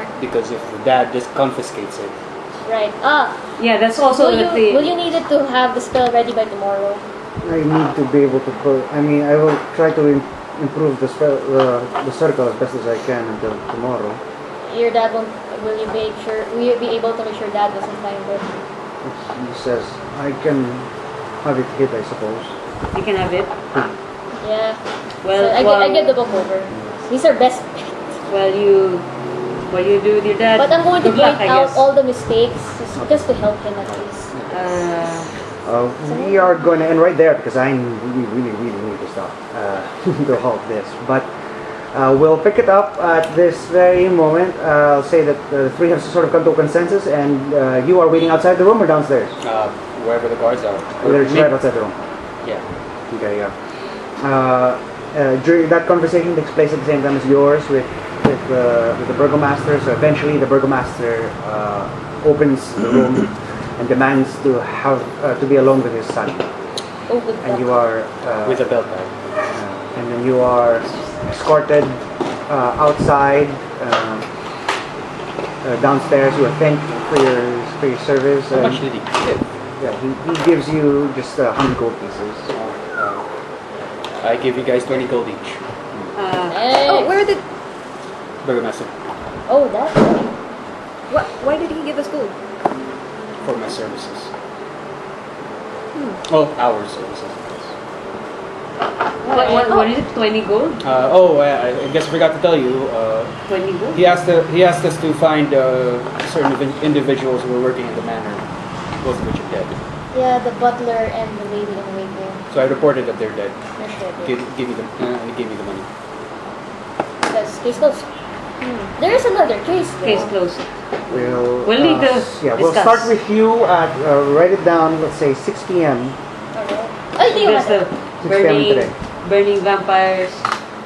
the dad just confiscates it. right. Yeah, that's also Will you need it to have the spell ready by tomorrow? I need to be able to. I will try to improve the spell, the circle as best as I can until tomorrow. Your dad won't, will you be able to make sure dad doesn't find it? He says I can have it hit, I suppose. You can have it. Yeah. Well, So well, I give the book over. He's our best. well, you do with your dad. But I'm going to Good luck, point I out guess. all the mistakes just to help him at least. We are going to end right there because I really need to stop to halt this. But we'll pick it up at this very moment. I'll say that the three have sort of come to a consensus, and you are waiting outside the room or downstairs? Wherever the guards are. They're just right outside the room. Yeah. Okay, yeah. During that conversation takes place at the same time as yours with the burgomaster. So eventually, the burgomaster opens the room and demands to have to be alone with his son. Oh, good And you luck. are With a belt bag. and then you are escorted outside, downstairs. You are thanked for your service. How much did he give? Yeah, he gives you just 100 gold pieces. I give you guys 20 gold each. Hey. Oh, where did? Burgomaster. Oh, that's right. Why did he give us gold? For my services. Oh, our services. I guess. What is it? 20 gold? I guess I forgot to tell you. 20 gold? He asked us to find certain individuals who were working in the manor, both of which are dead. Yeah, the butler and the lady in waiting. So I reported that they're dead. They're dead. Give me the money. That's case closed. There is another case. Though. Case closed. We'll We'll need to we'll discuss. start with you at write it down. Let's say 6 p.m. I think There's the 6 p.m. today. burning vampires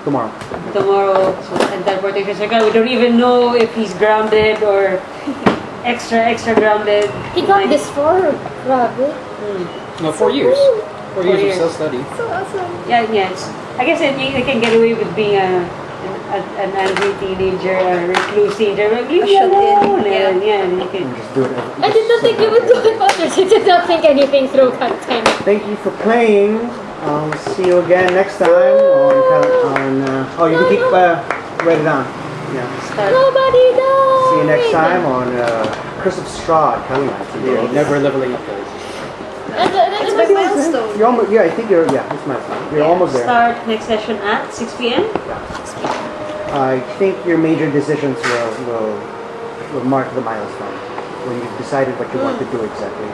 Tomorrow. tomorrow. So, and teleportation circle. We don't even know if he's grounded or extra grounded. he got this far, grabe. No, 4 years. 4 years years. of self-study. So awesome. Yeah, yes. I guess they can get away with being an angry teenager, a recluse teenager. Like, leave me shut in, alone. yeah. And, yeah, and you can. Just do it. I did not think you would do it, others. You did not think anything through that time. Thank you for playing. See you again next time on you can keep write it down. Yeah. Nobody knows. See you next time on Curse of Strahd, Calenites. Yeah, never leveling up those. It's my milestone. You're almost, I think it's my time. You're almost there. Start next session at 6 p.m. I think your major decisions will mark the milestone when you've decided what you want to do exactly.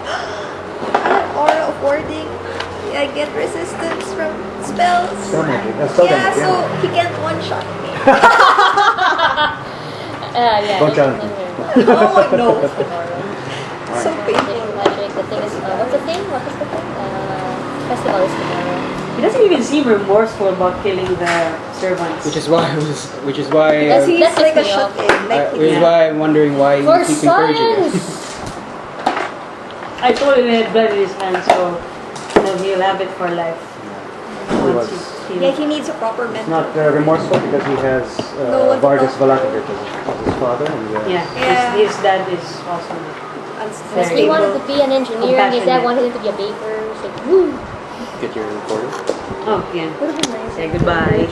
Aura of warding. I get resistance from spells. Spell magic. Spell Yeah, damage, so he can't one-shot me. Yeah. Don't challenge me. Oh, no. So painful. Magic. The thing is, what's the thing? What is the thing? Festival is tomorrow. He doesn't even seem remorseful about killing the servants. Which is why Because He's That like a pissed me off. shut-in. Like, which is why I'm wondering why you For keep encouraging us. science! I told him he had blood in his hand, so he'll have it for life. He Once was- he- yeah, he needs a proper He's mentor. not remorseful because he has No one to Vargas talk to. Valakavir as his father. And, yeah, Yeah. His dad is also. Because he wanted to be an engineer and his dad Compassionate. wanted him to be a baker. It's like, woo! Get your recorder. Oh, yeah. Would have been nice. Say goodbye.